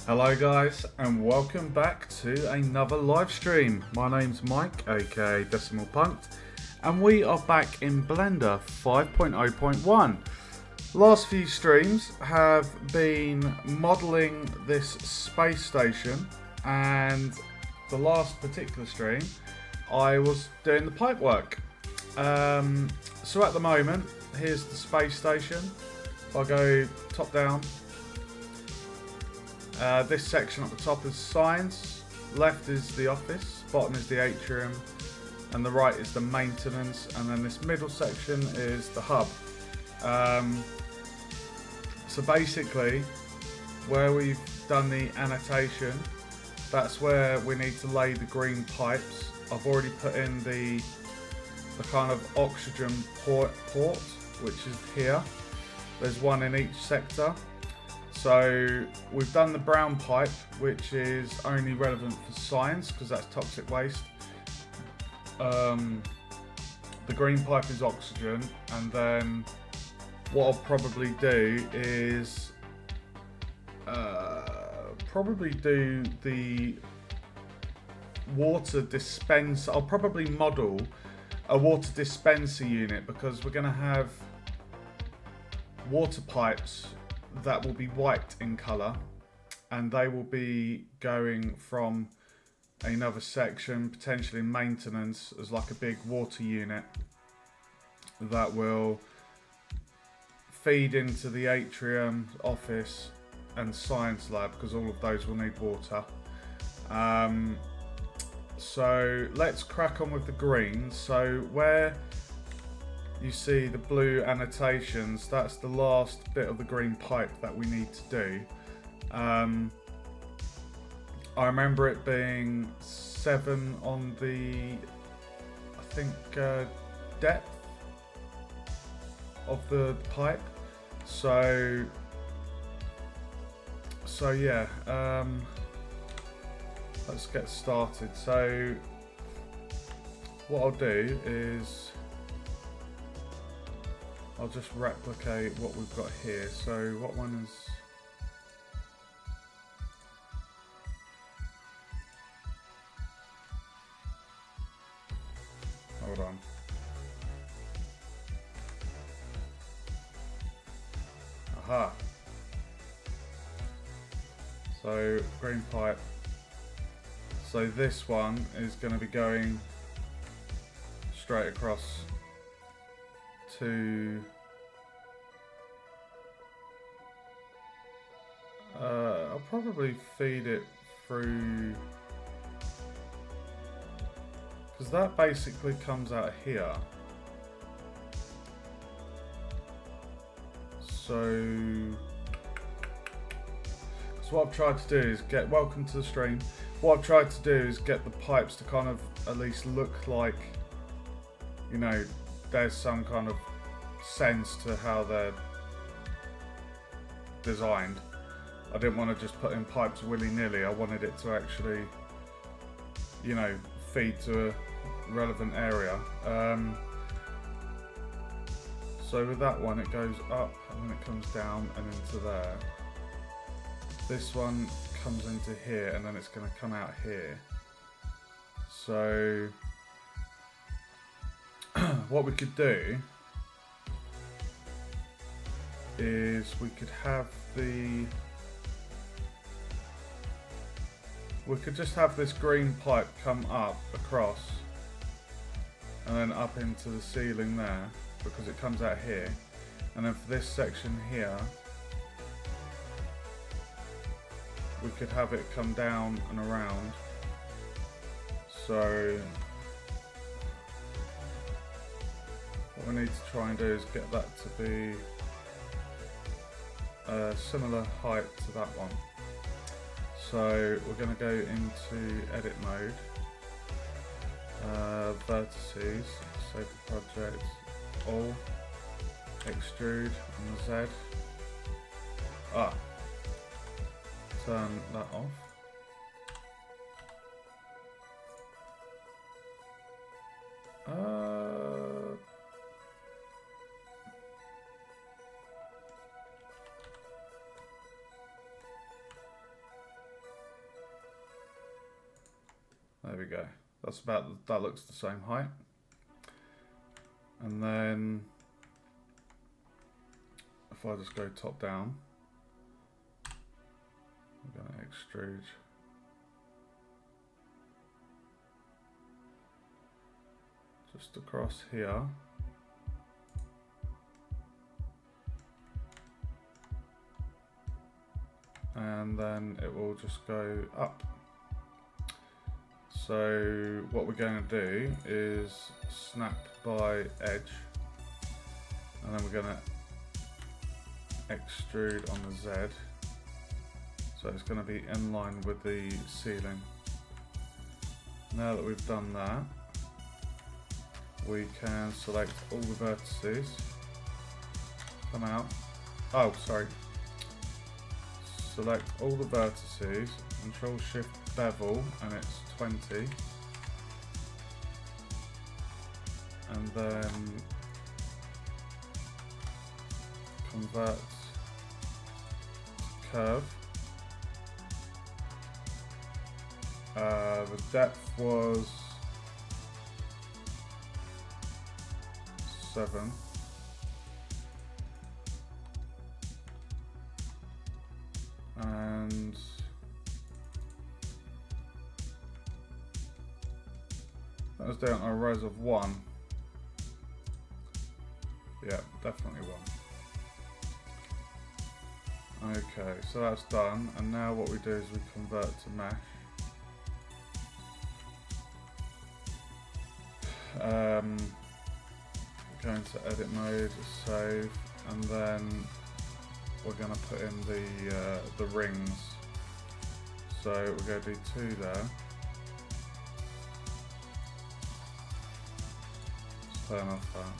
Hello guys and welcome back to another live stream. My name's Mike, aka Decimal Punked, and we are back in Blender 5.0.1. Last few streams have been modelling this space station, and the last particular stream I was doing the pipe work. So at the moment, here's the space station. If I go top down, this section at the top is science, left is the office, bottom is the atrium, and the right is the maintenance, and then this middle section is the hub. So basically, where we've done the annotation, that's where we need to lay the green pipes. I've already put in the kind of oxygen port, which is here. There's one in each sector. So we've done the brown pipe, which is only relevant for science because that's toxic waste. The green pipe is oxygen, and then what I'll probably do is probably do the water dispenser. I'll probably model a water dispenser unit because we're going to have water pipes that will be white in colour, and they will be going from another section, potentially maintenance, as like a big water unit that will feed into the atrium, office and science lab, because all of those will need water. So let's crack on with the green. So where you see the blue annotations, that's the last bit of the green pipe that we need to do. I remember it being 7 on the, I think, depth of the pipe. So yeah, let's get started. So what I'll do is I'll just replicate what we've got here. So what one is... Hold on. Aha. So green pipe. So this one is going to be going straight across to I'll probably feed it through, because that basically comes out here. So what I've tried to do is get, welcome to the stream, what I've tried to do is get the pipes to kind of at least look like, you know, there's some kind of sense to how they're designed. I didn't want to just put in pipes willy-nilly. I wanted it to actually, you know, feed to a relevant area. So with that one, it goes up and then it comes down and into there. This one comes into here and then it's going to come out here. So what we could do is we could have the... We could just have this green pipe come up across and then up into the ceiling there, because it comes out here. And then for this section here, we could have it come down and around. So what we need to try and do is get that to be a similar height to that one. So we're going to go into edit mode, vertices, save the project, all, extrude on the Z, turn that off. There we go. That's about, that looks the same height. And then if I just go top down, I'm going to extrude. Just across here. And then it will just go up. So what we're going to do is snap by edge, and then we're going to extrude on the Z. So it's going to be in line with the ceiling. Now that we've done that, we can select all the vertices, come out, oh sorry, select all the vertices, Control Shift bevel, and it's 20, and then convert to curve. The depth was 7. And that was down on a rise of 1. Yeah, definitely 1. Okay, so that's done, and now what we do is we convert to mesh. Go into edit mode, save, and then we're going to put in the rings. So we're going to do 2 there. Just turn off that.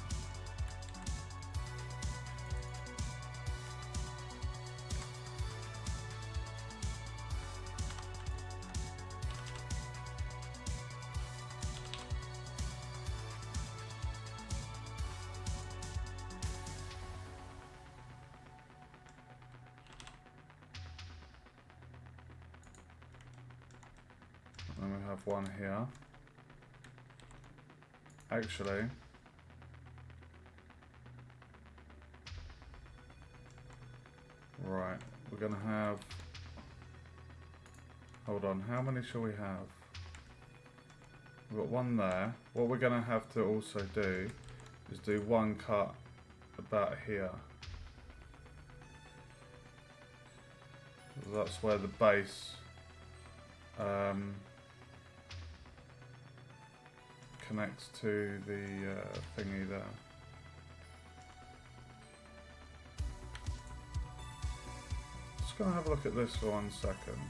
And we have one here. Actually, right, we're going to have, hold on, how many shall we have? We've got one there. What we're going to have to also do is do one cut about here. That's where the base connects to the thingy there. Just gonna have a look at this for 1 second.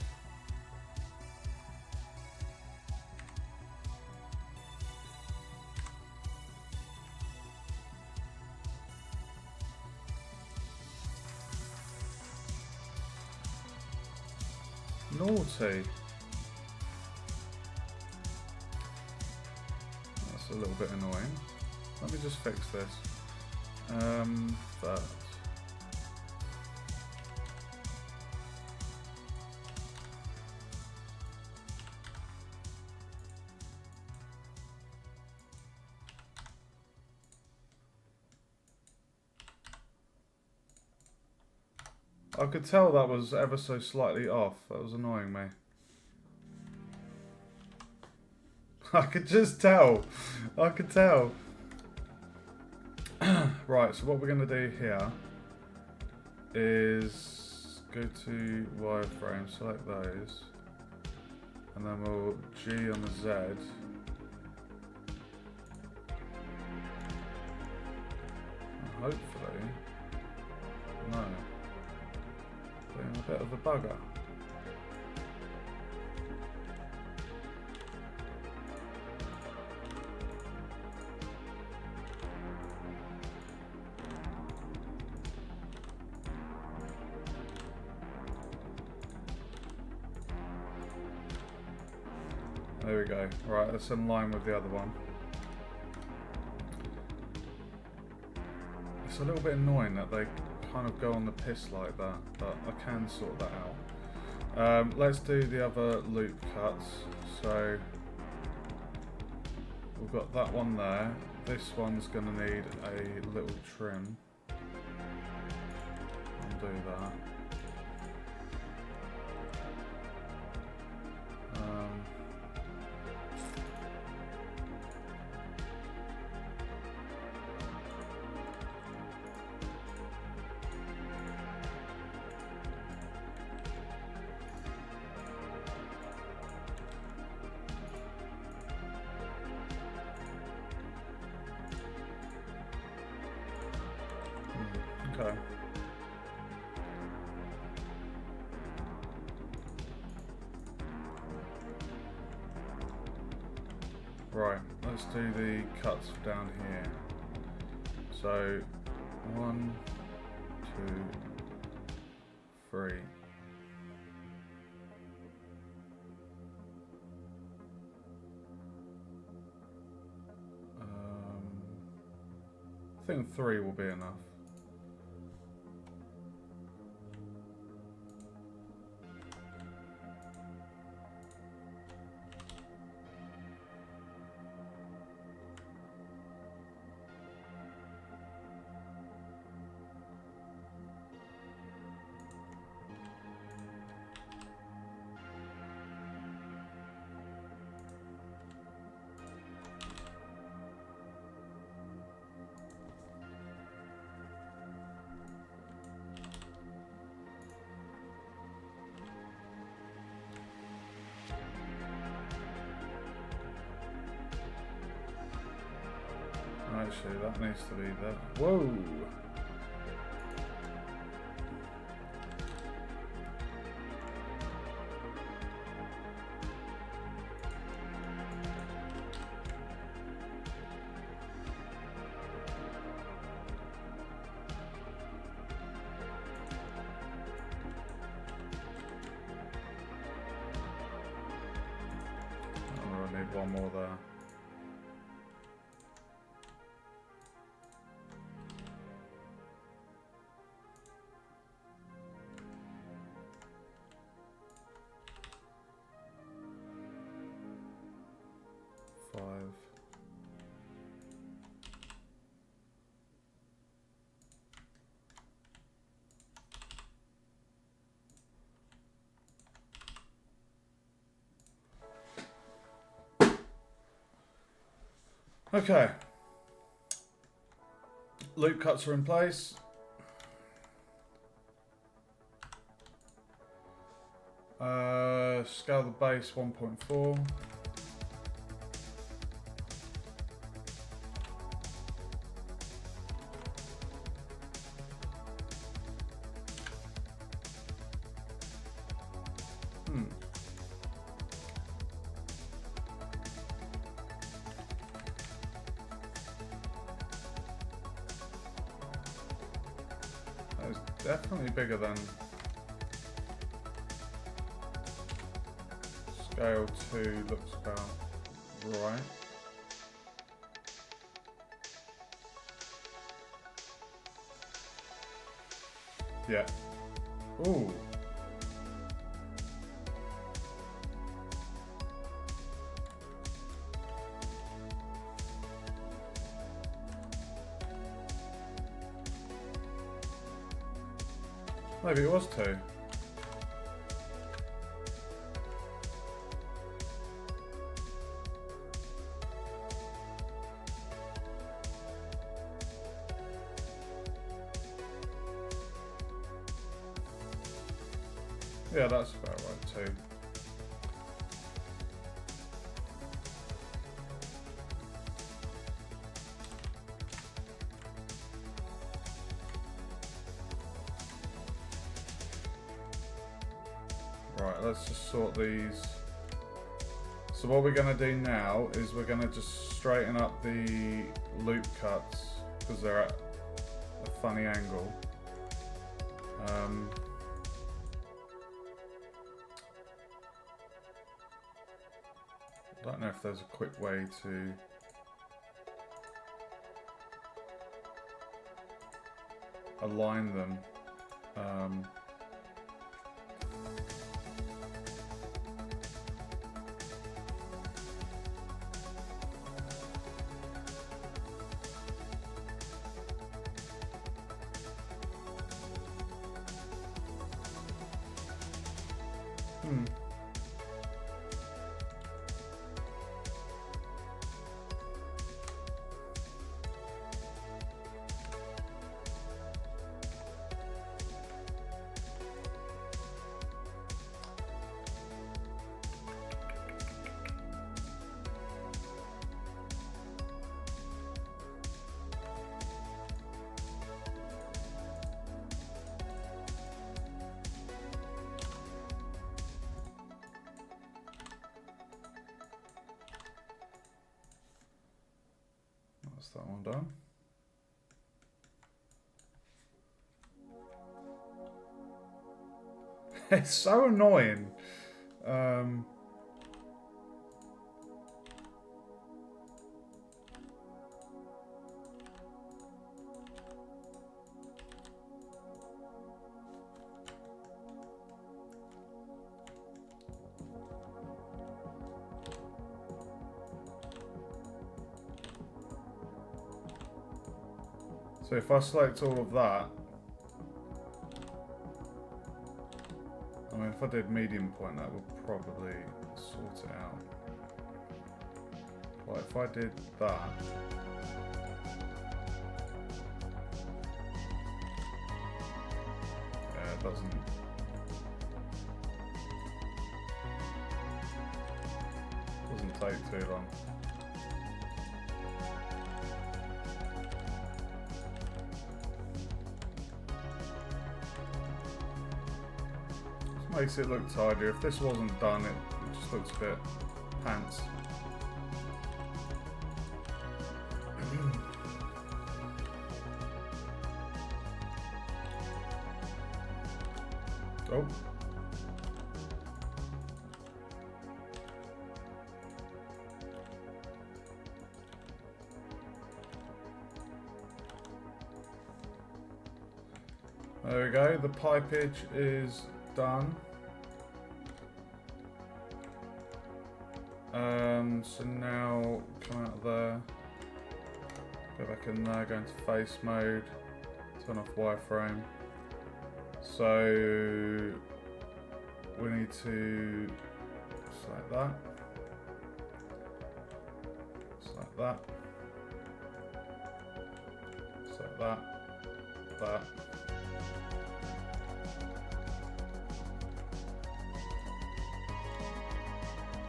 Naughty. That's a little bit annoying. Let me just fix this. That. I could tell that was ever so slightly off. That was annoying me. I could just tell. I could tell. Right, so what we're going to do here is go to wireframe, select those, and then we'll G on the Z. And hopefully, no. Being a bit of a bugger. There we go. Right, that's in line with the other one. It's a little bit annoying that they kind of go on the piss like that, but I can sort that out. Let's do the other loop cuts. So we've got that one there. This one's going to need a little trim. I'll do that. Okay. Right, let's do the cuts down here. So, 1, 2, 3. I think 3 will be enough. Actually, that needs to be there. Whoa! Oh, I need one more there. Okay. Loop cuts are in place. Scale the base 1.4. That is definitely bigger than scale 2 looks about right. Yeah. Ooh. Maybe it was 2. Yeah, that's about right, 2. Right, let's just sort these. So what we're going to do now is we're going to just straighten up the loop cuts because they're at a funny angle. I don't know if there's a quick way to align them. that one done. It's so annoying. So if I select all of that, I mean, if I did medium point, that would probably sort it out. But if I did that, yeah, it doesn't take too long. Makes it look tidier. If this wasn't done, it just looks a bit pants. Oh. There we go. The pipage is done. So now come out of there, go back in there, go into face mode, turn off wireframe. So we need to select that, select that, select that, that.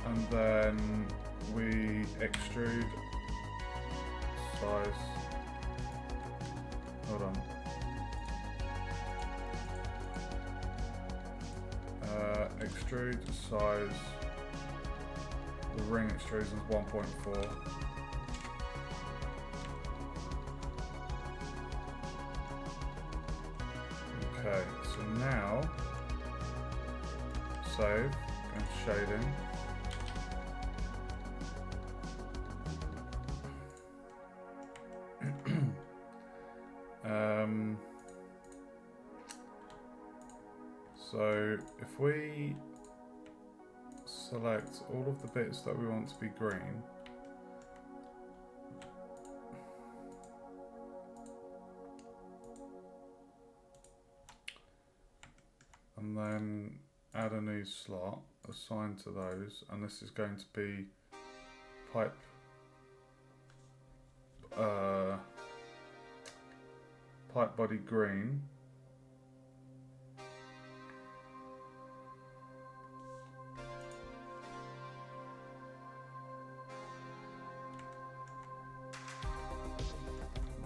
And then we extrude size. Hold on. Extrude size. The ring extrusion is 1.4. Okay, so now save and shading. So if we select all of the bits that we want to be green, and then add a new slot assigned to those, and this is going to be pipe pipe body green.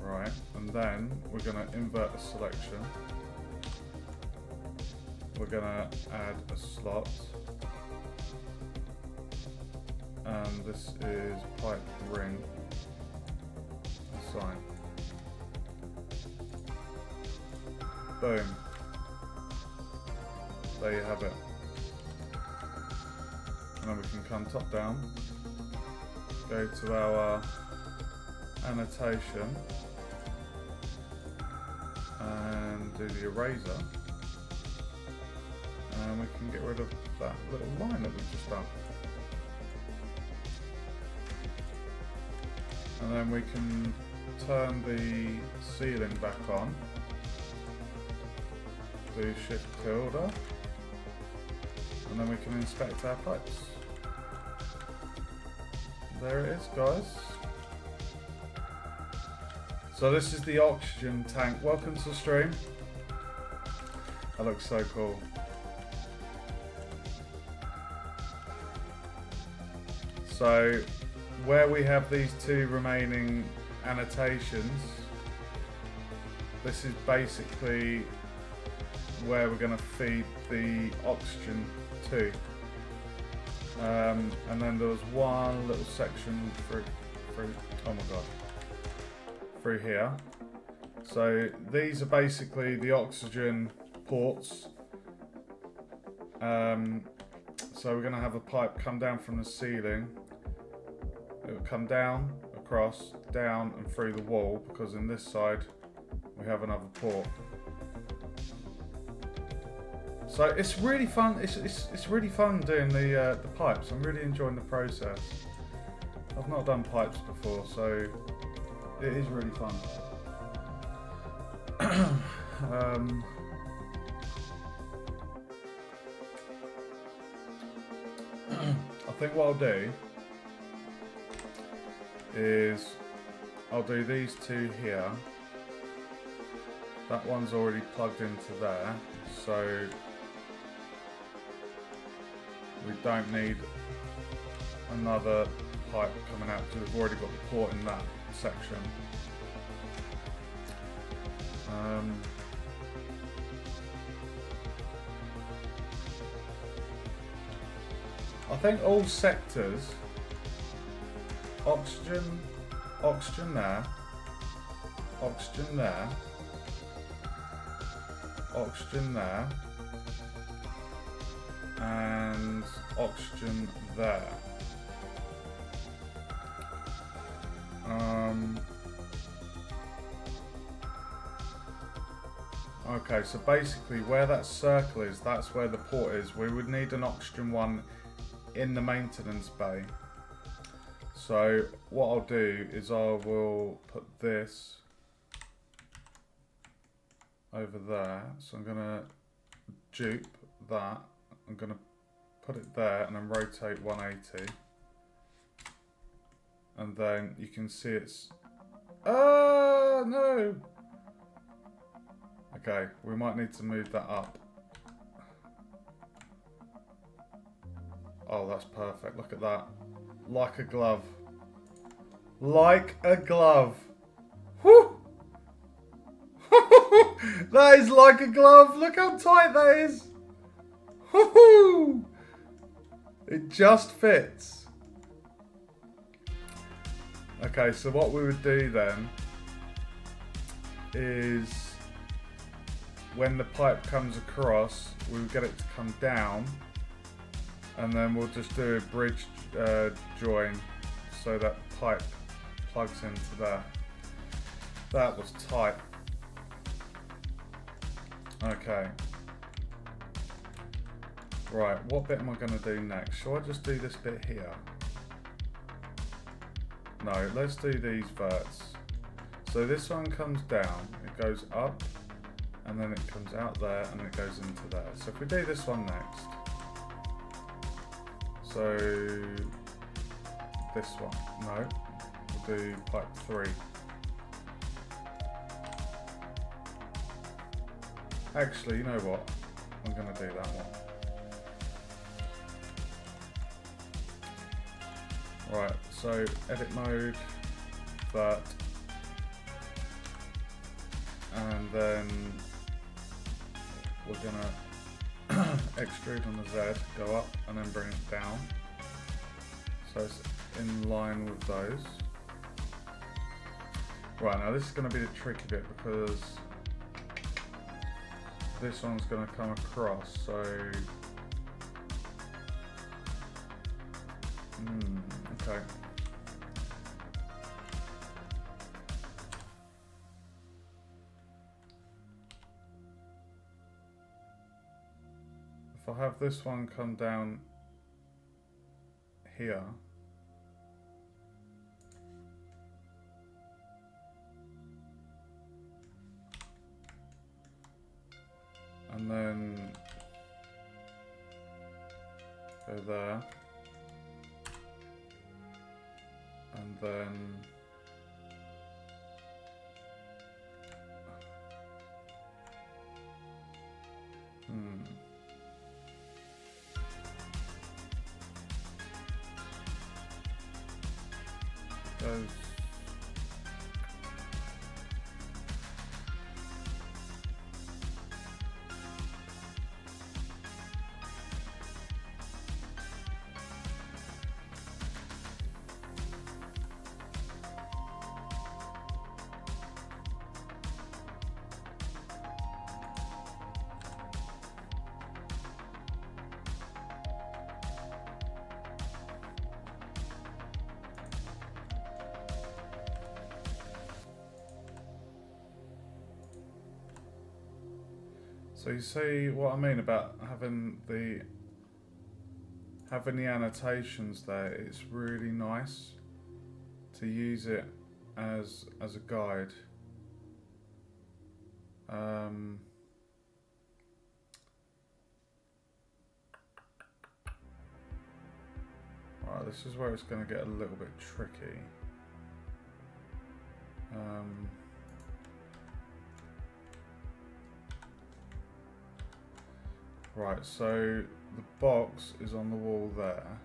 Right, and then we're going to invert a selection. We're going to add a slot, and this is pipe ring assign. Boom. There you have it. And then we can come top down, go to our annotation, and do the eraser, and we can get rid of that little line that we've just done. And then we can turn the ceiling back on, do shift tilde, and then we can inspect our pipes. There it is, guys. So this is the oxygen tank. Welcome to the stream. That looks so cool. So where we have these two remaining annotations, this is basically where we're going to feed the oxygen to. And then there was one little section for oh my god. through here. So these are basically the oxygen ports. So we're going to have a pipe come down from the ceiling. It will come down, across, down and through the wall, because in this side we have another port. So it's really fun. It's really fun doing the pipes. I'm really enjoying the process. I've not done pipes before, so it is really fun. I think what I'll do is I'll do these two here. That one's already plugged into there, so we don't need another pipe coming out because we've already got the port in that section. I think all sectors, oxygen there, oxygen there, oxygen there, and oxygen there. Okay, so basically where that circle is, that's where the port is. We would need an oxygen one in the maintenance bay. So what I'll do is I will put this over there. So I'm going to dupe that. I'm going to put it there and then rotate 180. And then you can see it's... Oh, no! Okay, we might need to move that up. Oh, that's perfect. Look at that. Like a glove. Like a glove. Whew! That is like a glove. Look how tight that is. Woohoo! It just fits. Okay, so what we would do then is when the pipe comes across, we would get it to come down, and then we'll just do a bridge join so that pipe plugs into there. That was tight. Okay. Right, what bit am I going to do next? Shall I just do this bit here? No, let's do these verts. So this one comes down, it goes up, and then it comes out there, and it goes into there. So if we do this one next. So this one, no, we'll do pipe 3. Actually, you know what? I'm going to do that one. Right, so edit mode, vert, and then we're gonna extrude on the Z, go up and then bring it down. So it's in line with those. Right, now this is gonna be the tricky bit because this one's gonna come across, so okay. If I have this one come down here, and then go there, and then goes So you see what I mean about having the annotations there. It's really nice to use it as a guide. Right, this is where it's going to get a little bit tricky. Right, so the box is on the wall there,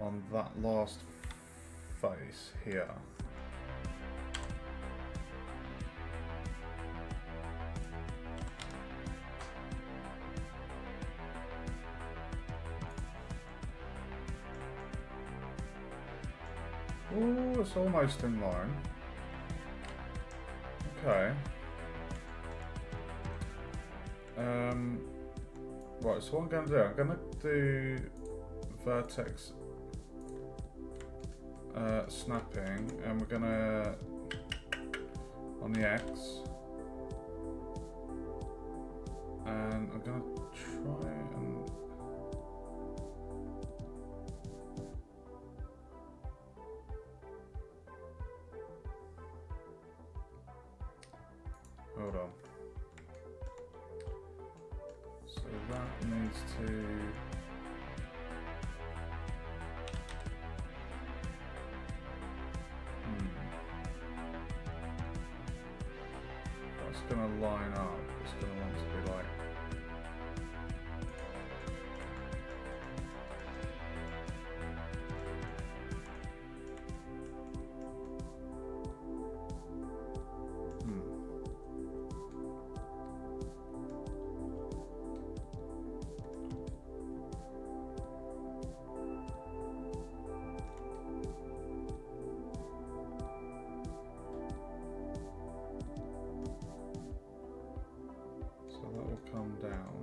on that last face here. Oh, it's almost in line. Okay. Right, so what I'm going to do, I'm going to do vertex snapping, and we're going to, on the X, and I'm going to try and, hold on. So that needs to, that's going to line up. It's going to want to be like, come down.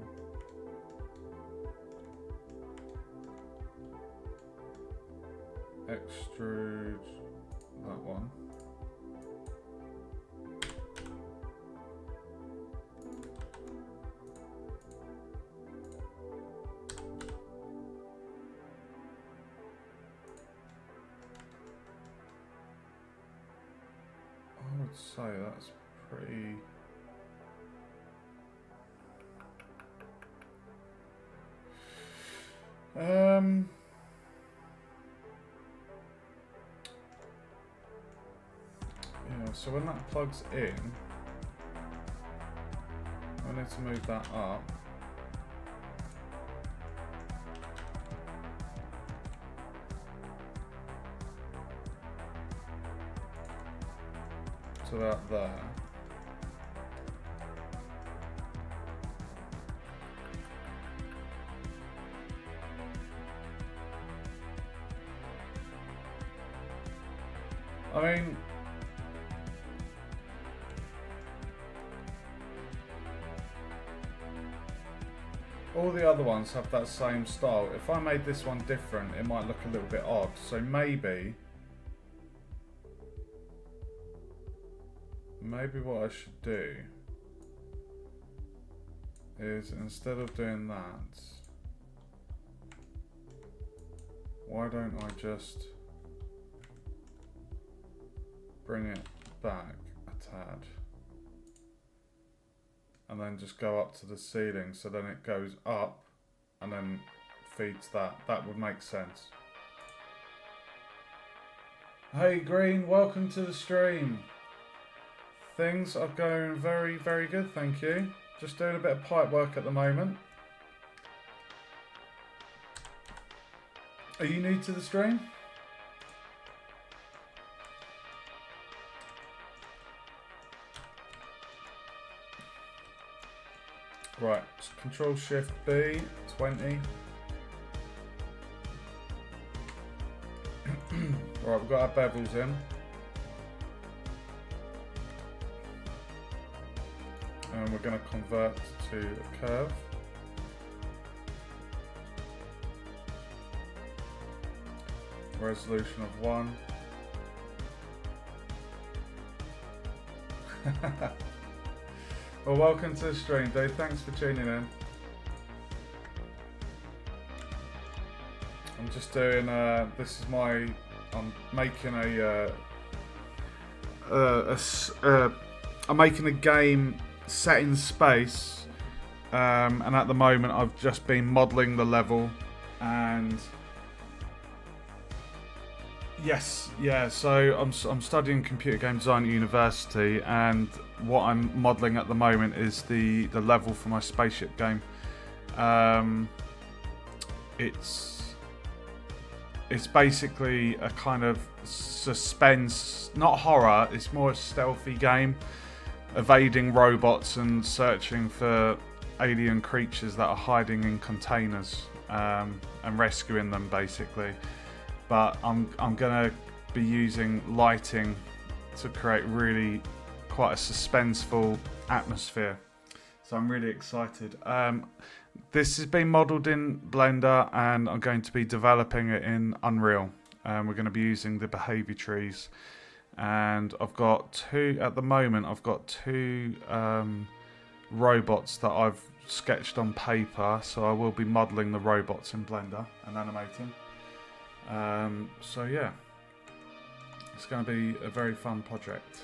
Extrude that one. I would say that's pretty. Yeah, so when that plugs in, I need to move that up. To that there. I mean, all the other ones have that same style. If I made this one different, it might look a little bit odd. So maybe what I should do is, instead of doing that, why don't I just bring it back a tad and then just go up to the ceiling, so then it goes up and then feeds that. That would make sense. Hey Green, welcome to the stream. Things are going very, very good, thank you. Just doing a bit of pipe work at the moment. Are you new to the stream? Right, Control Shift B, 20. Right, we've got our bevels in. And we're going to convert to a curve. Resolution of 1. Well, welcome to the stream, dude. Thanks for tuning in. I'm just doing. This is my. I'm making I'm making a game set in space, and at the moment I've just been modelling the level, and yes, yeah. So I'm studying computer game design at university, and what I'm modelling at the moment is the level for my spaceship game. It's basically a kind of suspense, not horror. It's more a stealthy game, evading robots and searching for alien creatures that are hiding in containers, and rescuing them basically. But I'm gonna be using lighting to create really quite a suspenseful atmosphere. So I'm really excited. This has been modelled in Blender, and I'm going to be developing it in Unreal. We're going to be using the behaviour trees, and I've got two at the moment. I've got two robots that I've sketched on paper, so I will be modelling the robots in Blender and animating. So yeah, it's going to be a very fun project.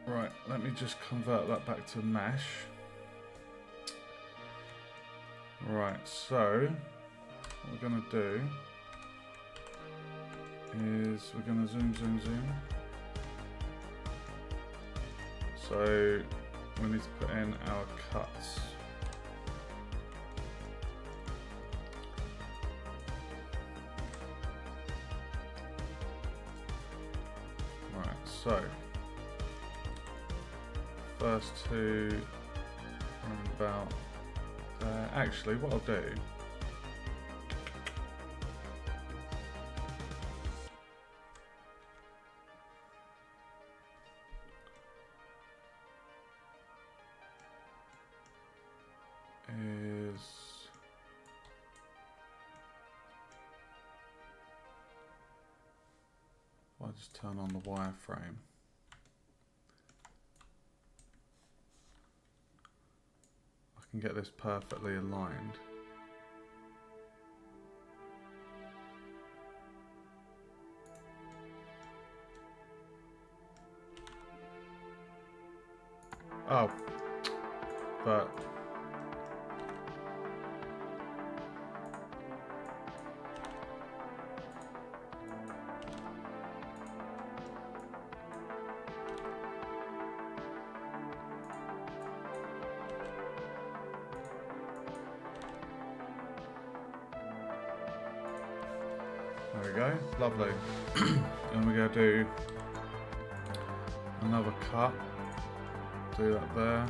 Right, let me just convert that back to mesh. Right, so what we're going to do is we're going to zoom. So we need to put in our cuts. Right, so first two around about there. Actually, what I'll do is I'll just turn on the wireframe. I can get this perfectly aligned. Oh, but there we go, lovely. And we're going to do another cut, do that there,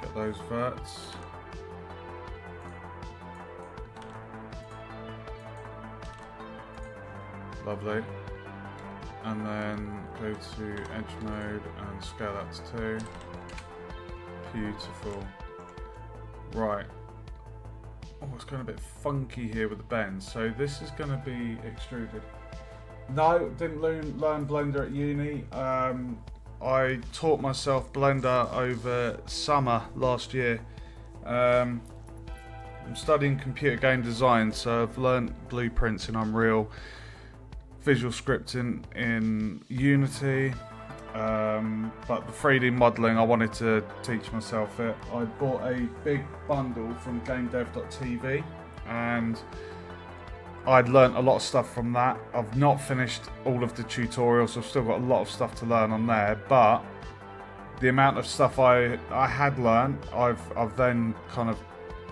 get those verts. Lovely. And then go to edge mode and scale that to 2. Beautiful. Right. Oh, it's going a bit funky here with the bend. So this is going to be extruded. No, didn't learn Blender at uni. I taught myself Blender over summer last year. I'm studying computer game design, so I've learned blueprints in Unreal, visual scripting in Unity, but the 3D modelling I wanted to teach myself it. I bought a big bundle from GameDev.tv and I'd learnt a lot of stuff from that. I've not finished all of the tutorials, I've still got a lot of stuff to learn on there, but the amount of stuff I had learnt, I've then kind of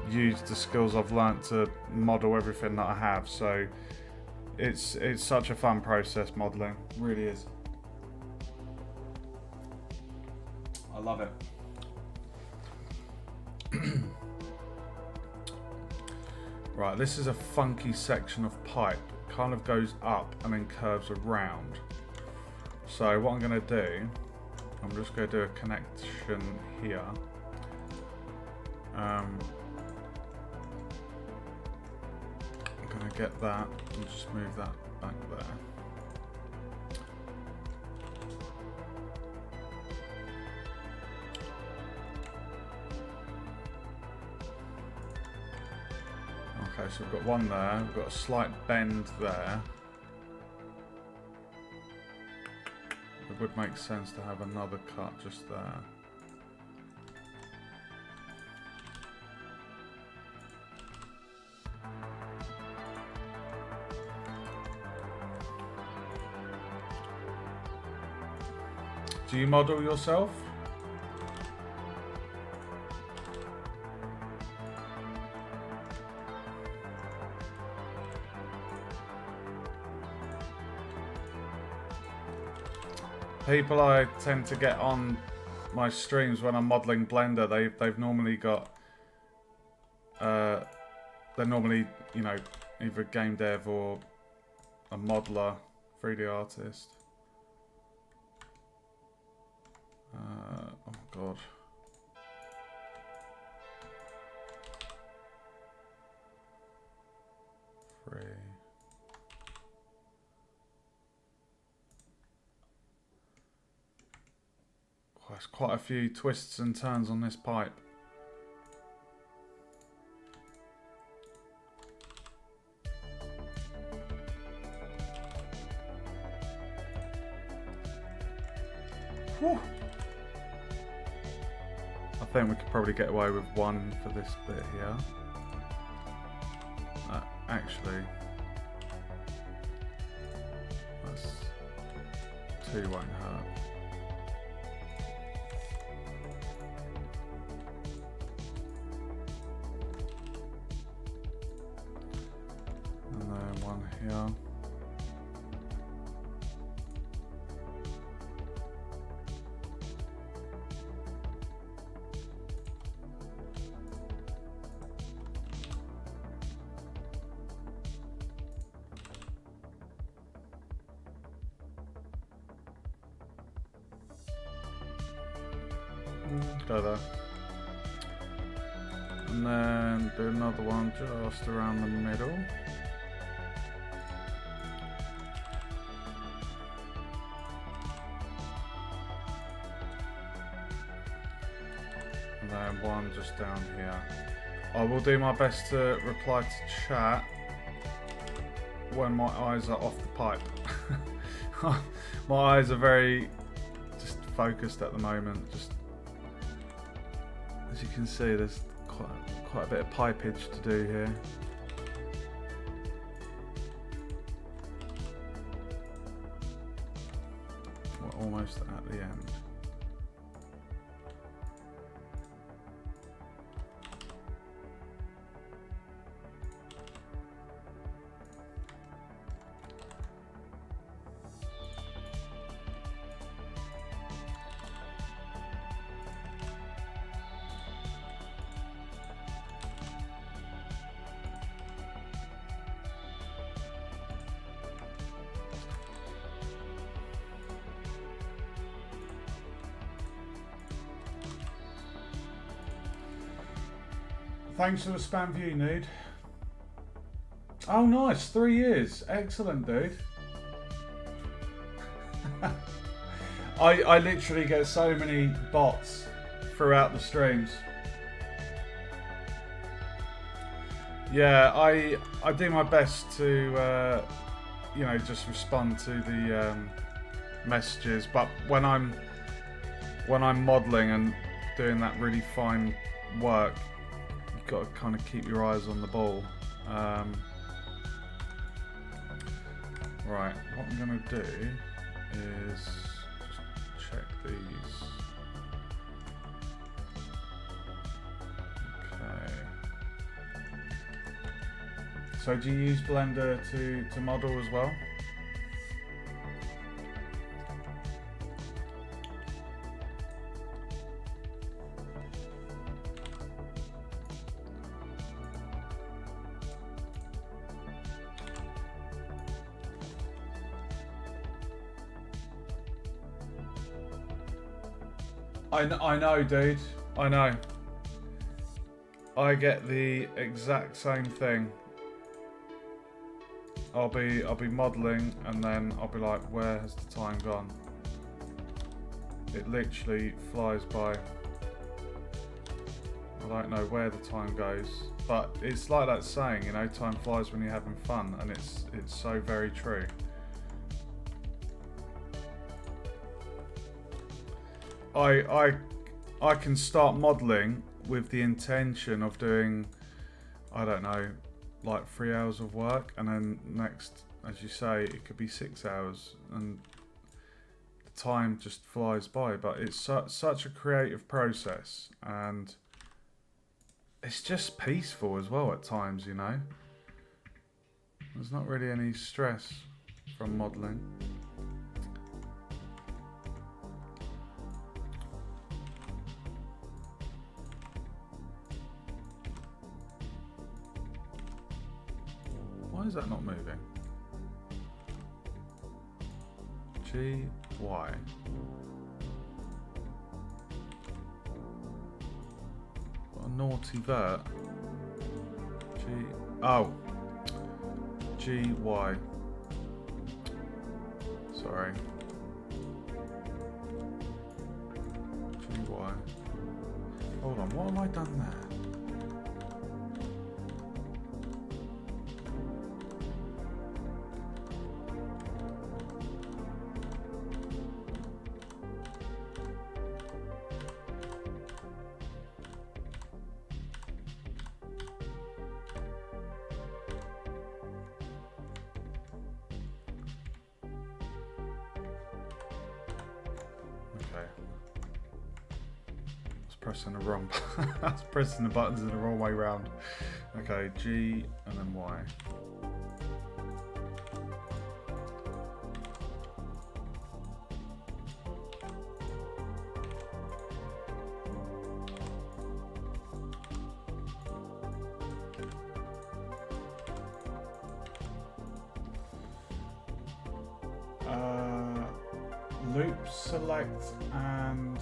used the skills I've learnt to model everything that I have. So it's such a fun process, modelling, it really is. I love it. Right, this is a funky section of pipe. It kind of goes up and then curves around. So what I'm going to do, I'm just going to do a connection here. I'm going to get that and just move that back there. Okay, so we've got one there. We've got a slight bend there. It would make sense to have another cut just there. Do you model yourself? People I tend to get on my streams when I'm modeling Blender, they've normally got they're normally, you know, either a game dev or a modeler, 3D artist. Oh god. Free. Oh, there's quite a few twists and turns on this pipe. Whew. I think we could probably get away with one for this bit here. Actually, that's two won't hurt. And then one here. Go there. And then do another one just around the middle. And then one just down here. I will do my best to reply to chat when my eyes are off the pipe. My eyes are very just focused at the moment. Just as you can see, there's quite a bit of pipage to do here. We're almost at the end. Thanks for the spam view, Nude. Oh, nice. 3 years. Excellent, dude. I literally get so many bots throughout the streams. Yeah, I do my best to, you know, just respond to the messages. But when I'm modelling and doing that really fine work, got to kind of keep your eyes on the ball. Right, what I'm going to do is just check these. Okay. So do you use Blender to model as well? I know, dude. I know. I get the exact same thing. I'll be modelling and then I'll be like, where has the time gone? It literally flies by. I don't know where the time goes, but it's like that saying, you know, time flies when you're having fun, and it's so very true. I can start modelling with the intention of doing, I don't know, like 3 hours of work, and then next, as you say, it could be 6 hours, and the time just flies by. But it's such a creative process, and it's just peaceful as well at times, you know. There's not really any stress from modelling. Why is that not moving? G, Y. What a naughty vert. G, oh. G, Y. Sorry. G, Y. Hold on, what have I done there? Pressing the wrong. I was pressing the buttons in the wrong way round. Okay, G and then Y. Loop select and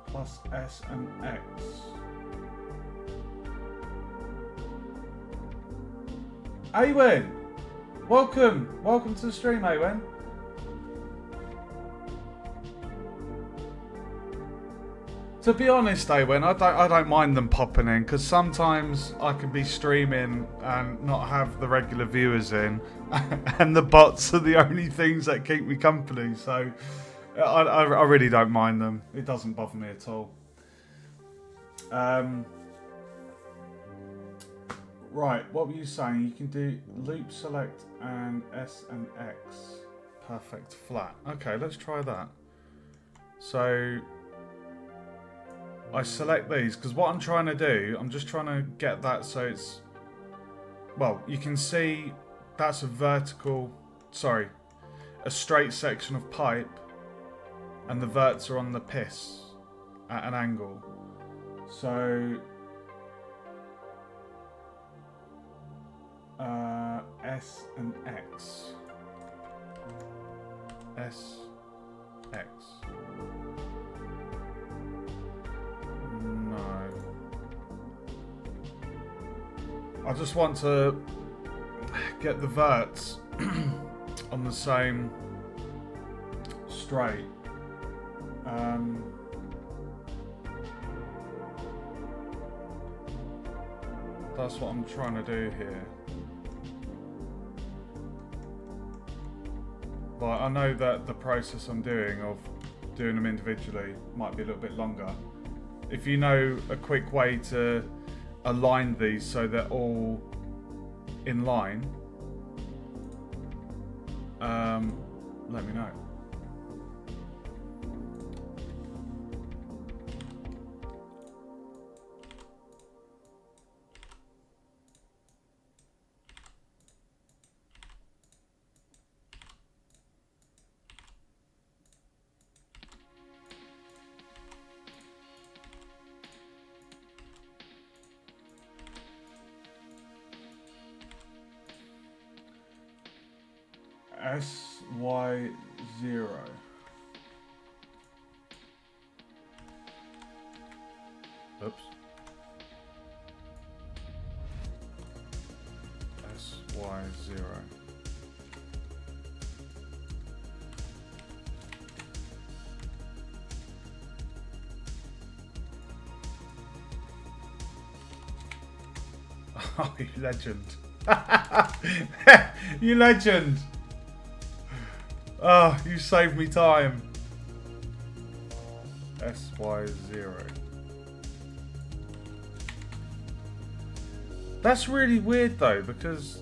plus S and X. Awen! Welcome to the stream, Awen. To be honest, Awen, I don't mind them popping in, because sometimes I can be streaming and not have the regular viewers in, and the bots are the only things that keep me company, so I really don't mind them. It doesn't bother me at all. Right, what were you saying? You can do loop select and S and X. Perfect flat. Okay, let's try that. So I select these, because what I'm trying to do, I'm just trying to get that so it's, well, you can see that's a straight section of pipe, and the verts are on the piss at an angle. So S and X. S, X. No. I just want to get the verts on the same straight. That's what I'm trying to do here. But I know that the process I'm doing of doing them individually might be a little bit longer. If you know a quick way to align these so they're all in line, let me know. SY0. Oops. SY0. Oh, you legend. You legend. Oh, you saved me time. SY0. That's really weird though, because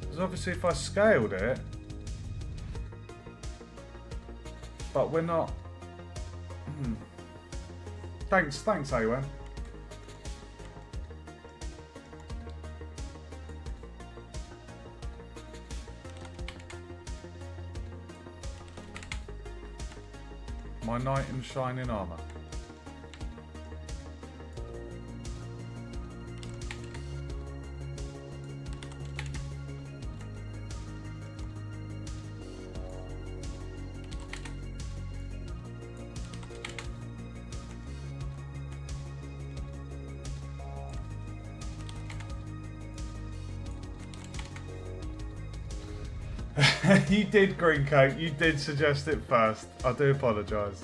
because obviously if I scaled it, but we're not. Thanks, Awen. My knight in shining armor. You did, Green Coat. You did suggest it first. I do apologise.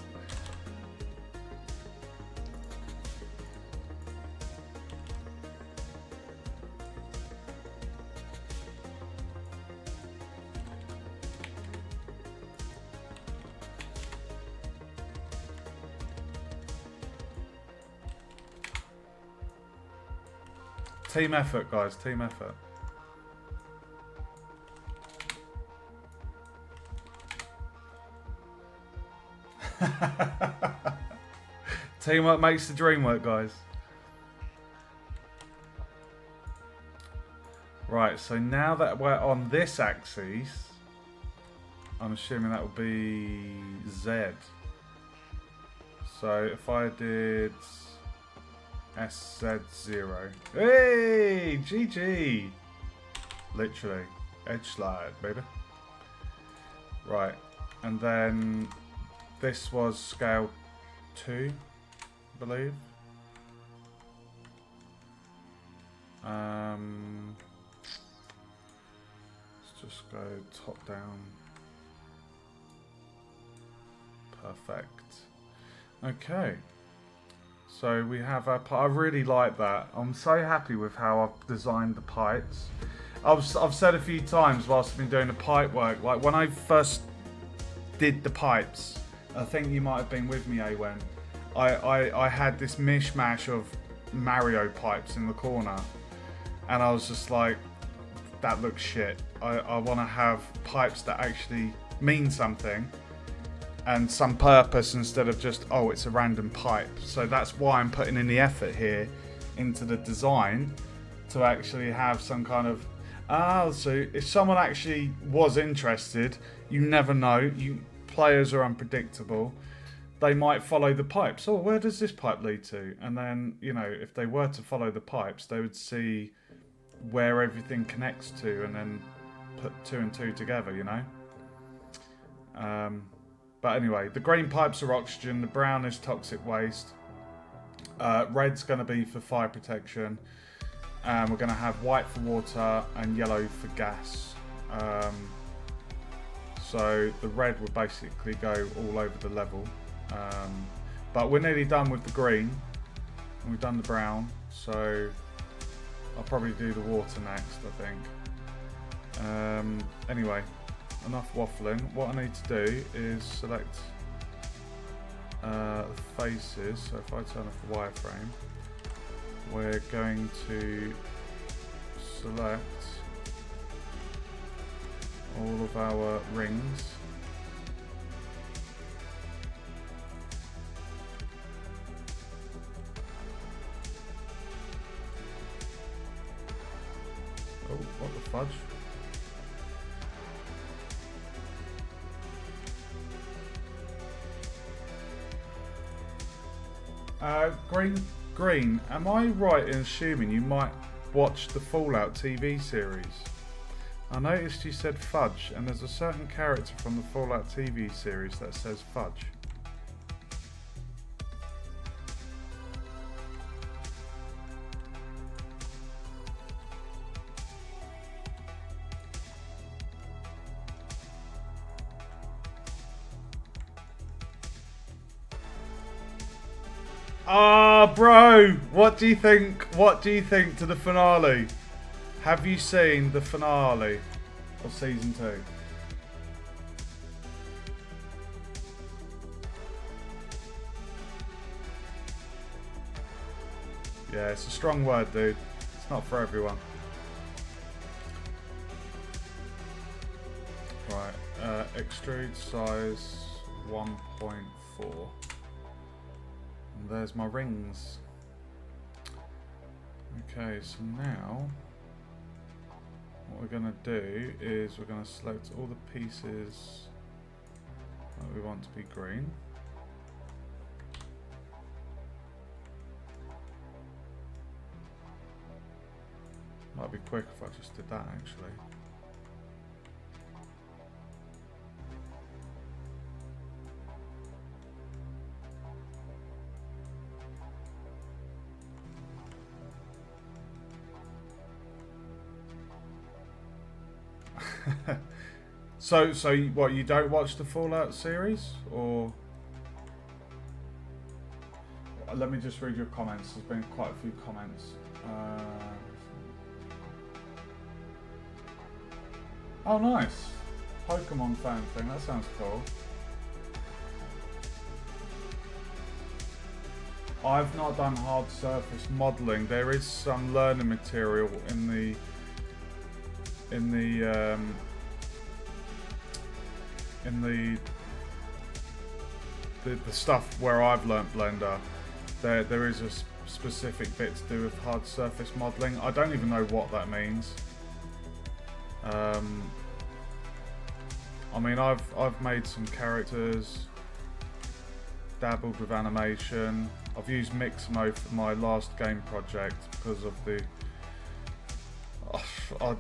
Team effort, guys. Team effort. Teamwork makes the dream work, guys. Right, so now that we're on this axis, I'm assuming that would be Z. So if I did SZ0. Hey! GG! Literally. Edge slide, baby. Right, and then this was scale 2, I believe. Let's just go top down. Perfect. Okay. So we have our I really like that. I'm so happy with how I've designed the pipes. I've said a few times whilst I've been doing the pipe work, like when I first did the pipes, I think you might have been with me, Awen. I had this mishmash of Mario pipes in the corner, and I was just like, that looks shit. I want to have pipes that actually mean something and some purpose instead of just, oh, it's a random pipe. So that's why I'm putting in the effort here into the design to actually have some kind of, so if someone actually was interested, you never know, players are unpredictable, they might follow the pipes. Oh, where does this pipe lead to? And then, you know, if they were to follow the pipes, they would see where everything connects to and then put 2 and 2 together, you know? But anyway, the green pipes are oxygen, the brown is toxic waste, red's going to be for fire protection, and we're going to have white for water and yellow for gas. So the red will basically go all over the level. But we're nearly done with the green, and we've done the brown, so I'll probably do the water next, I think. Anyway, enough waffling. What I need to do is select the faces. So if I turn off the wireframe, we're going to select all of our rings. Oh, what the fudge? Green, am I right in assuming you might watch the Fallout TV series? I noticed you said fudge, and there's a certain character from the Fallout TV series that says fudge. Ah, bro, what do you think? What do you think to the finale? Have you seen the finale of season 2? Yeah, it's a strong word, dude. It's not for everyone. Right, extrude size 1.4. And there's my rings. Okay, so now what we're going to do is we're going to select all the pieces that we want to be green. Might be quick if I just did that actually. So what, you don't watch the Fallout series, or? Let me just read your comments. There's been quite a few comments. Oh, nice. Pokemon fan thing. That sounds cool. I've not done hard surface modelling. There is some learning material in the stuff where I've learnt Blender. There is a specific bit to do with hard surface modelling. I don't even know what that means. I mean, I've made some characters, dabbled with animation. I've used Mixamo for my last game project because of the. I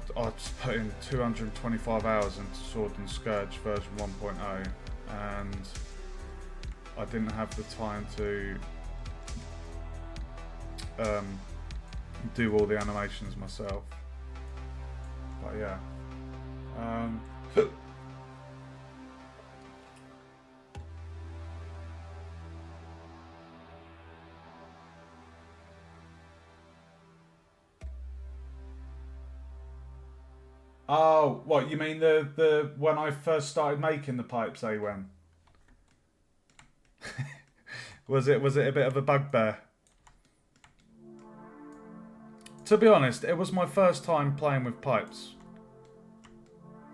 put in 225 hours into Sword and Scourge version 1.0, and I didn't have the time to do all the animations myself. But yeah. Oh, what, you mean the when I first started making the pipes, when? Was it a bit of a bugbear? To be honest, it was my first time playing with pipes.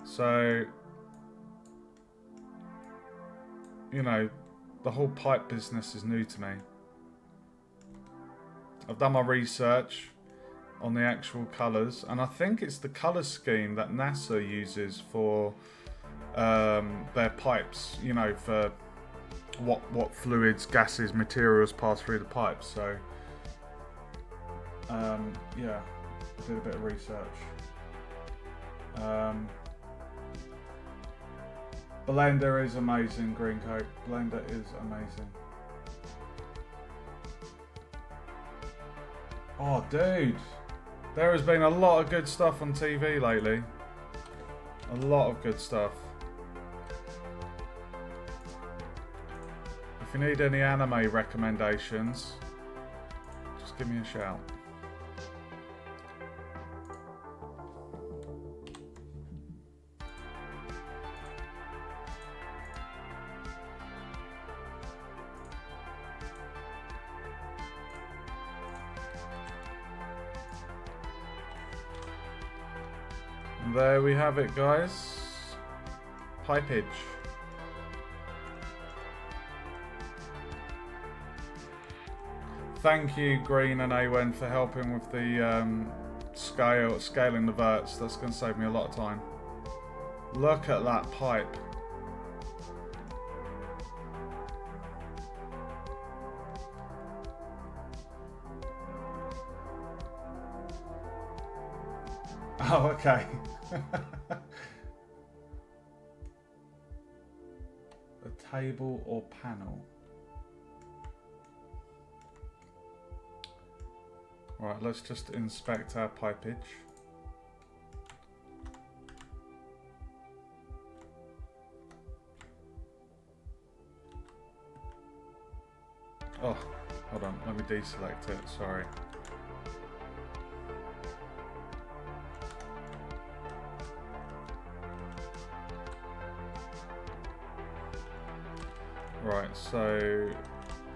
So, you know, the whole pipe business is new to me. I've done my research on the actual colours, and I think it's the colour scheme that NASA uses for their pipes, you know, for what fluids, gases, materials pass through the pipes. So yeah, I did a bit of research. Blender is amazing, Greencoat. Blender is amazing. Oh, dude. There has been a lot of good stuff on TV lately. A lot of good stuff. If you need any anime recommendations, just give me a shout. And there we have it, guys. Pipage. Thank you, Green and Awen, for helping with the scaling the verts. That's going to save me a lot of time. Look at that pipe. Oh, okay. A table or panel. Right, let's just inspect our pipage. Oh, Hold on, let me deselect it, sorry. Right, so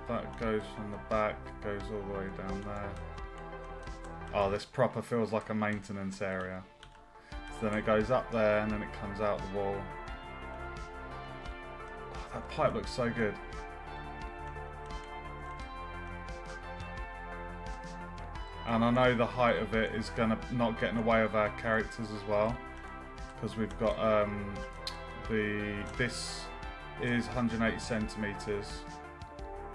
that goes from the back, goes all the way down there. Oh, this proper feels like a maintenance area. So then it goes up there and then it comes out the wall. Oh, that pipe looks so good. And I know the height of it is gonna not get in the way of our characters as well, because we've got this is 180 centimeters,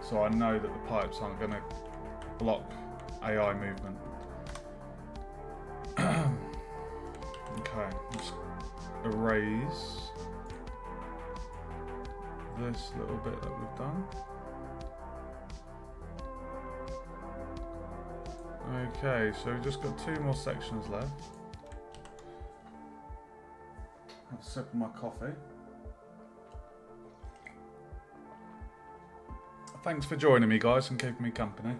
so I know that the pipes aren't gonna block AI movement. Okay, let's erase this little bit that we've done. Okay, so we've just got 2 more sections left. Have a sip of my coffee. Thanks for joining me, guys, and keeping me company.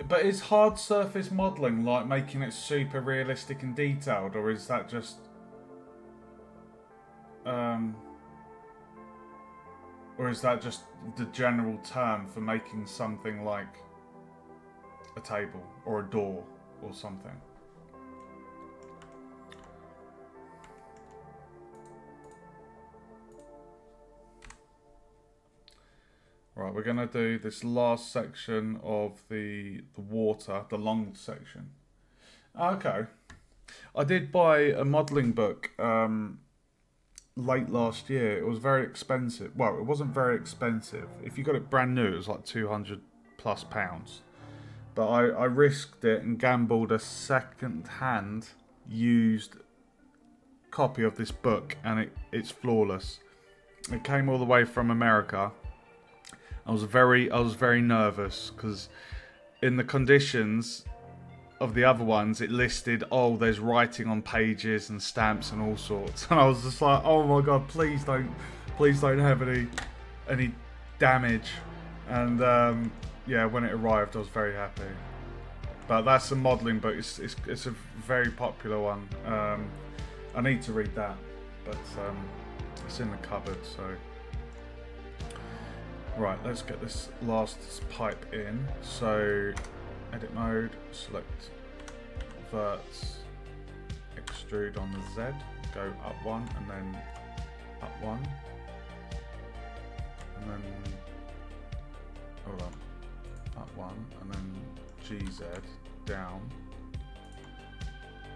But is hard surface modelling like making it super realistic and detailed, or is that just or is that just the general term for making something like a table or a door or something? Right, we're gonna do this last section of the water, the long section. Okay, I did buy a modelling book late last year. It was very expensive. Well, it wasn't very expensive. If you got it brand new, it was like £200+. But I risked it and gambled a second-hand used copy of this book, and it's flawless. It came all the way from America. I was very nervous because in the conditions of the other ones, it listed, oh, there's writing on pages and stamps and all sorts, and I was just like, oh my god, please don't have any damage. And yeah, when it arrived, I was very happy. But that's a modelling book. It's a very popular one. I need to read that, but it's in the cupboard. So right, let's get this last pipe in. So edit mode, select verts, extrude on the Z, go up 1 and then up 1, and then hold on, up 1 and then GZ down,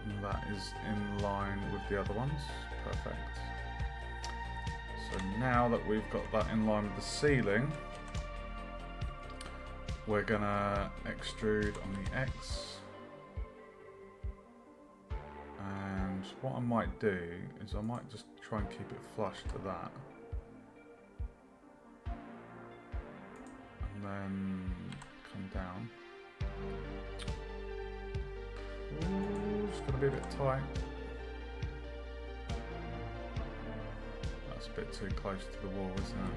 and that is in line with the other ones. Perfect. So now that we've got that in line with the ceiling, we're gonna extrude on the X, and what I might do is I might just try and keep it flush to that, and then come down. Ooh, it's gonna be a bit tight. That's a bit too close to the wall, isn't it?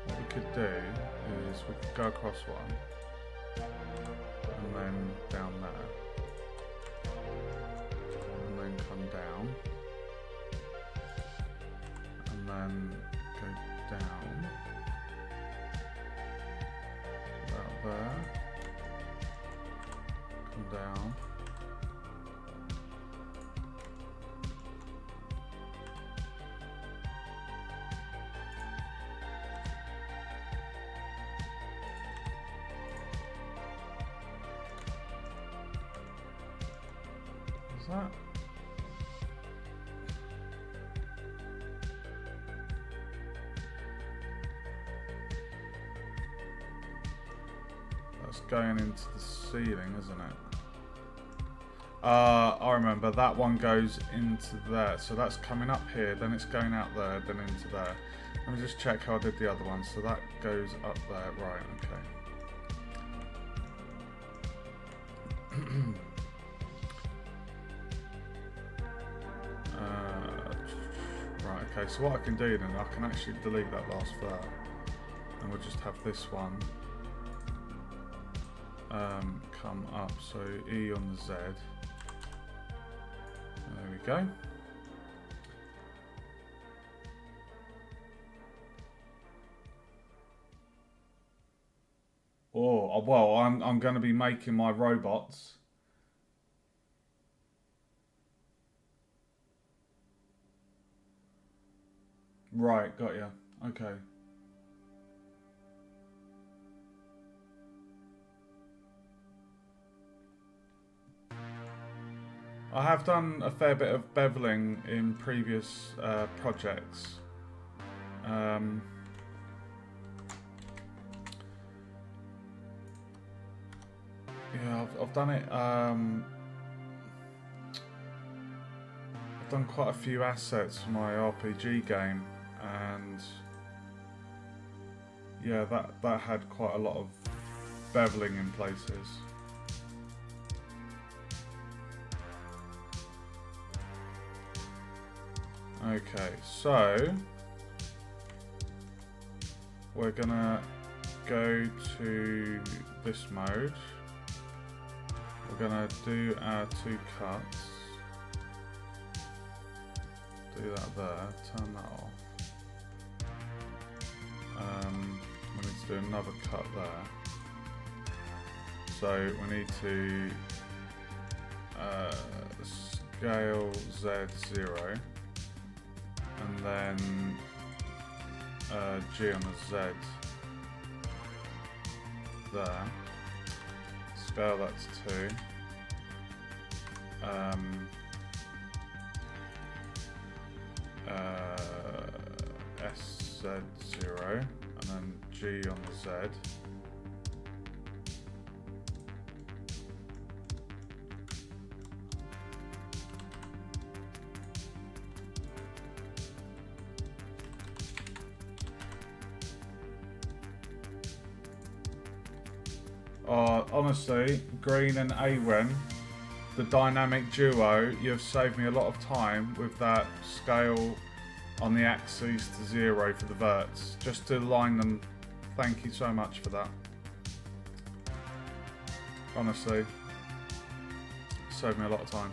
What we could do is we could go across one and then down there and then come down and then go down about there, come down, that. That's going into the ceiling, isn't it? I remember that one goes into there, so that's coming up here, then it's going out there, then into there. Let me just check how I did the other one. So that goes up there, right? Okay. Right, okay, so what I can do then, I can actually delete that last vert, and we'll just have this one come up, so E on the Z. There we go. Oh, well, I'm going to be making my robots. Right, got ya. Okay. I have done a fair bit of beveling in previous projects. Yeah, I've done it. I've done quite a few assets for my RPG game, and yeah, that had quite a lot of beveling in places. Okay, so we're gonna go to this mode. We're gonna do our 2 cuts. Do that there, turn that off. We need to do another cut there. So we need to scale Z0 and then G on the Z there. Scale that to 2. SZ0 and then G on the Z. Honestly, Green and Awen, the dynamic duo, you've saved me a lot of time with that scale on the axes to 0 for the verts. Just to line them, thank you so much for that. Honestly, saved me a lot of time.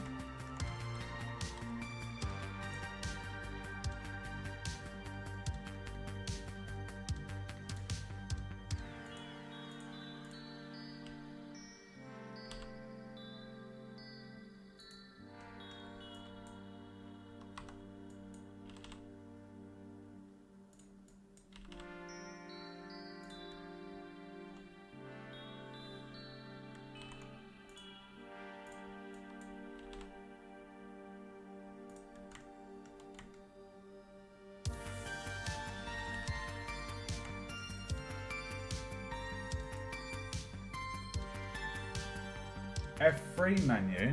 F3 menu?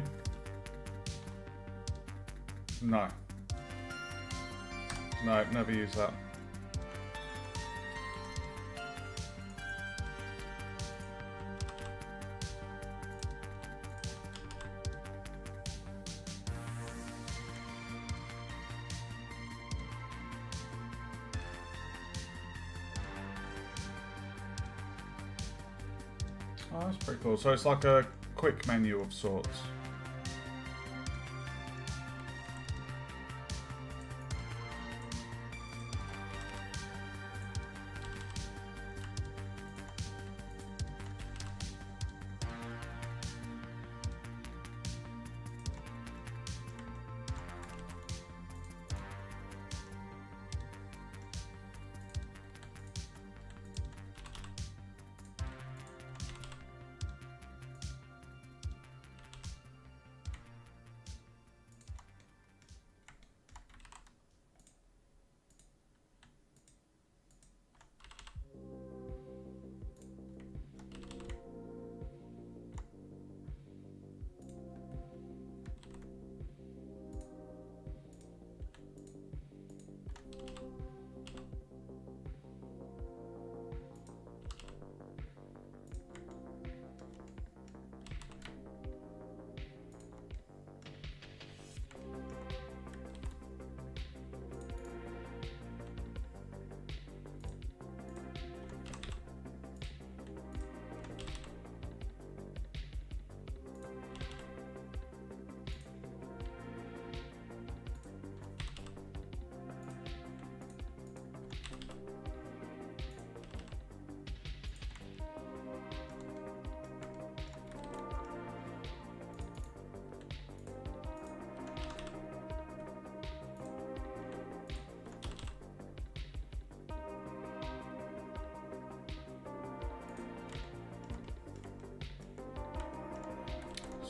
No. No, never use that. Oh, that's pretty cool. So it's like a quick menu of sorts.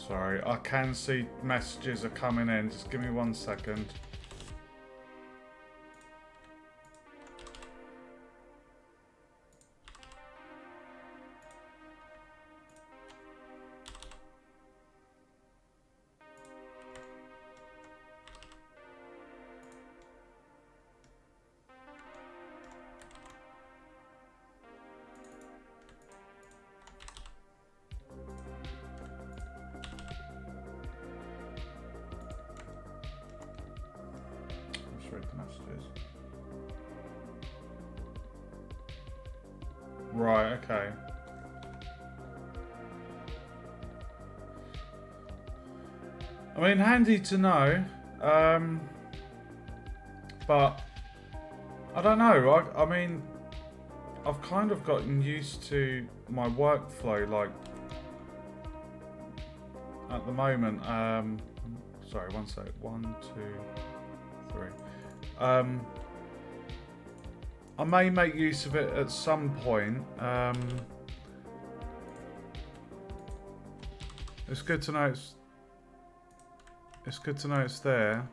Sorry, I can see messages are coming in. Just give me 1 second. Right, okay. I mean, handy to know, but I don't know. I mean, I've kind of gotten used to my workflow, like, at the moment. Sorry, 1 sec. 1, 2, 3. I may make use of it at some point. It's good to know it's good to know it's there.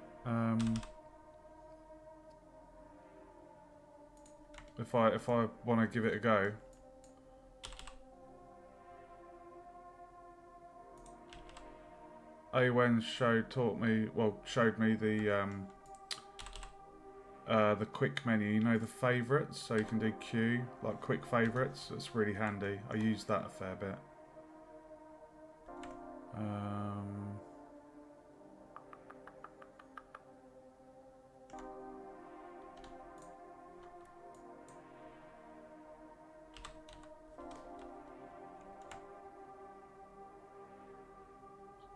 If I want to give it a go. Awen showed me the quick menu, you know, the favourites, so you can do Q, like quick favourites. It's really handy. I use that a fair bit.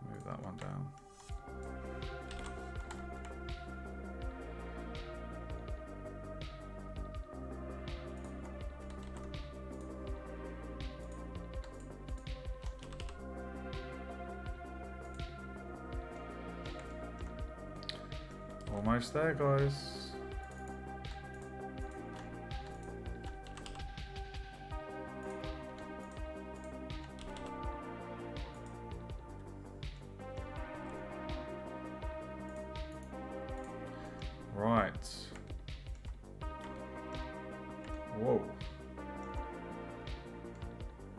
Move that one down. Almost there, guys. Right. Whoa.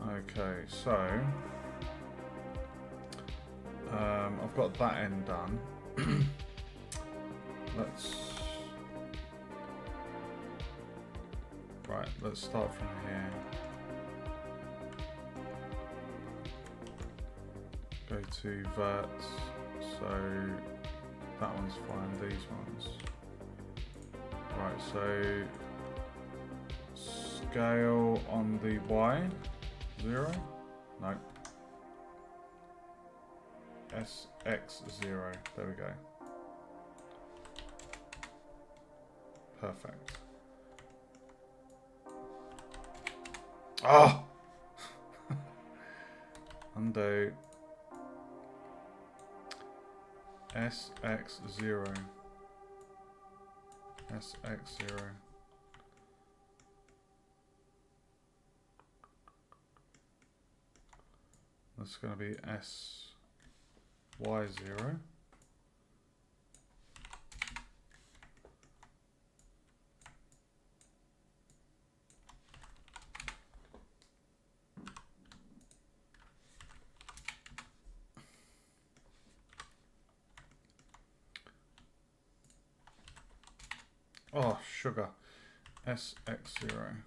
Okay, so I've got that end done. Let's start from here. Go to verts. So that one's fine. These ones. Right. So scale on the Y. 0. No. SX0. There we go. Perfect. Oh! Undo. SX0. SX0. That's going to be SY0. Oh, sugar. SX0.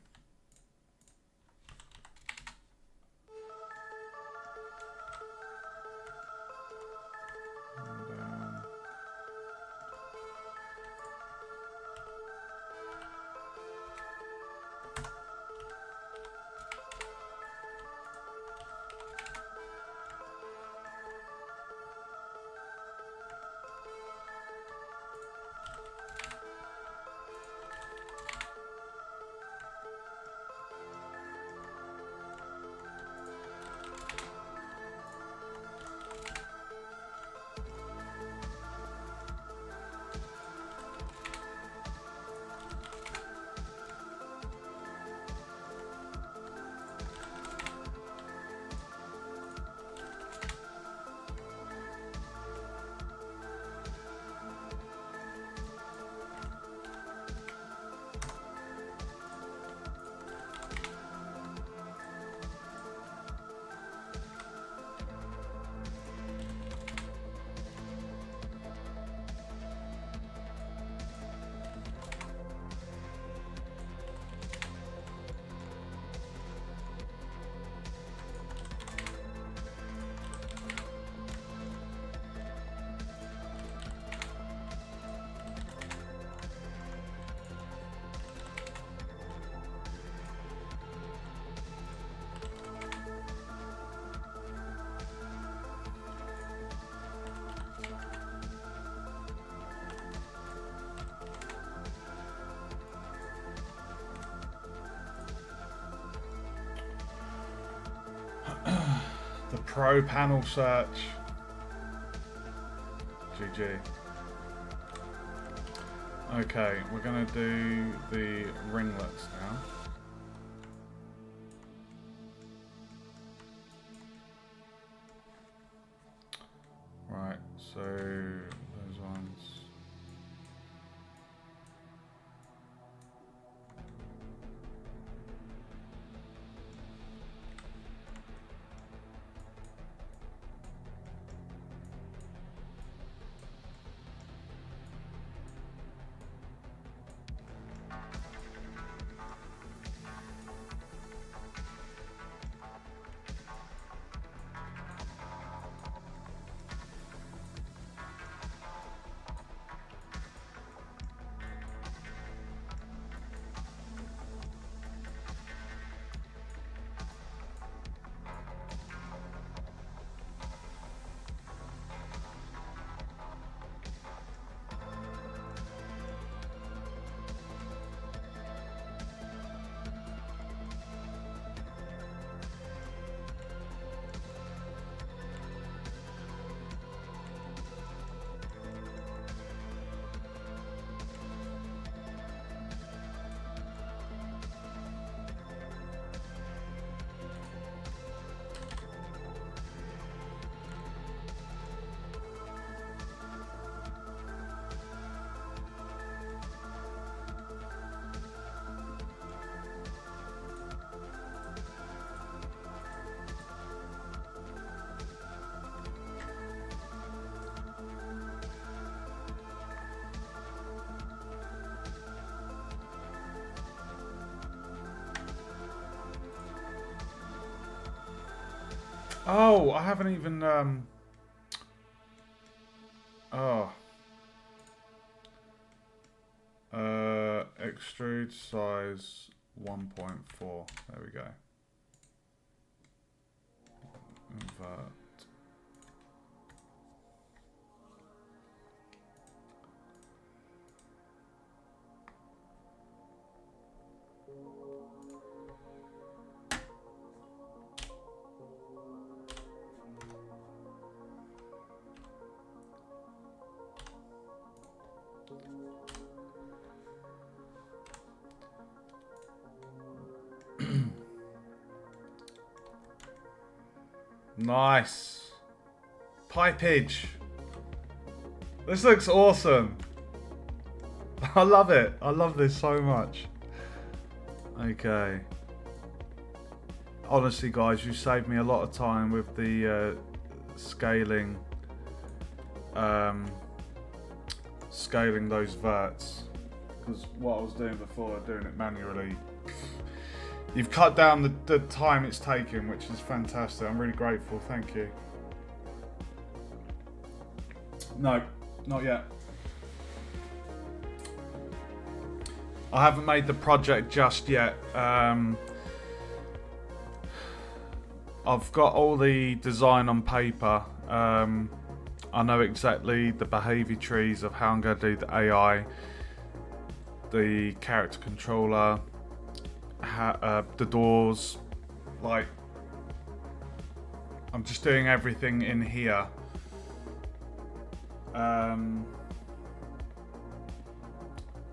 Pro panel search. GG. Okay, we're gonna do the ringlets now. Right, so those ones. Oh, I haven't even, extrude size 1.4. There we go. Invert. Nice. Pipage. This looks awesome. I love it. I love this so much. Okay. Honestly, guys, you saved me a lot of time with the scaling. Scaling those verts. Because what I was doing before, doing it manually. You've cut down the time it's taken, which is fantastic. I'm really grateful. Thank you. No, not yet. I haven't made the project just yet. I've got all the design on paper. I know exactly the behavior trees of how I'm going to do the AI, the character controller, the doors. Like, I'm just doing everything in here.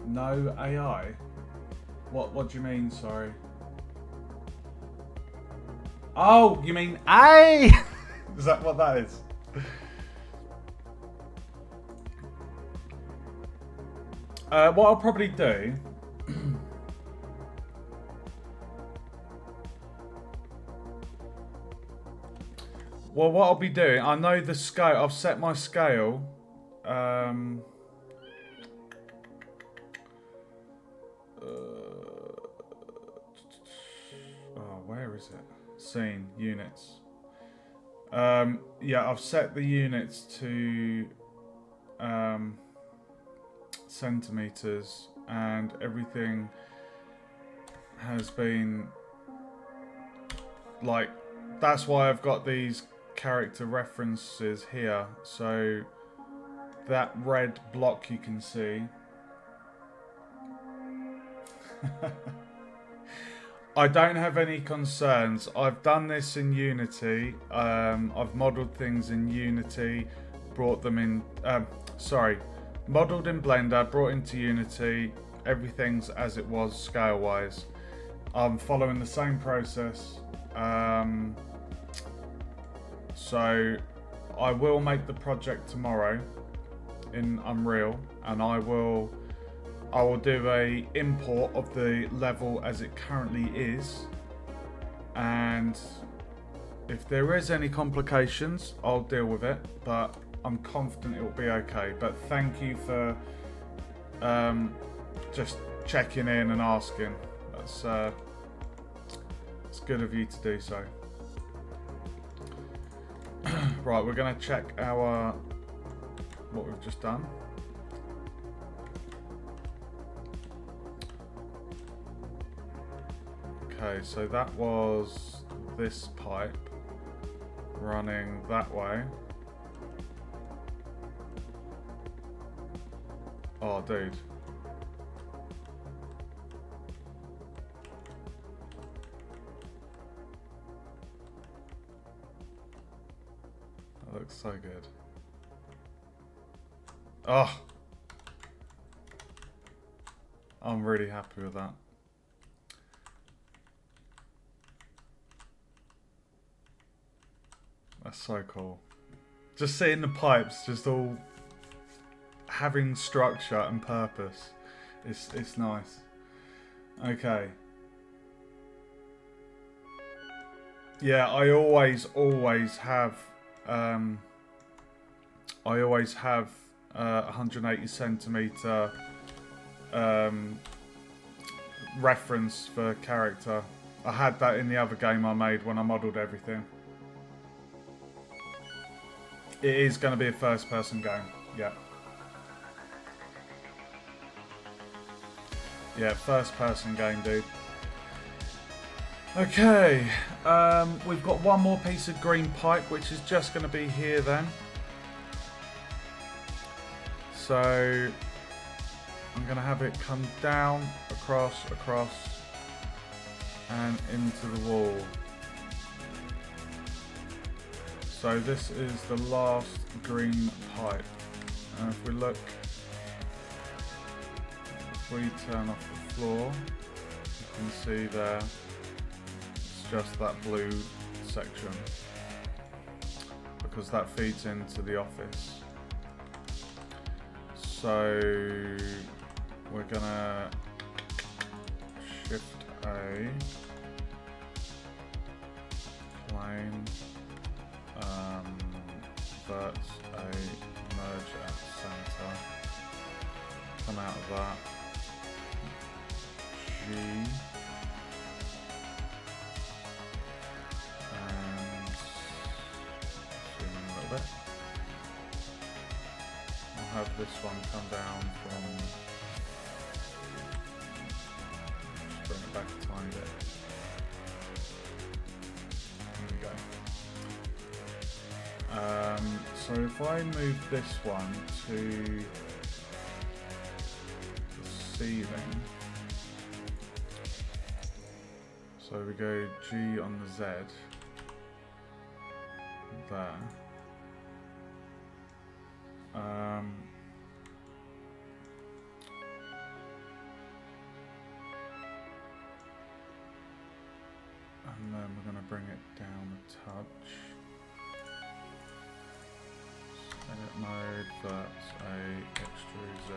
No AI? What do you mean, sorry? Oh, you mean A? Is that what that is? What I'll probably do... Well, what I'll be doing, I know the scale, I've set my scale. Oh, where is it? Scene, units. Yeah, I've set the units to centimeters, and everything has been like, that's why I've got these character references here. So that red block you can see. I don't have any concerns. I've done this in Unity. I've modelled things in Unity, brought them in. Modelled in Blender, brought into Unity. Everything's as it was scale-wise. I'm following the same process. So I will make the project tomorrow in Unreal, and I will do a import of the level as it currently is, and if there is any complications I'll deal with it, but I'm confident it will be okay. But thank you for just checking in and asking. That's it's good of you to do so. Right, we're going to check what we've just done. Okay, so that was this pipe running that way. Oh, dude. That looks so good. Oh! I'm really happy with that. That's so cool. Just seeing the pipes just all having structure and purpose. It's nice. Okay. Yeah, I always have 180 centimeter reference for character. I had that in the other game I made when I modelled everything. It is going to be a first-person game. Yeah. Yeah, first-person game, dude. Okay. We've got one more piece of green pipe, which is just going to be here then. So I'm going to have it come down, across, and into the wall. So this is the last green pipe. And if we look, if we turn off the floor, you can see there, it's just that blue section, because that feeds into the office. So we're gonna shift A, plane, vert A, merge at center, come out of that, G, and zoom in a little bit. I'll have this one come down from, just bring it back a tiny bit. There we go. So if I move this one to the ceiling, so we go G on the Z, there. And then we're going to bring it down a touch. Edit mode, that's a extrude Z.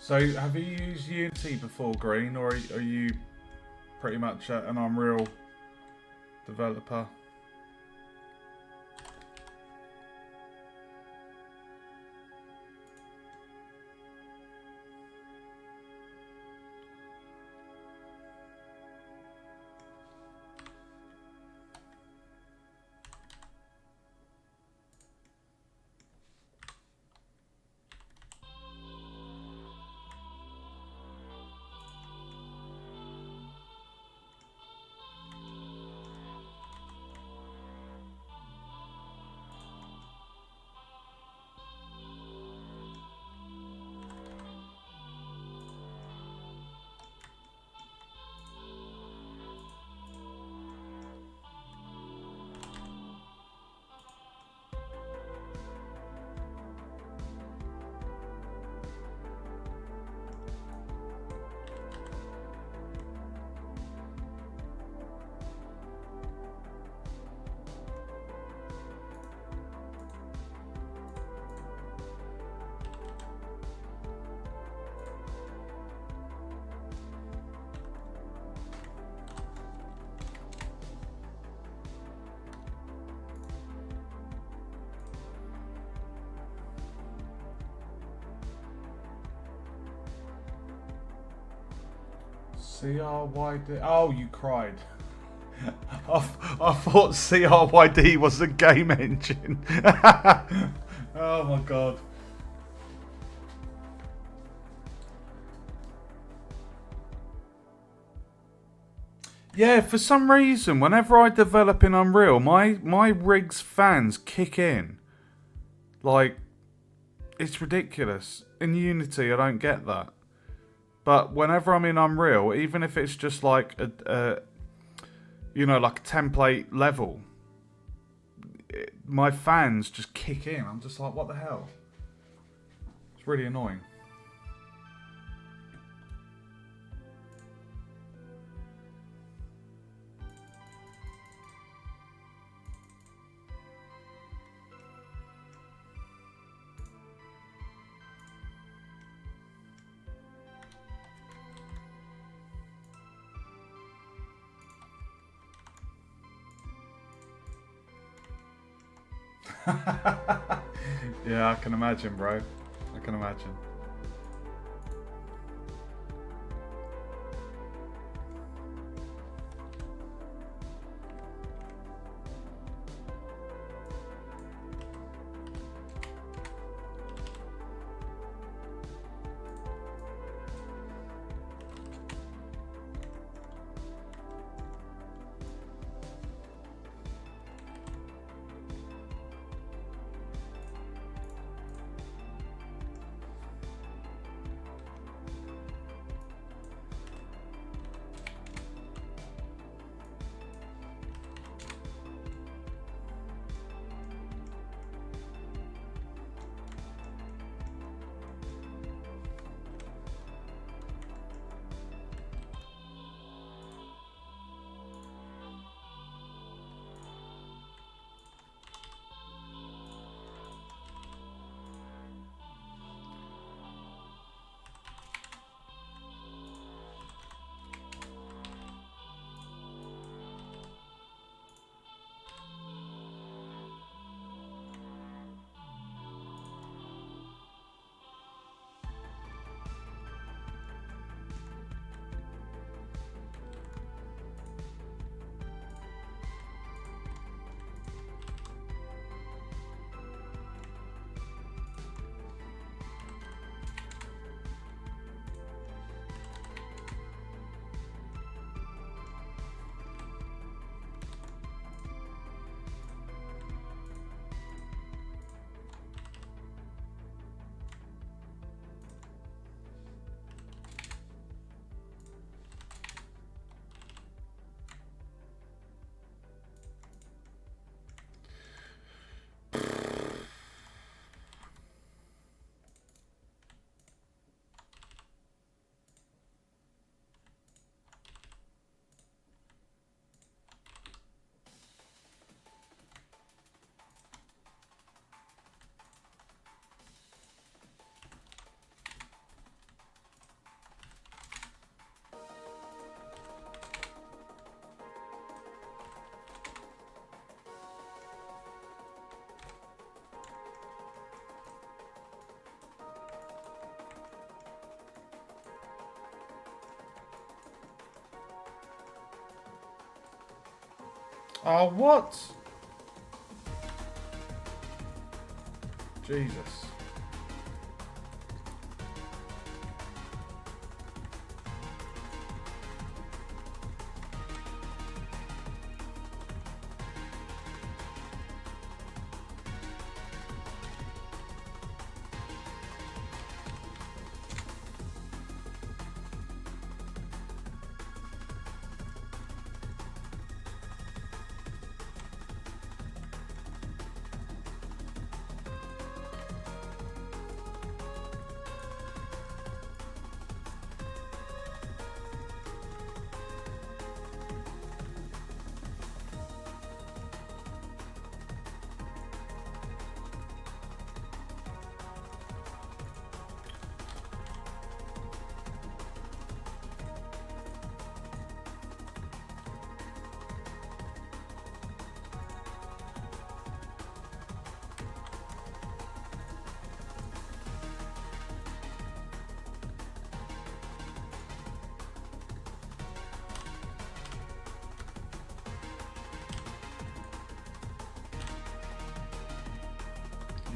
So have you used Unity before, Green, or are you pretty much an Unreal developer? CRYD. Oh, you cried. I thought CRYD was a game engine. Oh my god. Yeah, for some reason, whenever I develop in Unreal, my rig's fans kick in. Like, it's ridiculous. In Unity, I don't get that. But whenever I'm in Unreal, even if it's just like a like a template level, my fans just kick in. I'm just like, what the hell? It's really annoying. Yeah, I can imagine, bro. I can imagine. Oh, what? Jesus.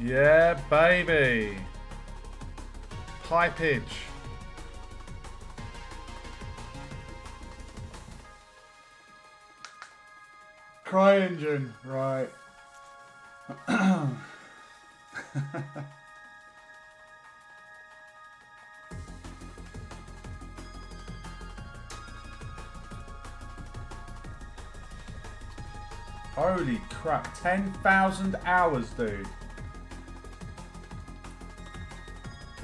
Yeah, baby. Pipage. Cryogen, right. Holy crap, 10,000 hours, dude.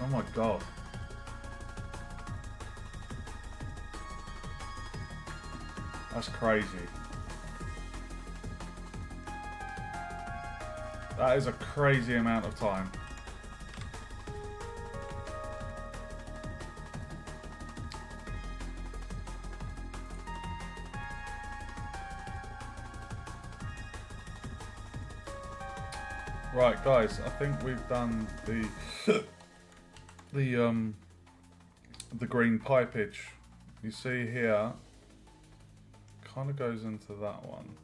Oh my god. That's crazy. That is a crazy amount of time. Right, guys, I think we've done the the green pipage. You see here, kind of goes into that one.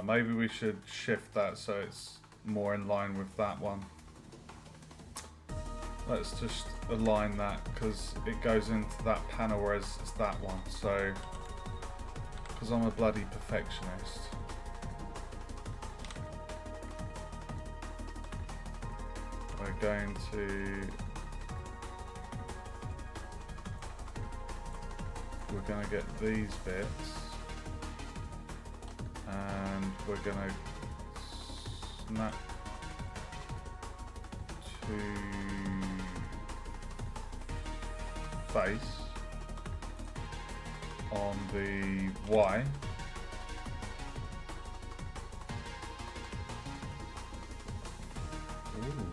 Maybe we should shift that so it's more in line with that one. Let's just align that because it goes into that panel, whereas it's that one. So, because I'm a bloody perfectionist. We're going to get these bits, and we're going to snap to face on the Y. Ooh.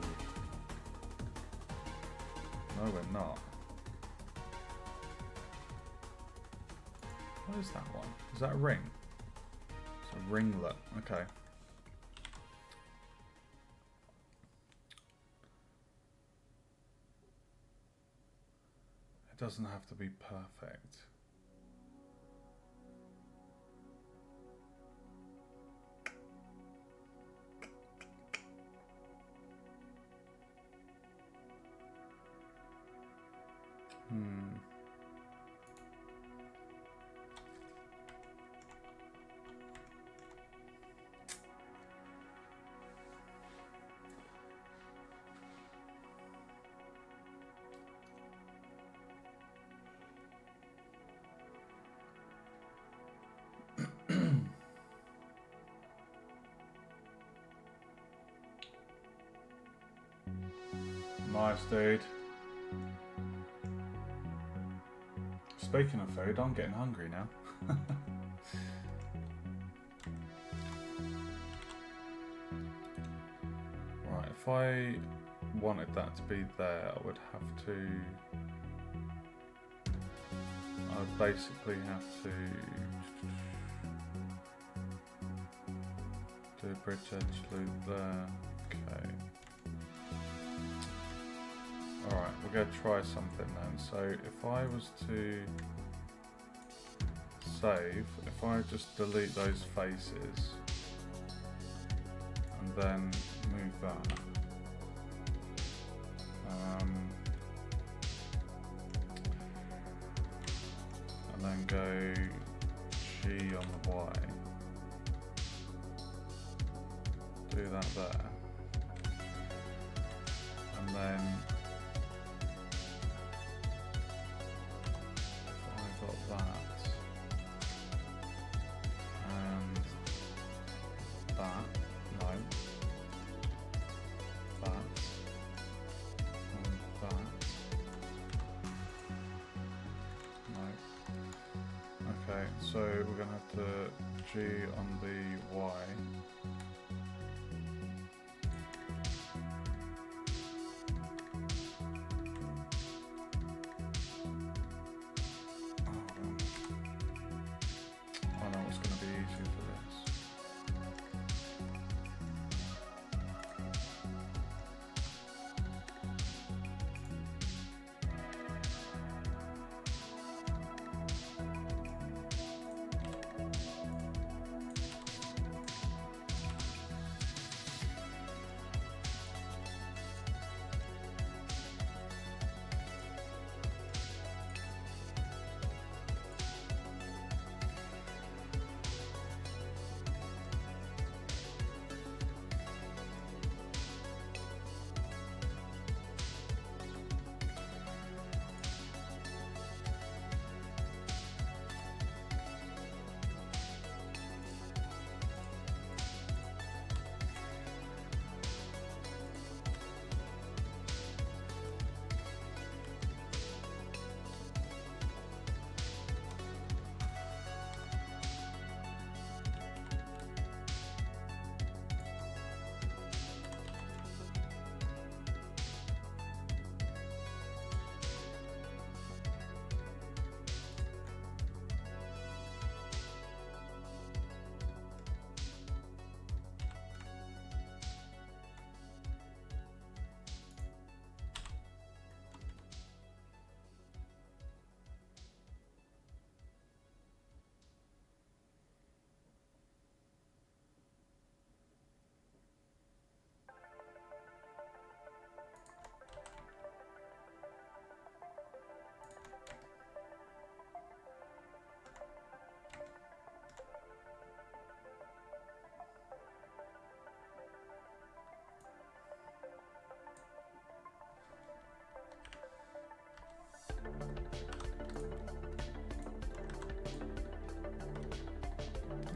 No, we're not. What is that one? Is that a ring? It's a ringlet. Okay. It doesn't have to be perfect. Nice, dude. Speaking of food, I'm getting hungry now. Right, if I wanted that to be there, I would have to... I would basically have to do a bridge edge loop there. Okay. Alright, we're go try something then. So if I was to save, if I just delete those faces and then move that. And then go G on the Y. Do that there. And then if I got that and that, no, that and that, no. Okay, so we're gonna have to G on the Y.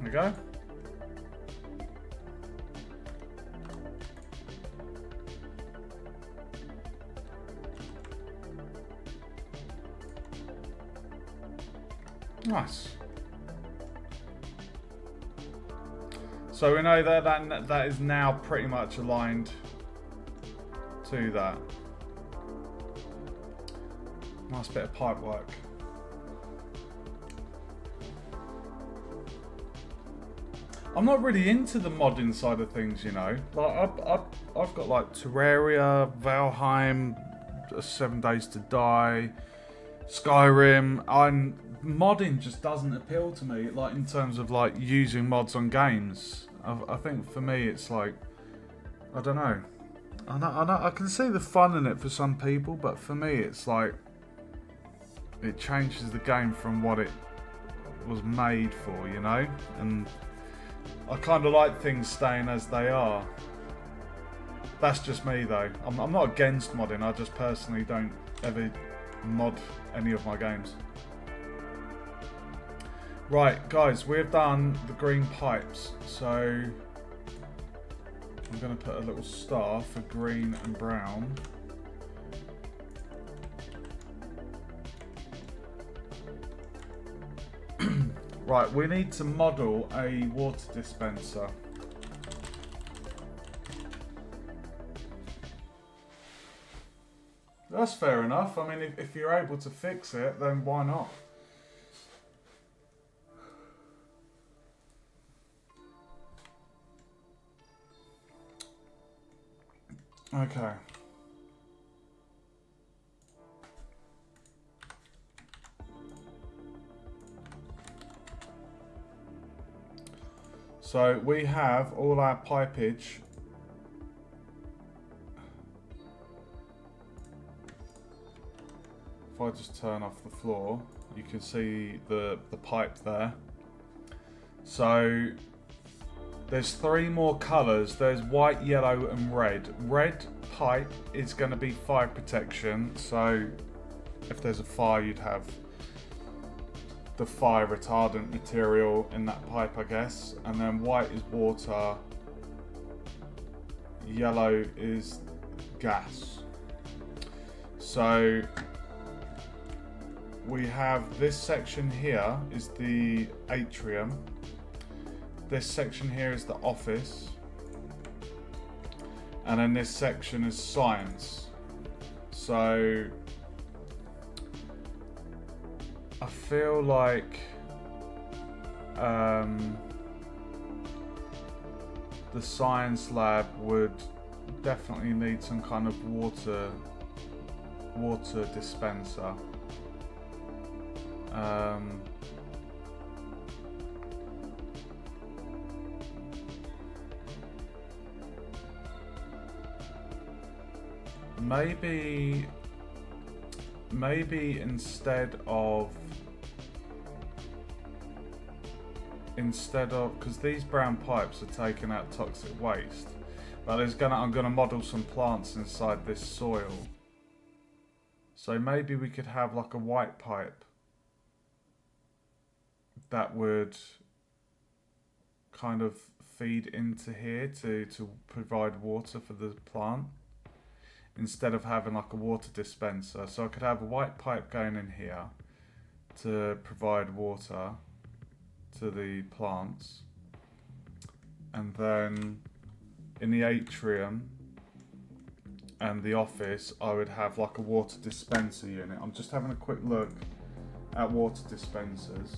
There we go. Nice. So we know that is now pretty much aligned to that. Nice bit of pipe work. I'm not really into the modding side of things, you know. Like I've got like Terraria, Valheim, 7 Days to Die, Skyrim. Modding just doesn't appeal to me. Like in terms of like using mods on games, I think for me it's like, I don't know. I can see the fun in it for some people, but for me it's like it changes the game from what it was made for, you know. And I kind of like things staying as they are. That's just me though. I'm not against modding, I just personally don't ever mod any of my games. Right, guys, we've done the green pipes, so I'm going to put a little star for green and brown. Right, we need to model a water dispenser. That's fair enough. I mean, if you're able to fix it, then why not? Okay. So we have all our pipage. If I just turn off the floor, you can see the pipe there. So there's 3 more colours. There's white, yellow and red. Red pipe is going to be fire protection. So if there's a fire, you'd have the fire retardant material in that pipe, I guess. And then white is water. Yellow is gas. So we have this section here is the atrium. This section here is the office. And then this section is science. So I feel like the science lab would definitely need some kind of water dispenser. Maybe instead of because these brown pipes are taking out toxic waste, but I'm gonna model some plants inside this soil. So maybe we could have like a white pipe that would kind of feed into here to provide water for the plant, instead of having like a water dispenser. So I could have a white pipe going in here to provide water to the plants, and then in the atrium and the office I would have like a water dispenser unit. I'm just having a quick look at water dispensers.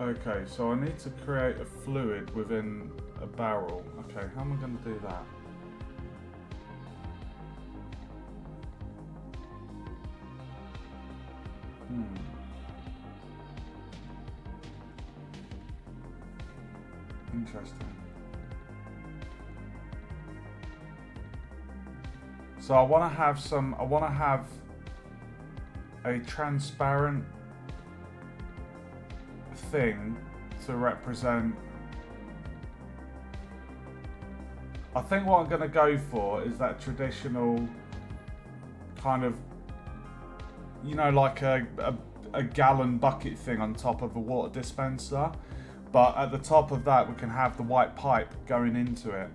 Okay, so I need to create a fluid within a barrel. Okay, how am I going to do that? Interesting. So I want to have a transparent thing to represent. I think what I'm going to go for is that traditional kind of, you know, like a gallon bucket thing on top of a water dispenser, but at the top of that we can have the white pipe going into it.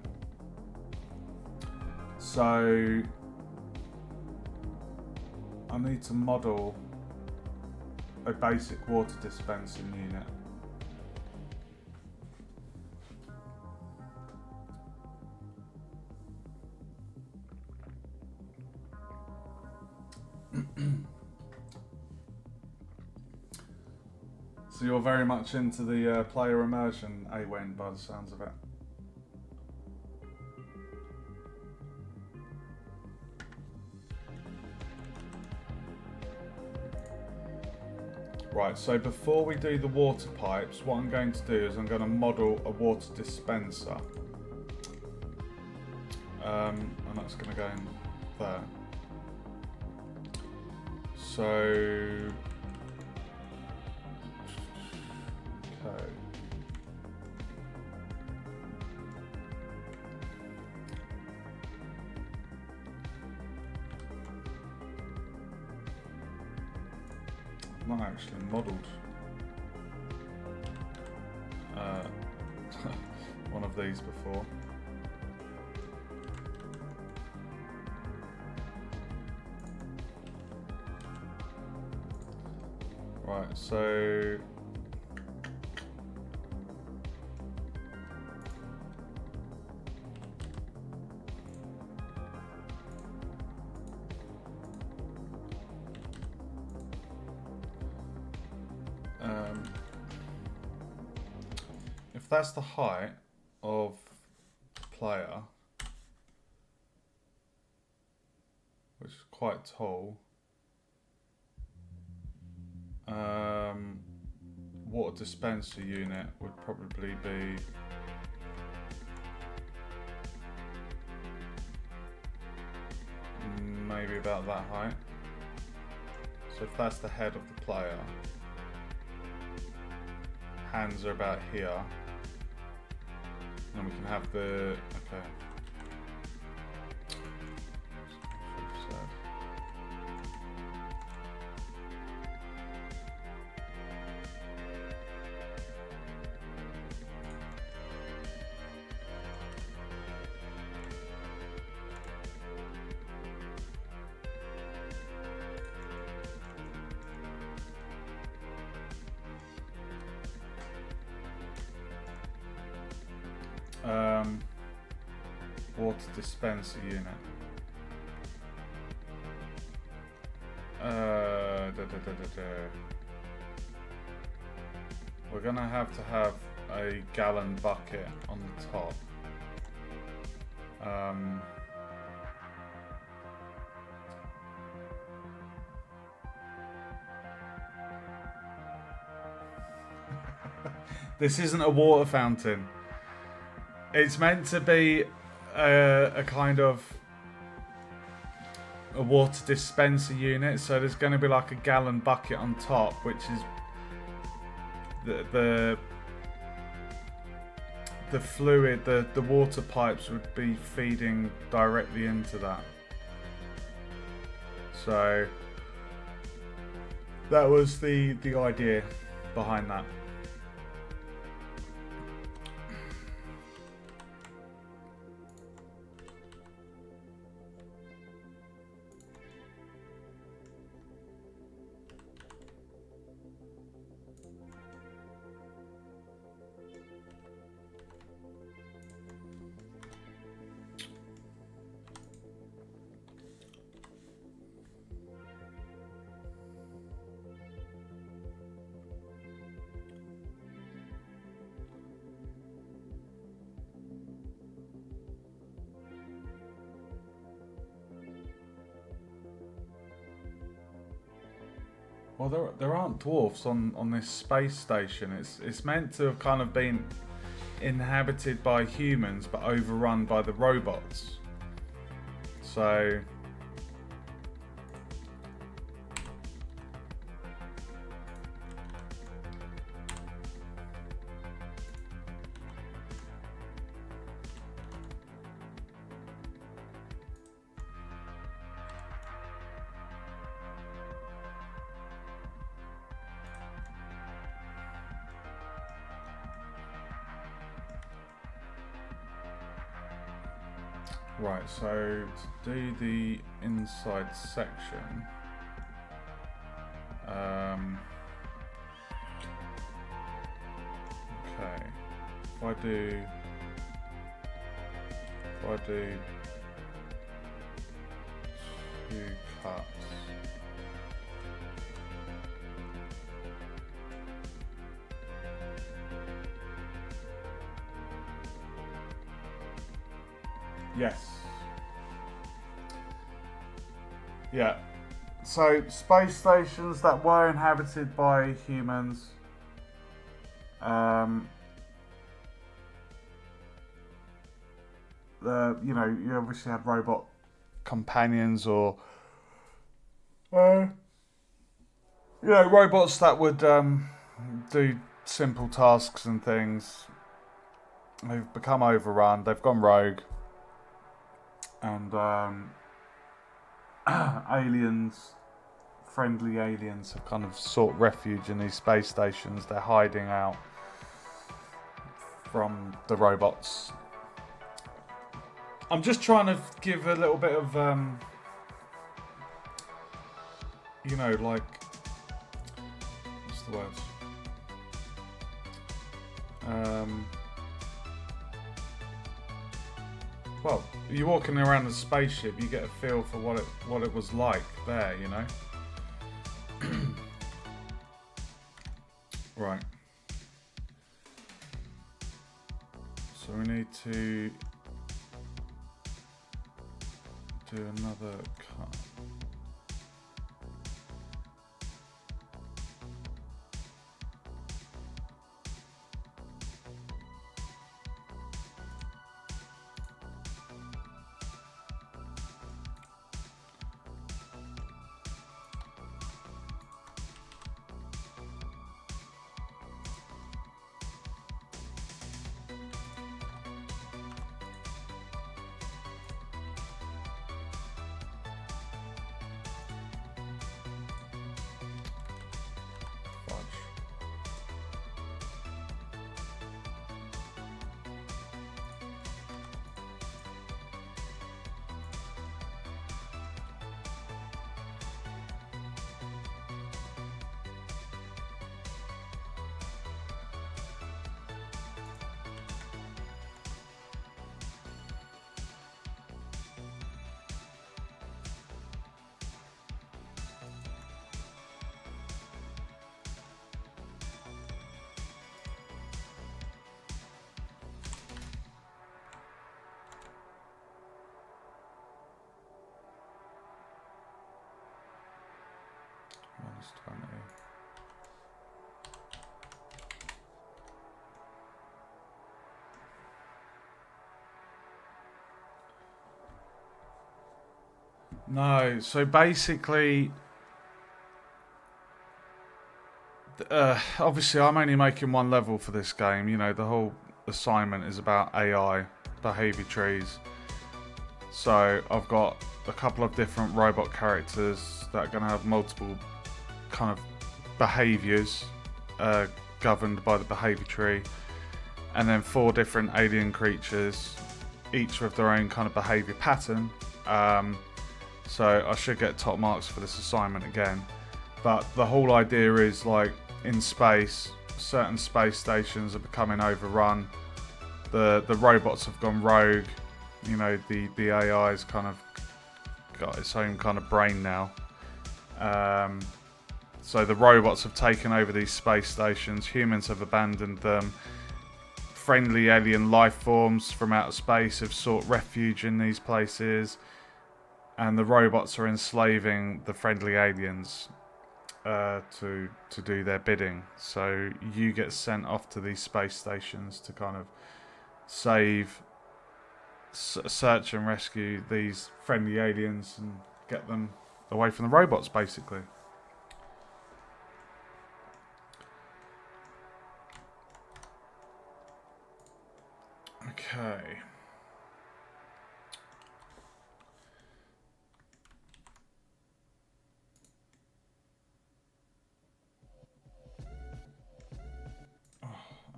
So I need to model a basic water dispensing unit. So you're very much into the player immersion, Awen, by the sounds of it. Right, so before we do the water pipes, what I'm going to do is I'm going to model a water dispenser. And that's going to go in there. So, okay. Not actually modelled one of these before. Right, so that's the height of the player, which is quite tall. Water dispenser unit would probably be maybe about that height. So if that's the head of the player, hands are about here, and we can have the, okay. Water dispenser unit. We're gonna have to have a gallon bucket on the top. This isn't a water fountain. It's meant to be a kind of a water dispenser unit, so there's going to be like a gallon bucket on top, which is the fluid, the water pipes would be feeding directly into that. So that was the idea behind that. Well, there aren't dwarfs on this space station. It's meant to have kind of been inhabited by humans, but overrun by the robots. So right, so to do the inside section, okay, if I do two cuts, yes. Yeah. So space stations that were inhabited by humans, you obviously had robot companions or robots that would do simple tasks and things. They've become overrun. They've gone rogue. And friendly aliens have kind of sought refuge in these space stations. They're hiding out from the robots. I'm just trying to give a little bit of, what's the word? Well, you're walking around the spaceship, you get a feel for what it was like there, you know? Right. So we need to do another cut. -20. No, so basically, obviously I'm only making one level for this game. You know, the whole assignment is about AI, behavior trees. So I've got a couple of different robot characters that are going to have multiple kind of behaviors governed by the behavior tree, and then 4 different alien creatures, each with their own kind of behavior pattern. So I should get top marks for this assignment again. But the whole idea is, like, in space, certain space stations are becoming overrun. The robots have gone rogue. You know, the AI's kind of got its own kind of brain now. So the robots have taken over these space stations. Humans have abandoned them. Friendly alien life forms from outer space have sought refuge in these places. And the robots are enslaving the friendly aliens to do their bidding. So you get sent off to these space stations to kind of search and rescue these friendly aliens and get them away from the robots, basically. Okay.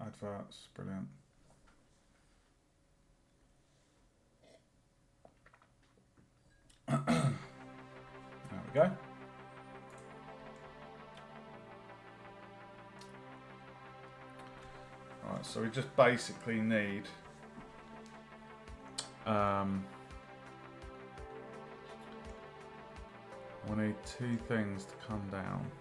Adverts, brilliant. There we go. Alright, so we just basically need we need 2 things to come down.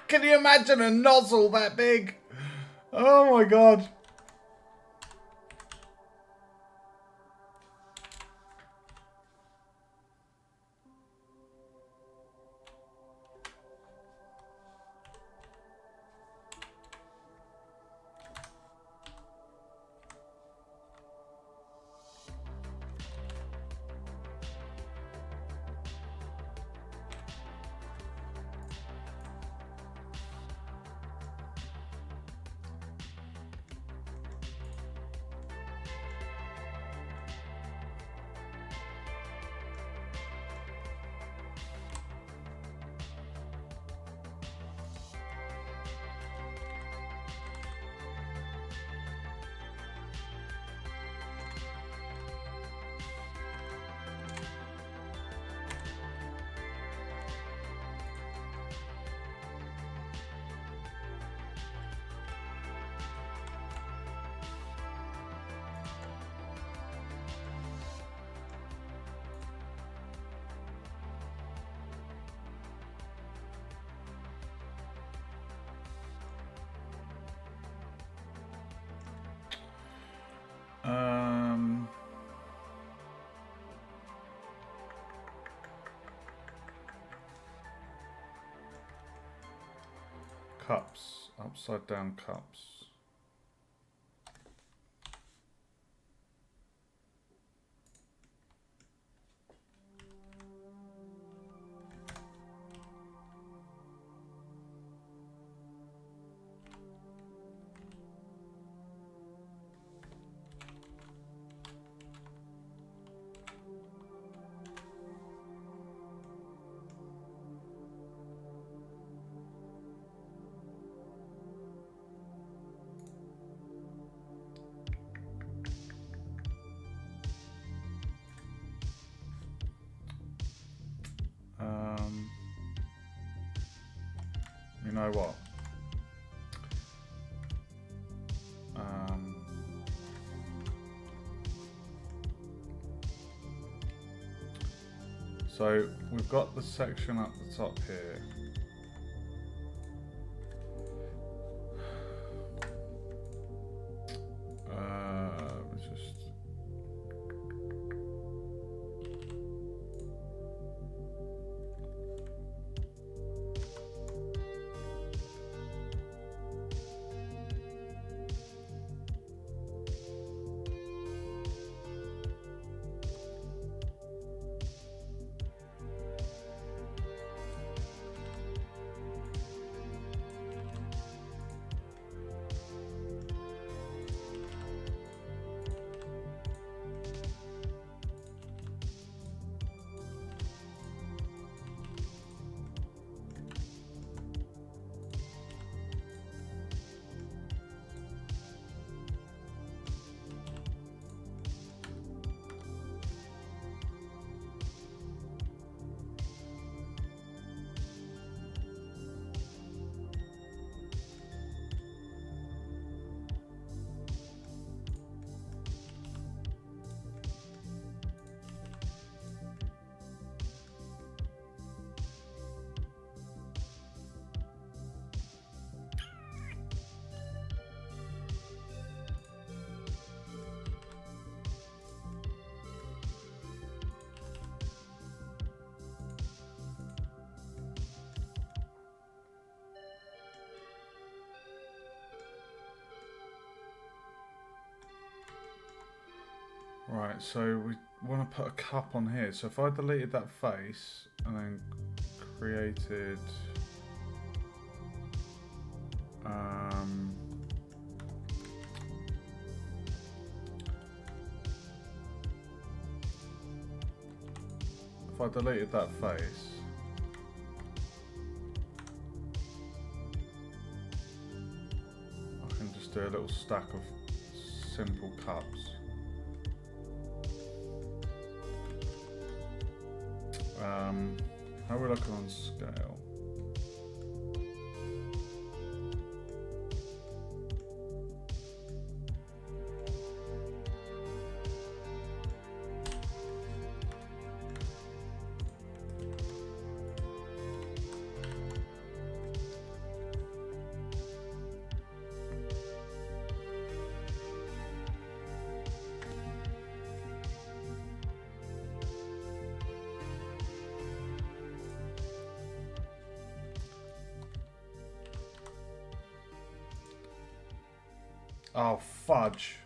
Can you imagine a nozzle that big? Oh my god. Cups, upside down cups. You know what? So we've got the section up the top here. Right, so we want to put a cup on here. So if I deleted that face and then created if I deleted that face, I can just do a little stack of simple cups. How are we looking on scale? Oh, fudge.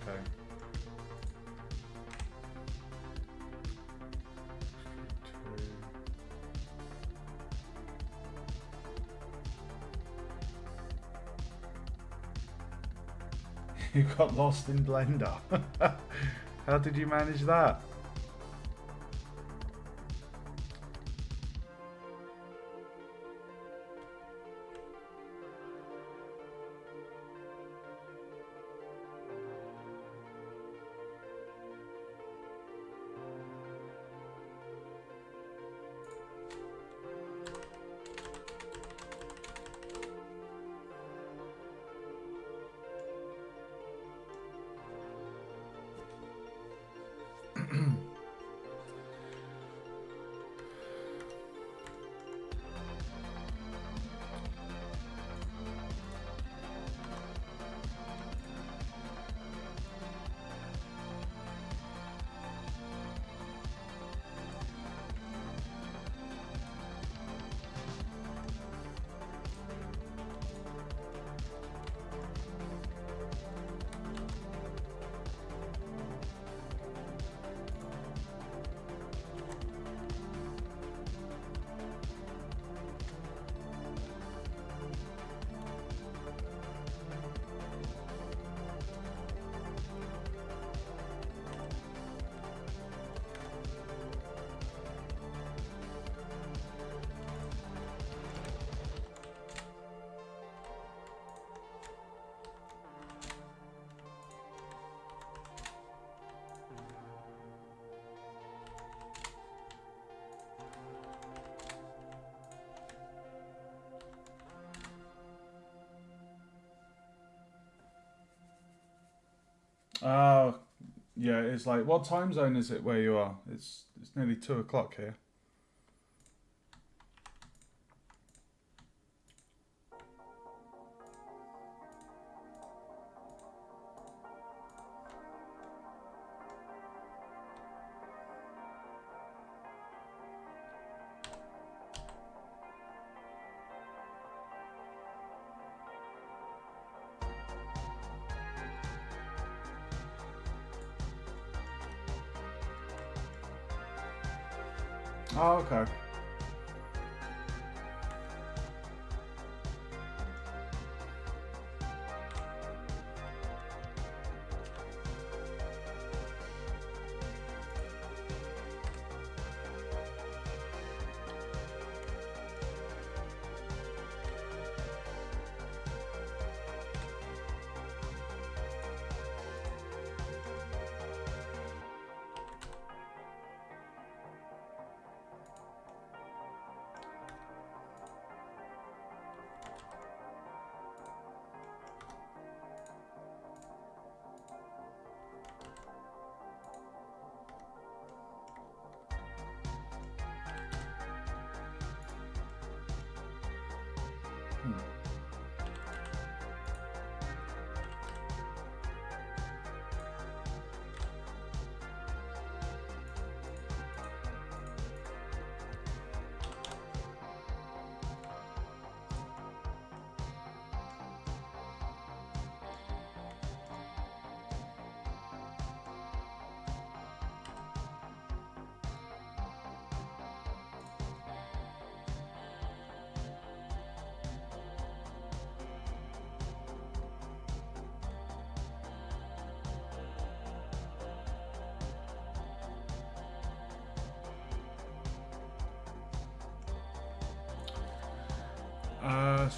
Okay. You got lost in Blender. How did you manage that? Oh, yeah, it's like, what time zone is it where you are? It's nearly 2 o'clock here. Oh, okay.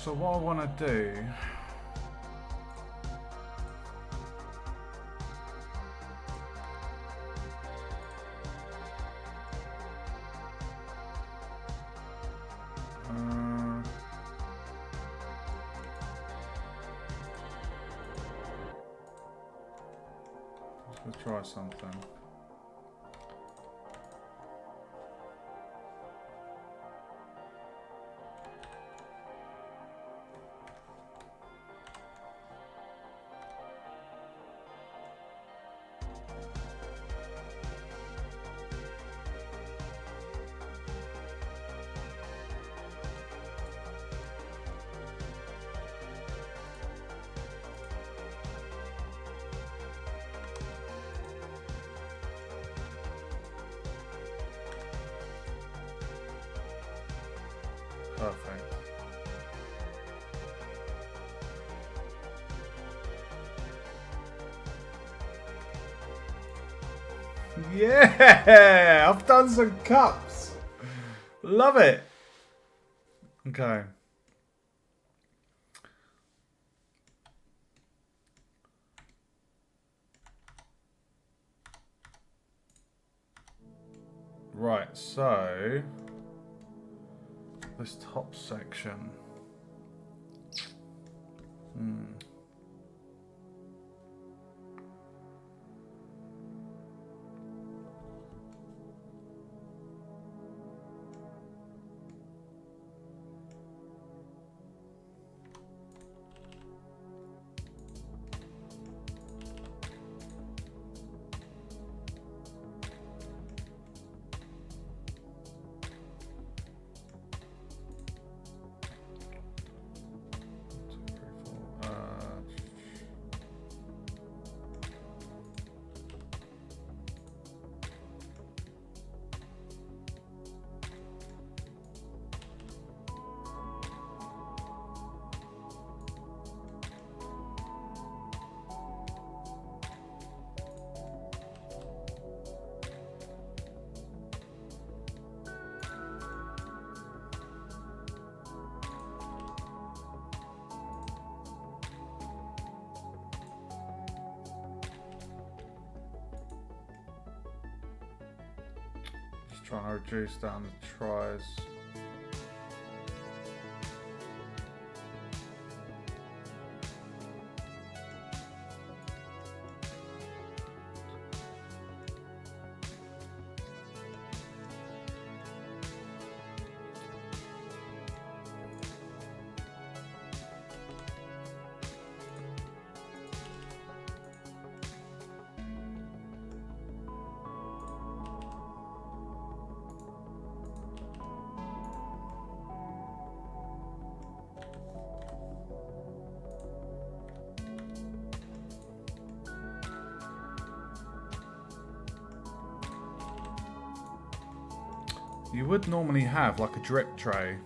So what I want to do... Let's try something. Perfect. Yeah! I've done some cups. Love it. Okay. Right, so this top section. Just trying to reduce down the tries. You would normally have like a drip tray.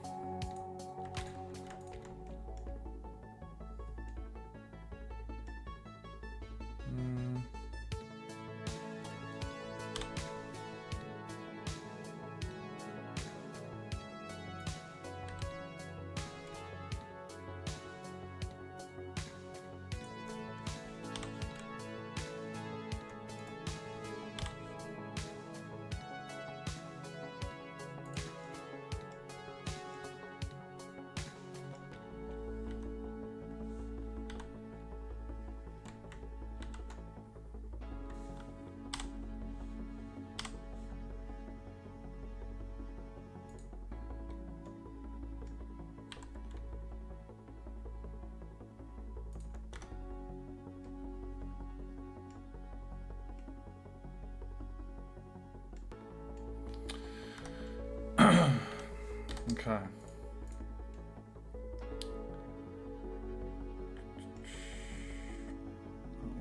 Okay. That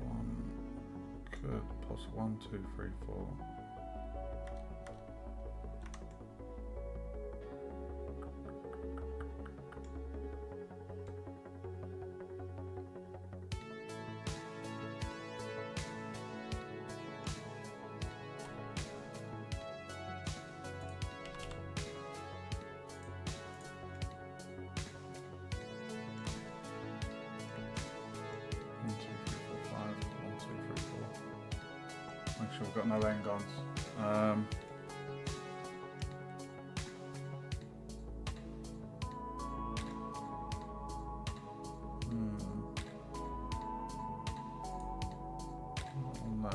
one could possibly 1, 2, 3, 4. Make sure we've got no end guns. No.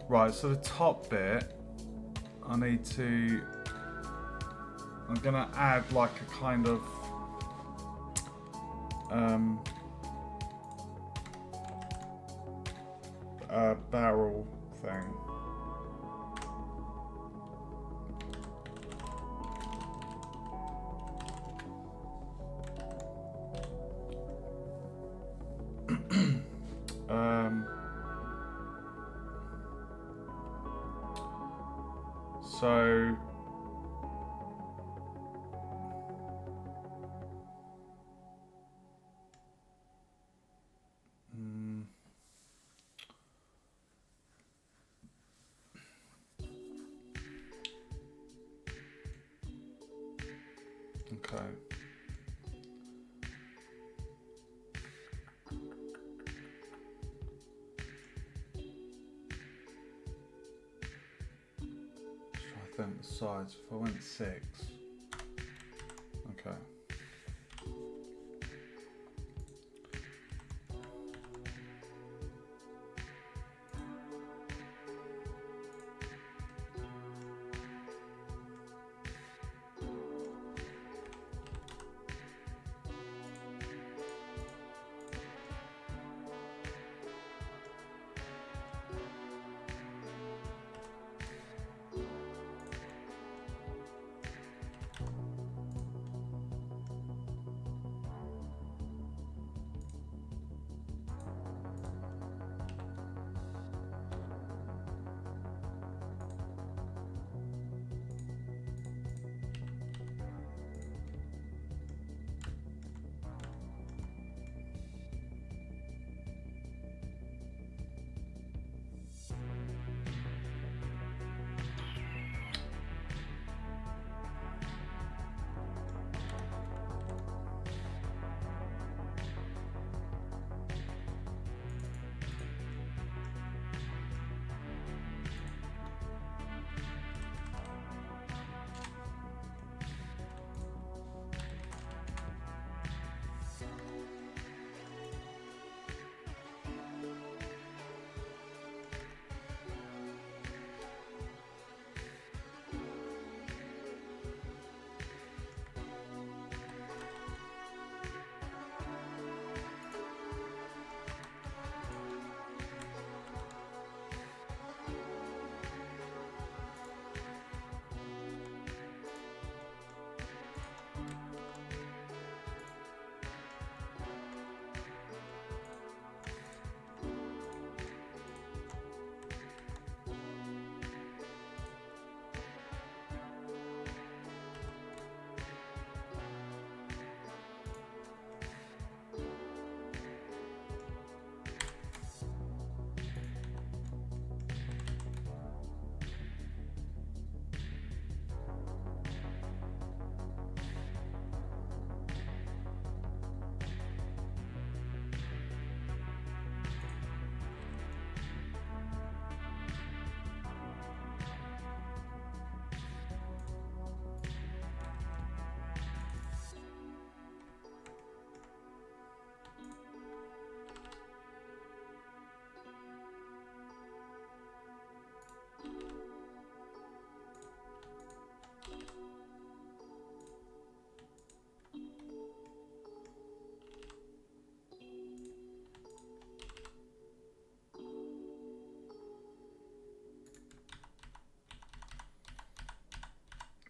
Right, so the top bit, I'm gonna add like a kind of barrel thing. So okay. I think the sides, if I went 6, okay.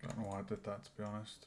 Don't know why I did that, to be honest.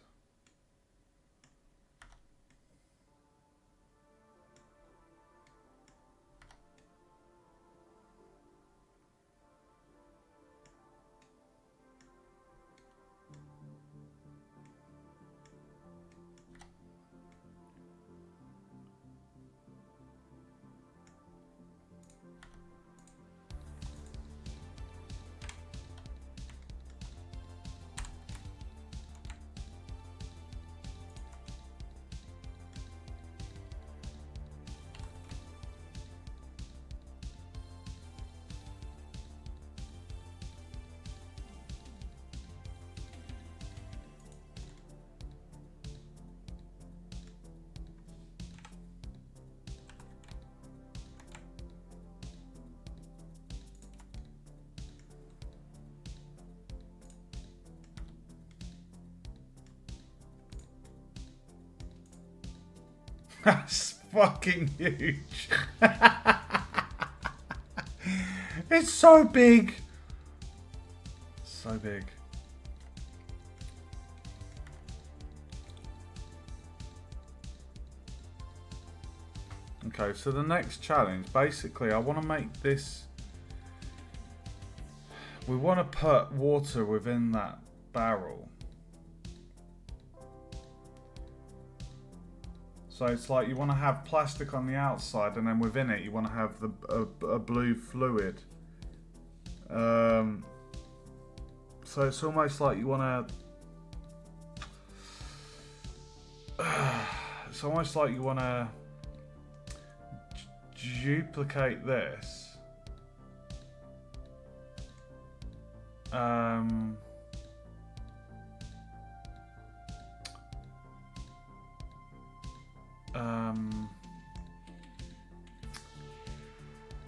That's fucking huge. It's so big. So big. Okay, so the next challenge, basically, I want to make this... We want to put water within that barrel. So it's like you want to have plastic on the outside, and then within it you want to have a blue fluid. So it's almost like you want to... It's almost like you want to duplicate this.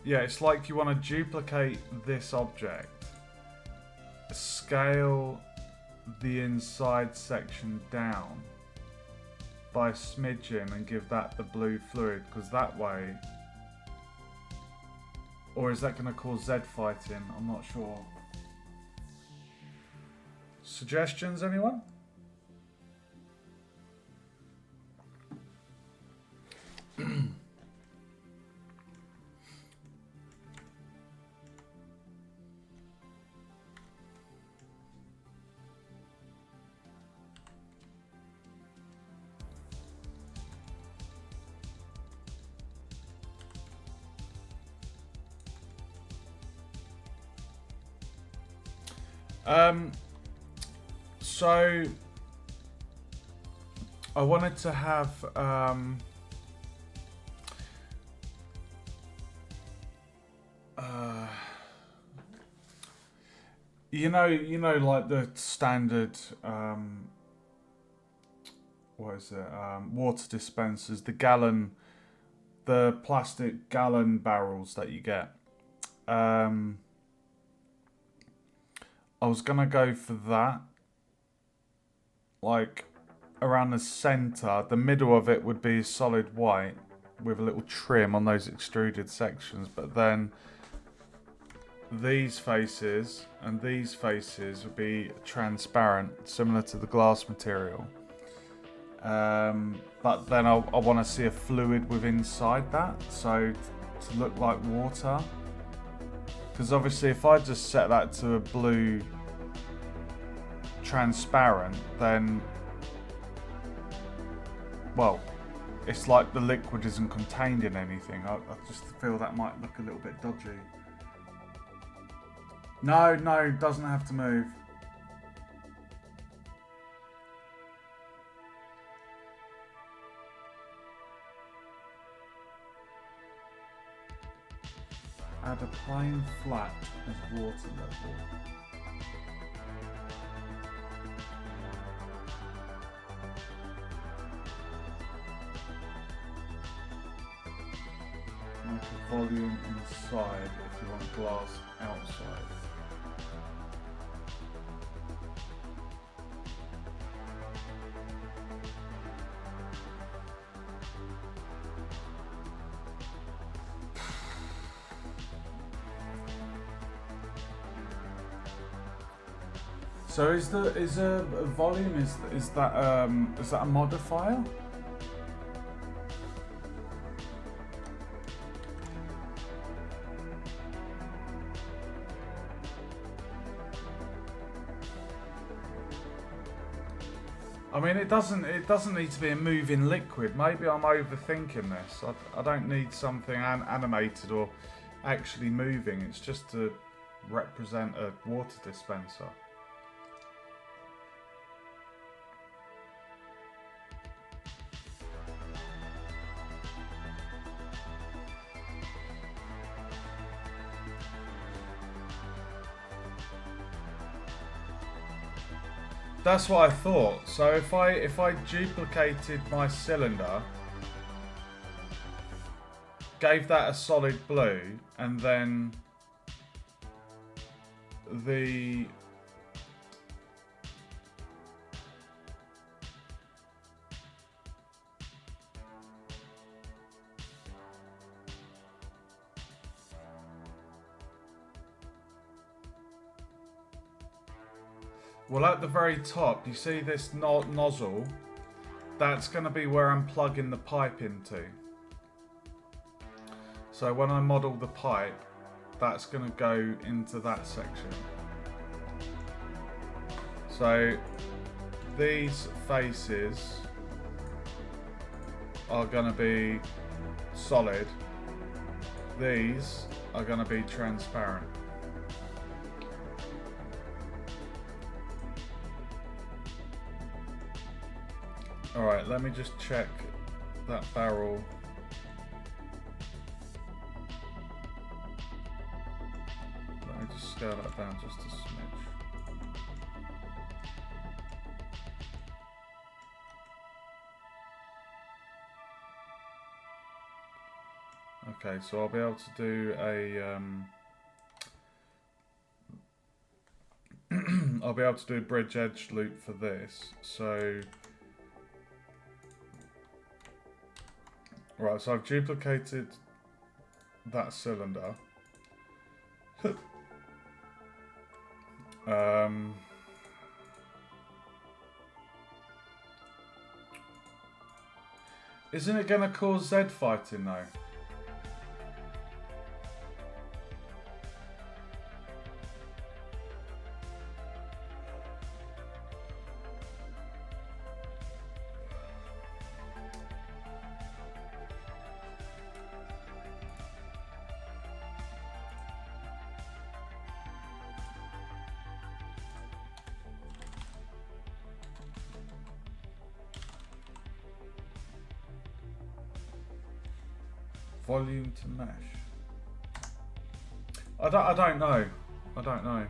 Yeah, it's like you want to duplicate this object, scale the inside section down by a smidgen and give that the blue fluid, because that way... Or is that going to cause Z fighting? I'm not sure. Suggestions, anyone? So I wanted to have you know, like the standard what is it? Water dispensers, the plastic gallon barrels that you get. I was gonna go for that. Like around the center, the middle of it would be solid white with a little trim on those extruded sections, but then these faces and these faces would be transparent, similar to the glass material. But then I want to see a fluid within inside that, so to look like water. Because obviously if I just set that to a blue transparent, then, well, it's like the liquid isn't contained in anything. I just feel that might look a little bit dodgy. No, it doesn't have to move. Add a plain flat as water level. Make a volume inside if you want glass outside. So is a volume is that a modifier? I mean, it doesn't need to be a moving liquid. Maybe I'm overthinking this. I don't need something animated or actually moving. It's just to represent a water dispenser. That's what I thought. So if I duplicated my cylinder, gave that a solid blue, and then the Well, at the very top, you see this nozzle? That's going to be where I'm plugging the pipe into. So when I model the pipe, that's going to go into that section. So these faces are going to be solid. These are going to be transparent. Alright, let me just check that barrel. Let me just scale that down just a smidge. Okay, so I'll be able to do a I'll be able to do a bridge edge loop for this. So right, so I've duplicated that cylinder. Isn't it going to cause Z fighting though? Volume to mesh. I don't know. I don't know.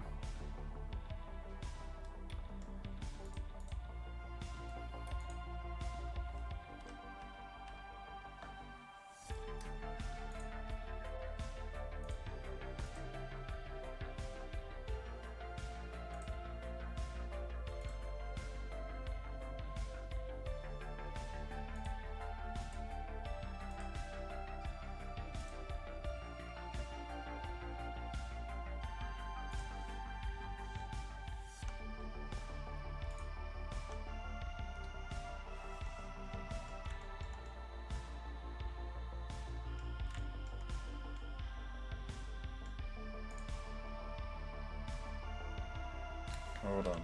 Hold on.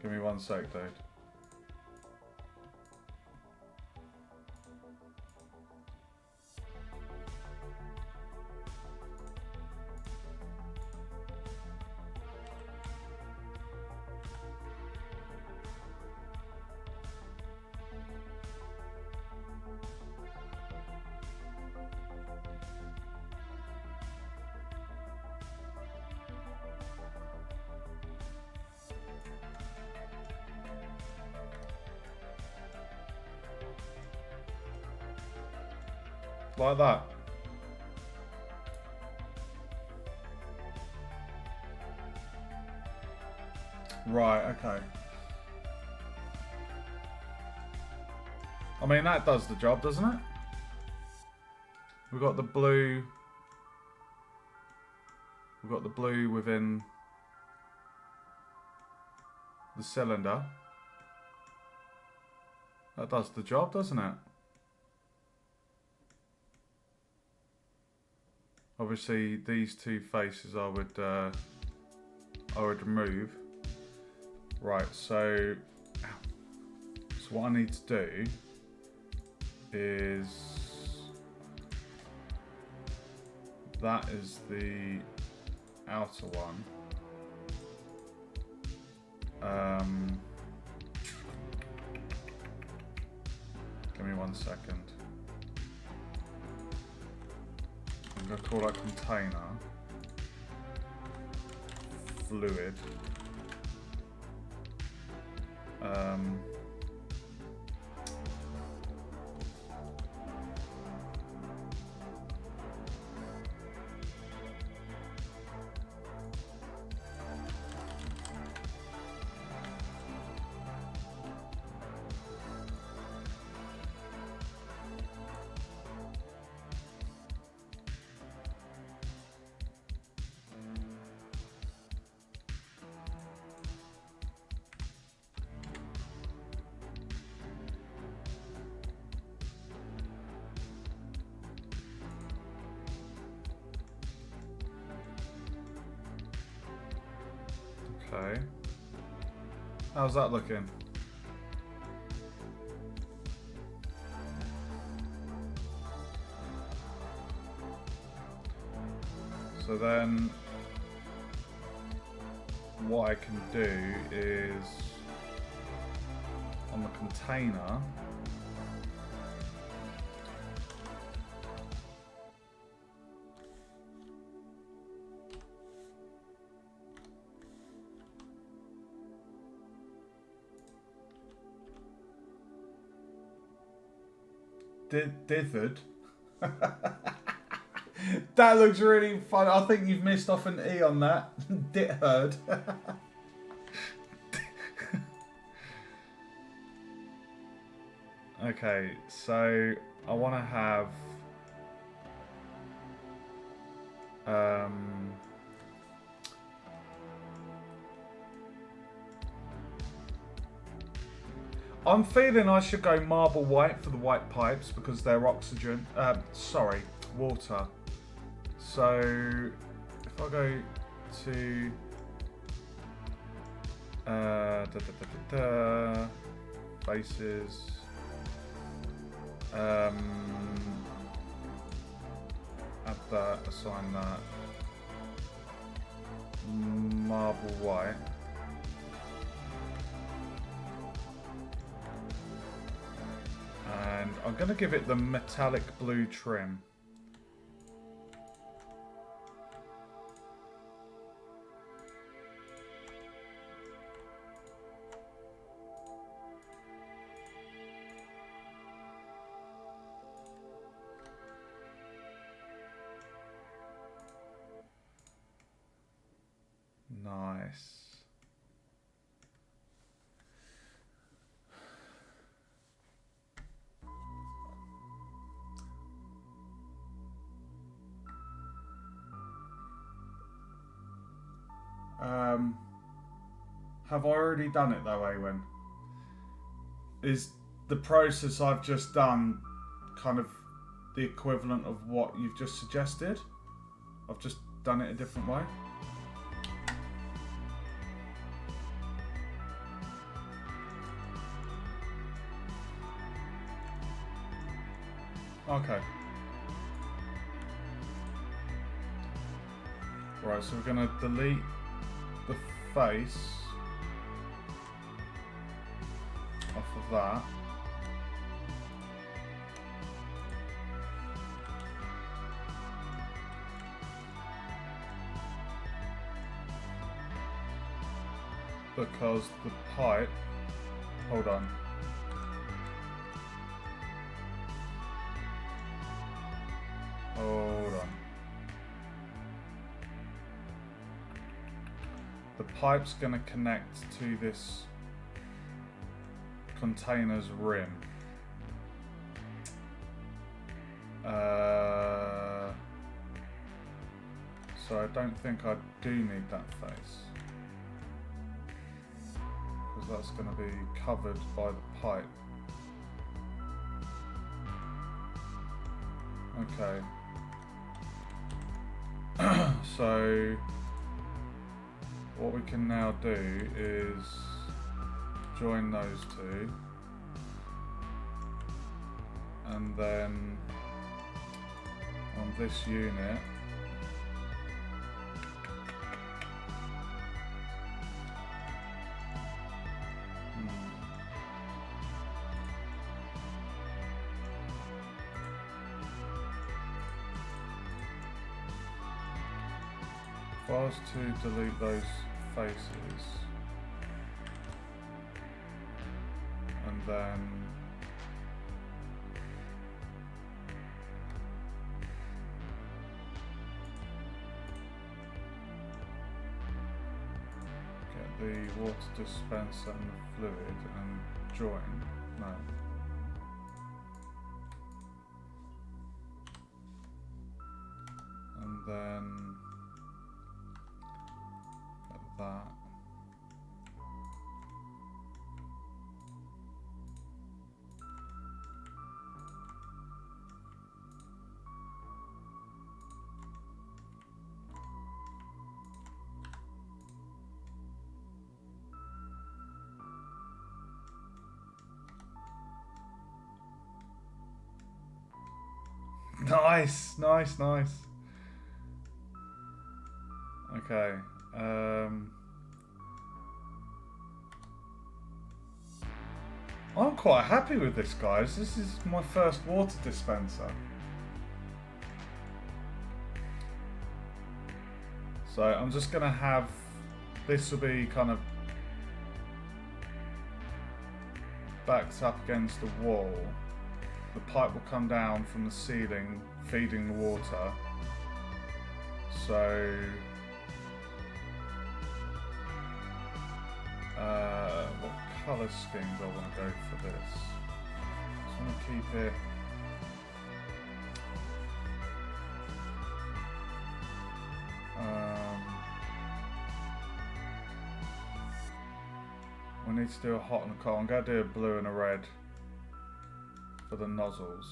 Give me 1 sec, dude. Like that. Right, okay. I mean, that does the job, doesn't it? We've got the blue. We've got the blue within the cylinder. That does the job, doesn't it? Obviously, these two faces I would remove. Right, so what I need to do is that is the outer one. Give me 1 second. I'm going to call that container fluid. Okay. How's that looking? So then what I can do is on the container, dithered. That looks really fun. I think you've missed off an E on that. Dithered. Okay, so I want to have I'm feeling I should go marble white for the white pipes because they're oxygen. Sorry, water. So if I go to bases, add that, assign that, marble white. And I'm going to give it the metallic blue trim. Nice. Have I already done it that way, when? Is the process I've just done kind of the equivalent of what you've just suggested? I've just done it a different way? Okay. Right, so we're going to delete the face off of that. Because the pipe, hold on. Hold on. The pipe's going to connect to this container's rim. So I don't think I do need that face, because that's going to be covered by the pipe. Okay. So what we can now do is join those two, and then on this unit if I was to delete those faces and then get the water dispenser and the fluid and join, no. And then that. Nice, nice, nice. Okay. I'm quite happy with this, guys. This is my first water dispenser. So I'm just going to have... This will be kind of backed up against the wall. The pipe will come down from the ceiling, feeding the water. So... what colour scheme do I want to go for this? Just want to keep it... we need to do a hot and a cold. I'm going to do a blue and a red for the nozzles.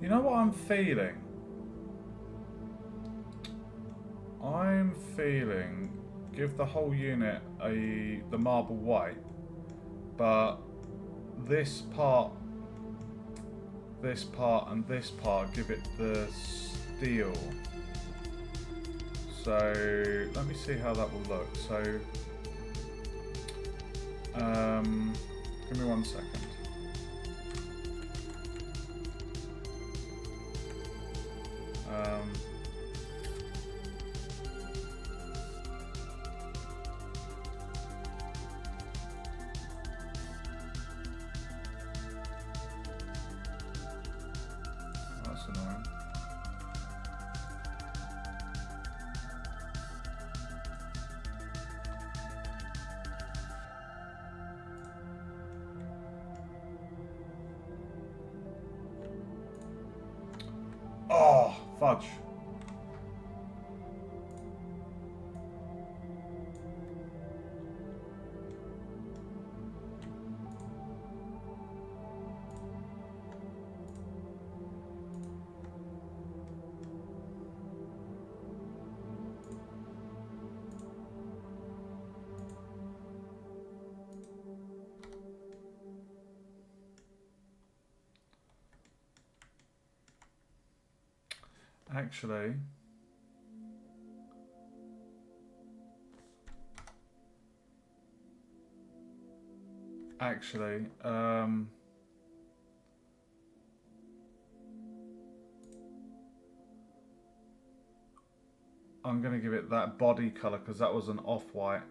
You know what I'm feeling? I'm feeling give the whole unit the marble white, but this part, and this part give it the steel. So let me see how that will look. So give me 1 second. That's annoying. Oh, fudge. Actually, I'm going to give it that body colour because that was an off-white.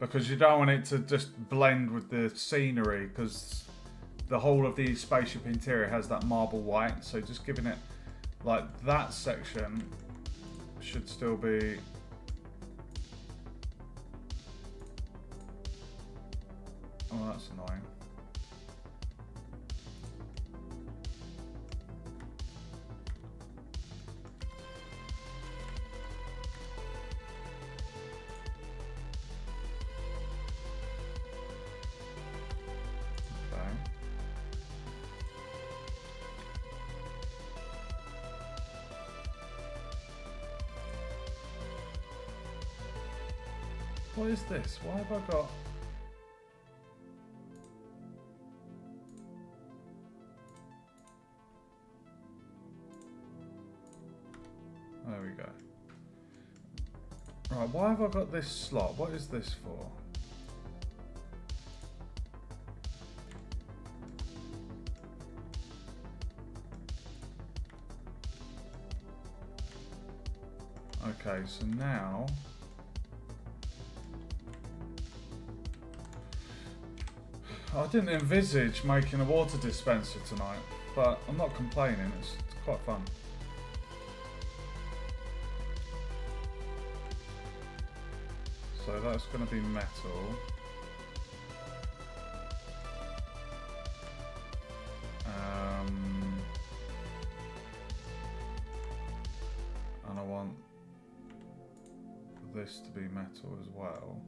because you don't want it to just blend with the scenery, because the whole of the spaceship interior has that marble white, so just giving it like that section should still be oh, that's annoying. What is this? Why have I got... There we go. Right, why have I got this slot? What is this for? Okay, so now... I didn't envisage making a water dispenser tonight, but I'm not complaining, it's quite fun. So that's going to be metal. And I want this to be metal as well.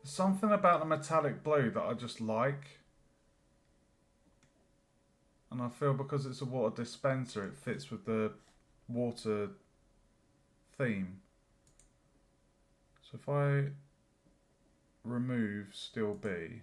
Something about the metallic blue that I just like. And I feel because it's a water dispenser, it fits with the water theme. So if I remove still B,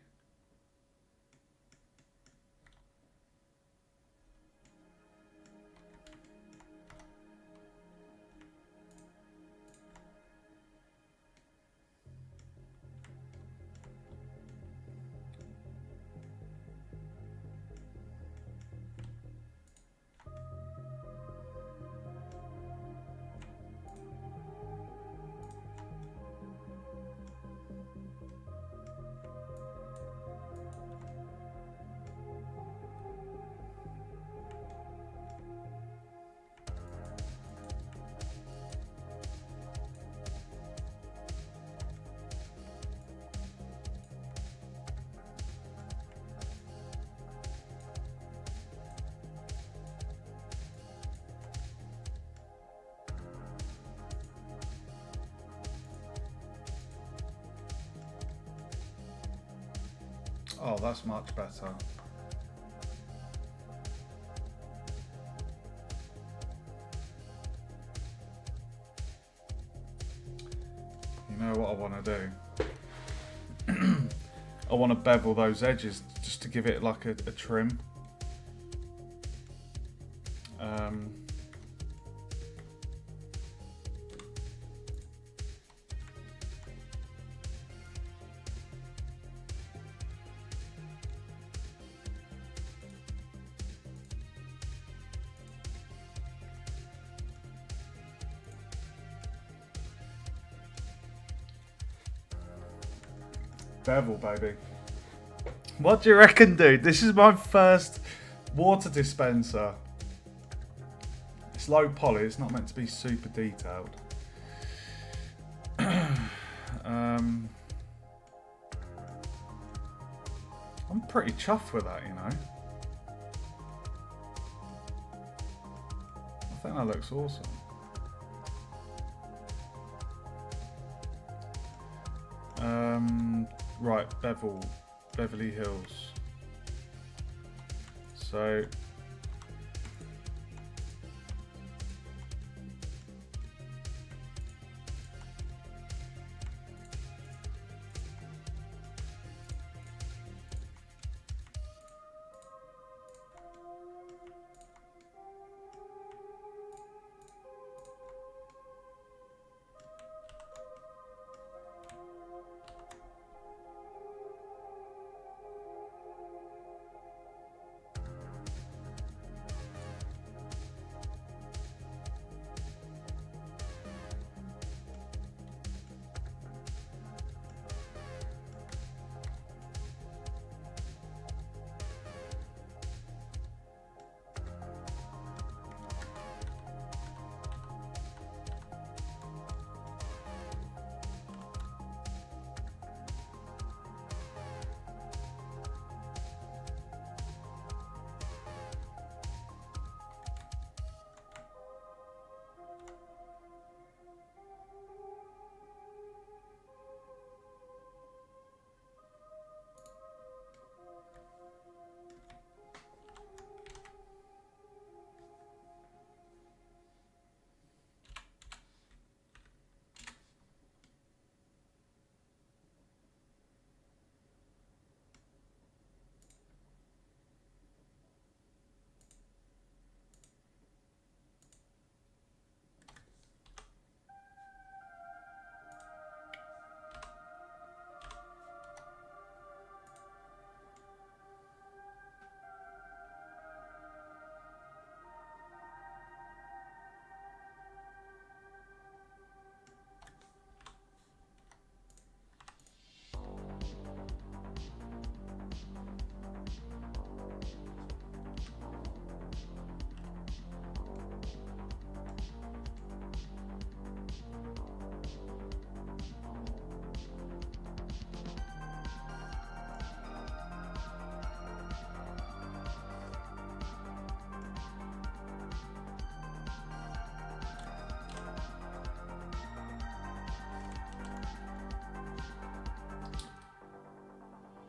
oh, that's much better. You know what I want to do? I want to bevel those edges just to give it like a trim. Bevel, baby. What do you reckon, dude? This is my first water dispenser. It's low poly. It's not meant to be super detailed. I'm pretty chuffed with that, you know. I think that looks awesome. Right, Beverly Hills. So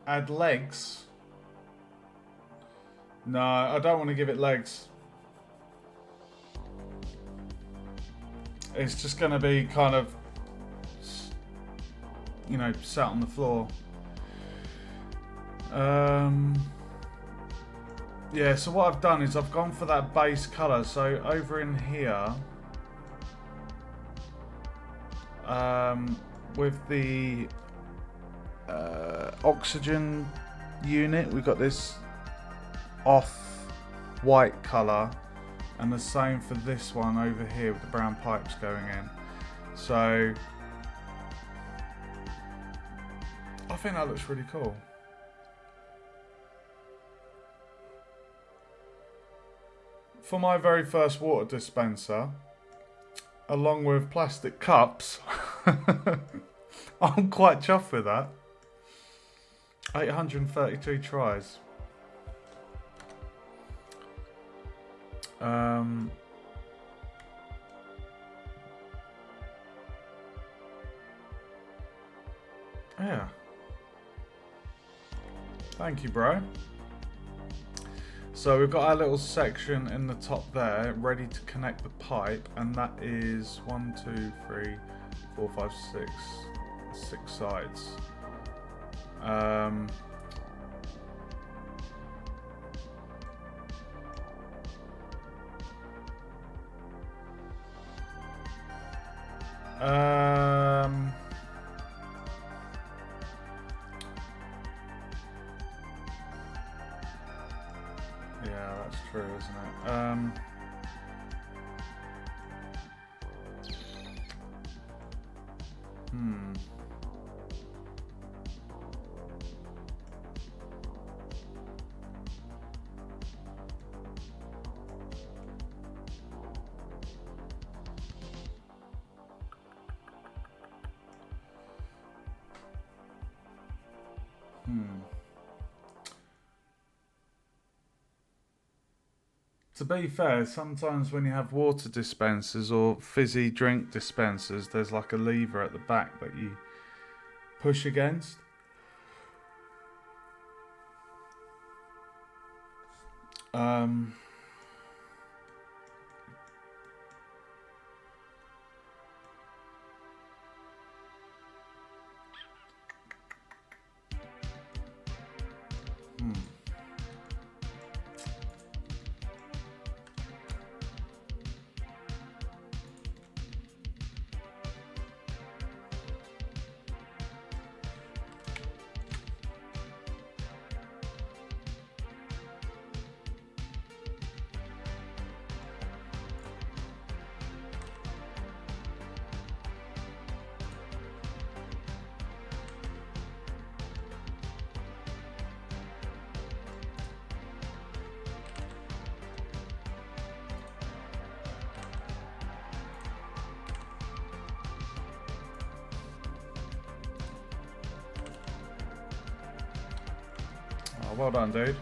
add legs. No, I don't want to give it legs. It's just going to be kind of, you know, sat on the floor. Yeah, so what I've done is I've gone for that base colour. So over in here, with the oxygen unit, we've got this off white colour, and the same for this one over here with the brown pipes going in. So I think that looks really cool. For my very first water dispenser, along with plastic cups, I'm quite chuffed with that. 832 tries. Yeah. Thank you, bro. So we've got our little section in the top there, ready to connect the pipe, and that is 1, 2, 3, 4, 5, 6 sides. Yeah, that's true, isn't it? To be fair, sometimes when you have water dispensers or fizzy drink dispensers, there's like a lever at the back that you push against. Um, oh, well done, dude.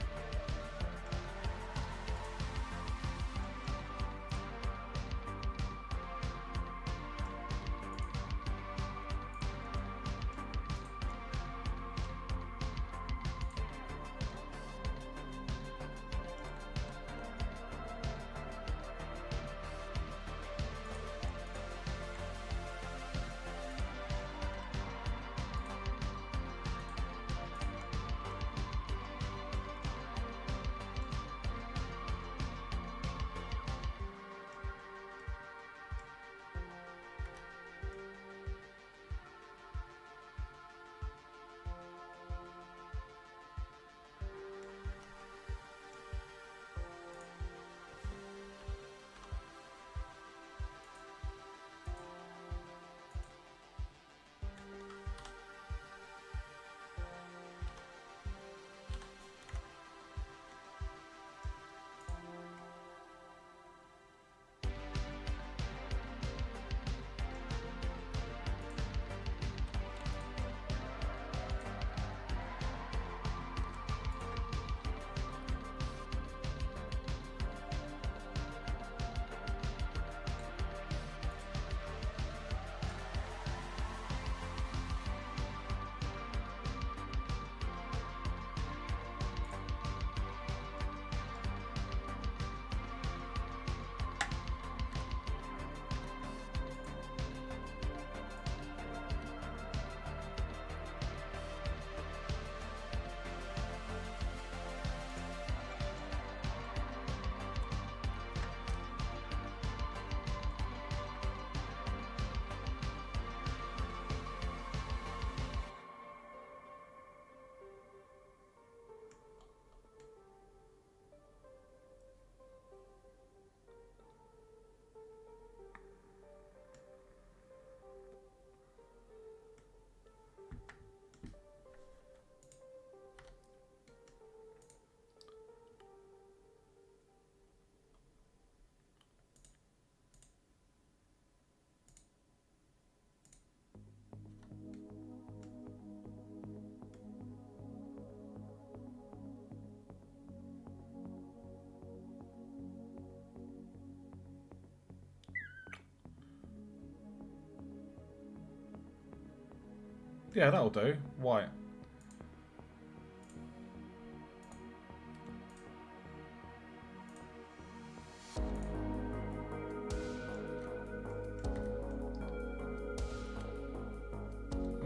Yeah, that'll do. White.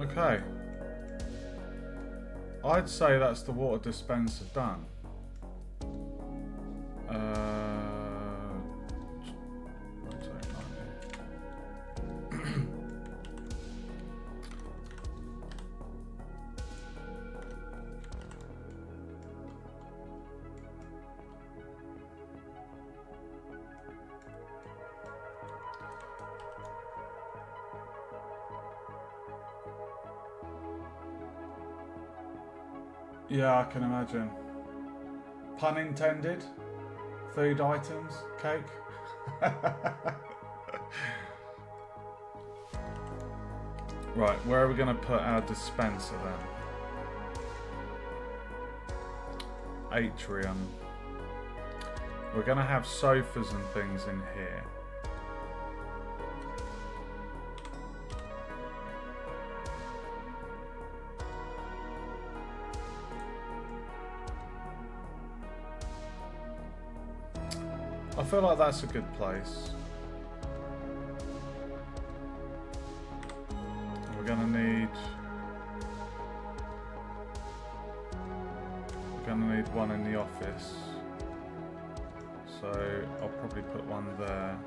Okay. I'd say that's the water dispenser done. Rotate 90. Yeah, I can imagine. Pun intended. Food items, cake. Right, where are we going to put our dispenser then? atrium. We're going to have sofas and things in here. I feel like that's a good place. We're going to need one in the office. So I'll probably put one there.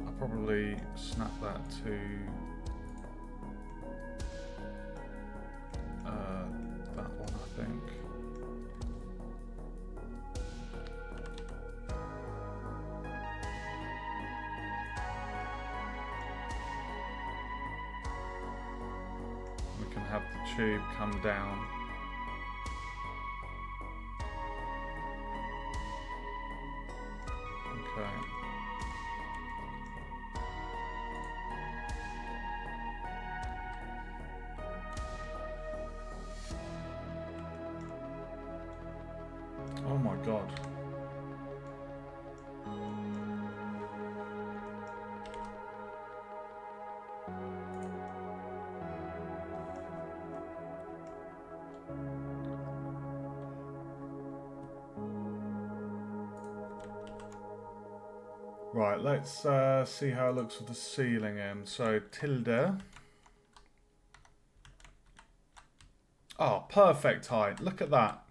I'll probably snap that to that one, I think. We can have the tube come down. Okay. Oh my god. Right, let's see how it looks with the ceiling in. So, tilde. Oh, perfect height. Look at that.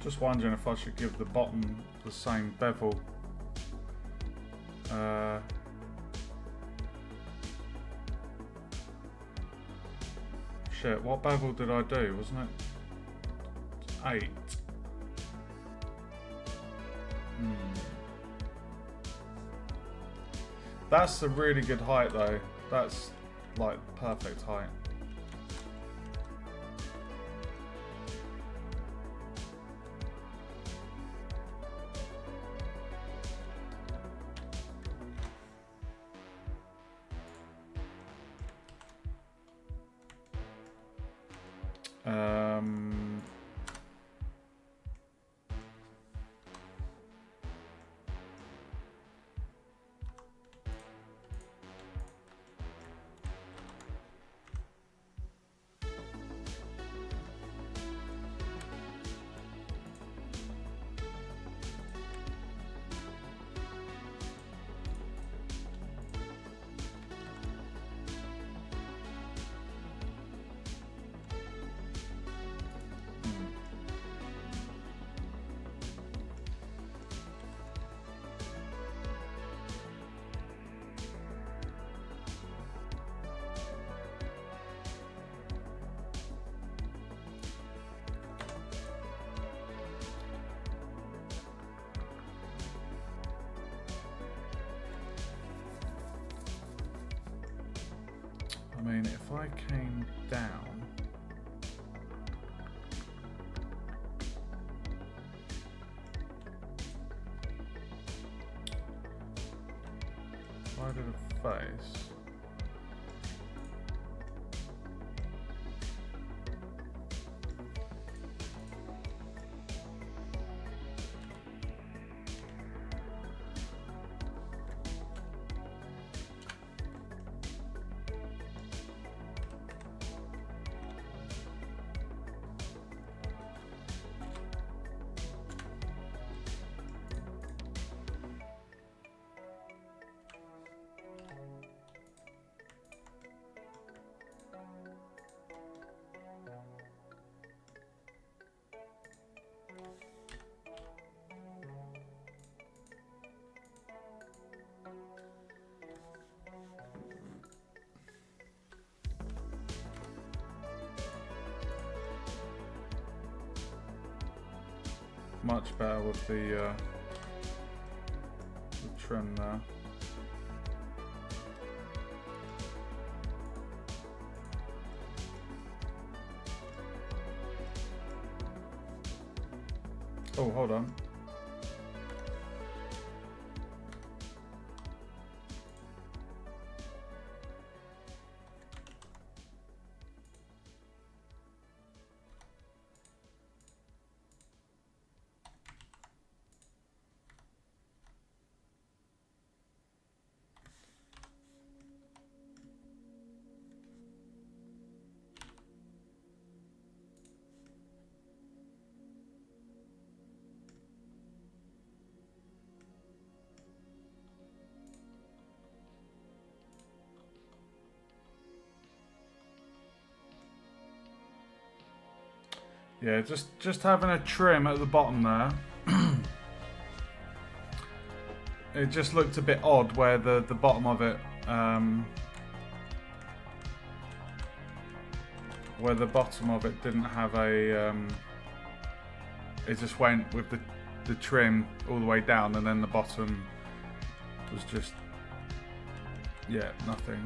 Just wondering if I should give the bottom the same bevel. Shit, what bevel did I do? Wasn't it 8? That's a really good height though. That's like perfect height. I mean, if I came down, if I did a face, much better with the trim there. Oh, hold on. Yeah, just having a trim at the bottom there. It just looked a bit odd where the bottom of it, where the bottom of it didn't have a, it just went with the trim all the way down, and then the bottom was just, yeah, nothing.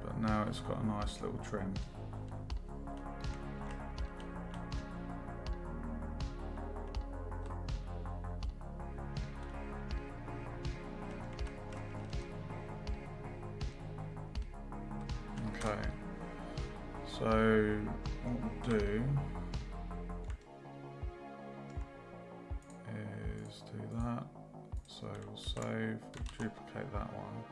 But now it's got a nice little trim. Okay, so what we'll do is do that. So we'll save, we'll duplicate that one.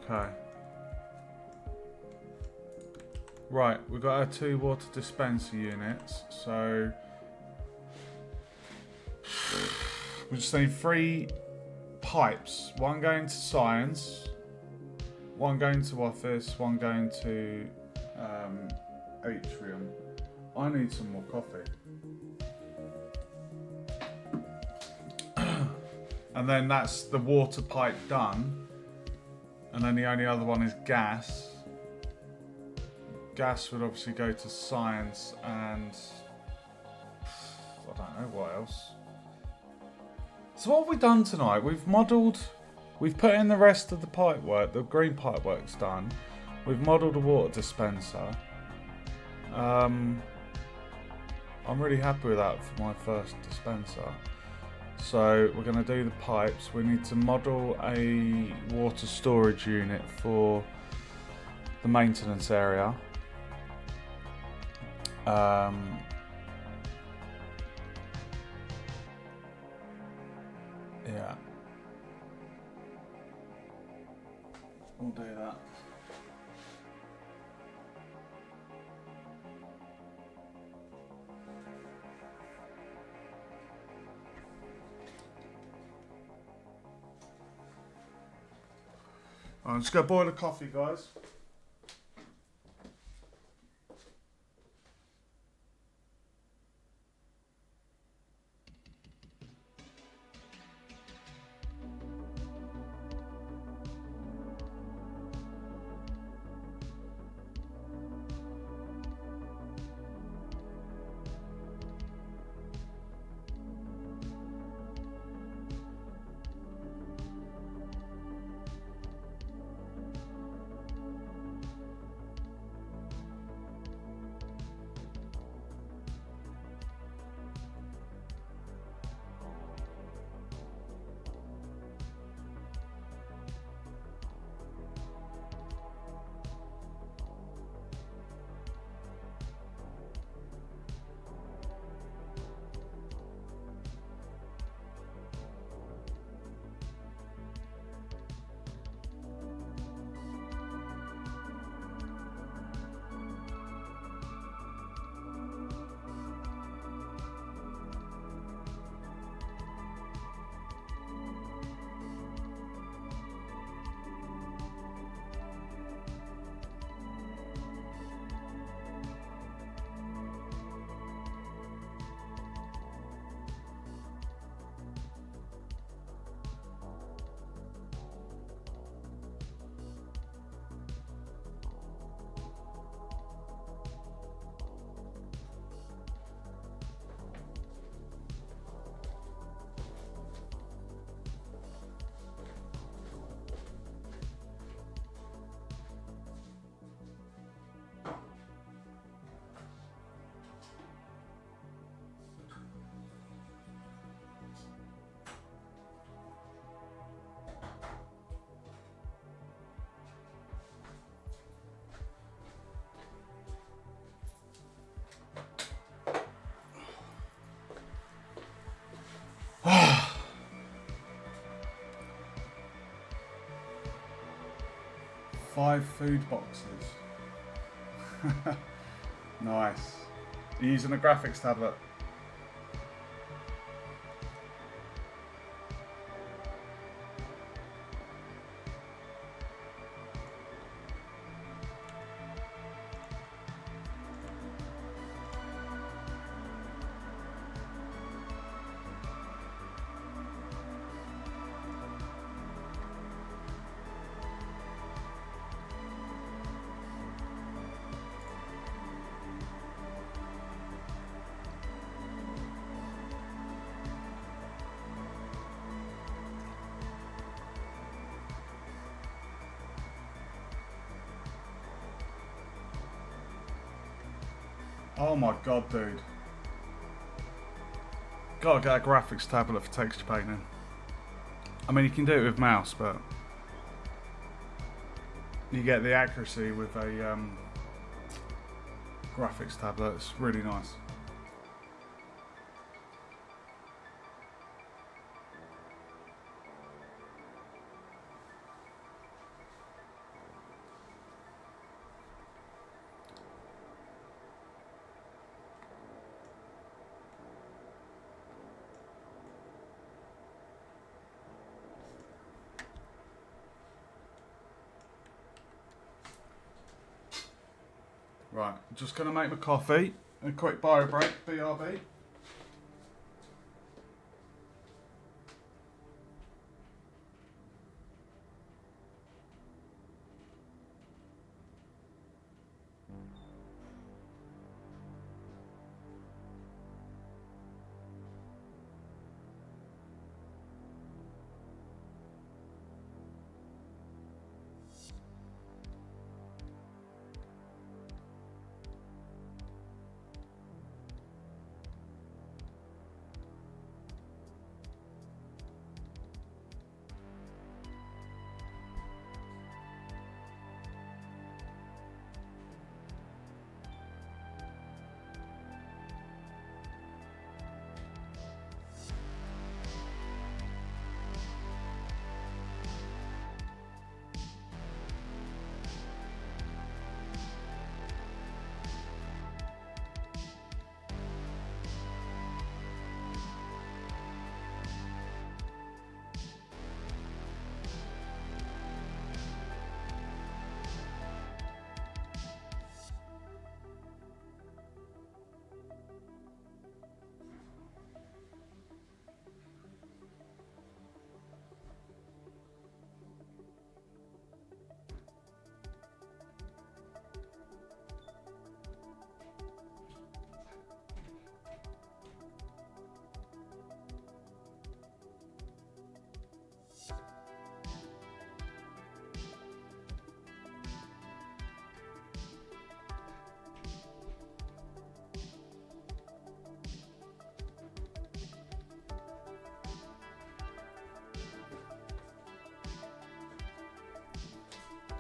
Okay. Right, we've got our 2 water dispenser units, so we just need 3 pipes. 1 going to science, 1 going to office, 1 going to atrium. I need some more coffee. And then that's the water pipe done. And then the only other one is gas. Gas would obviously go to science, and I don't know what else. So what have we done tonight? We've modelled, we've put in the rest of the pipe work, the green pipe work's done. We've modelled a water dispenser. I'm really happy with that for my first dispenser. So we're going to do the pipes. We need to model a water storage unit for the maintenance area. Yeah. We'll do that. I'm just going to boil the coffee, guys. 5 food boxes. Nice. You're using a graphics tablet. Oh my god, dude. Gotta get a graphics tablet for texture painting. I mean, you can do it with mouse, but you get the accuracy with a graphics tablet. It's really nice. Right, just gonna make my coffee. A quick bio break, BRB.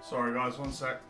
Sorry guys, one sec.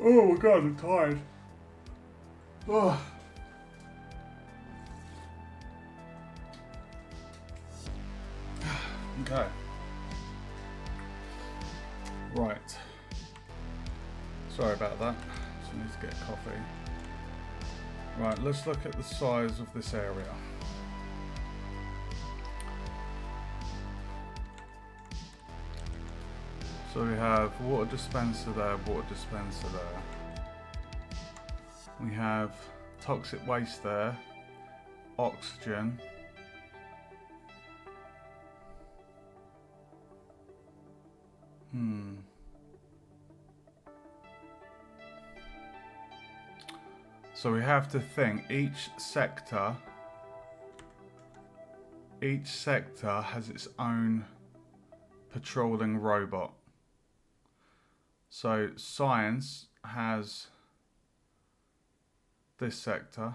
Oh my god, I'm tired. Oh. Okay. Right. Sorry about that. Just need to get a coffee. Right, let's look at the size of this area. So we have water dispenser there, water dispenser there. We have toxic waste there, oxygen. So we have to think each sector has its own patrolling robot. So science has this sector.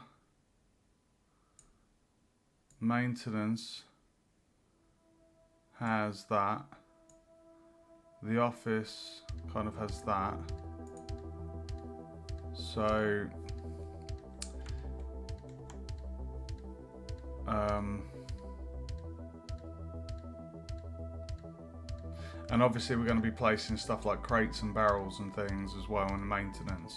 Maintenance has that. The office kind of has that. So and obviously we're going to be placing stuff like crates and barrels and things as well in maintenance.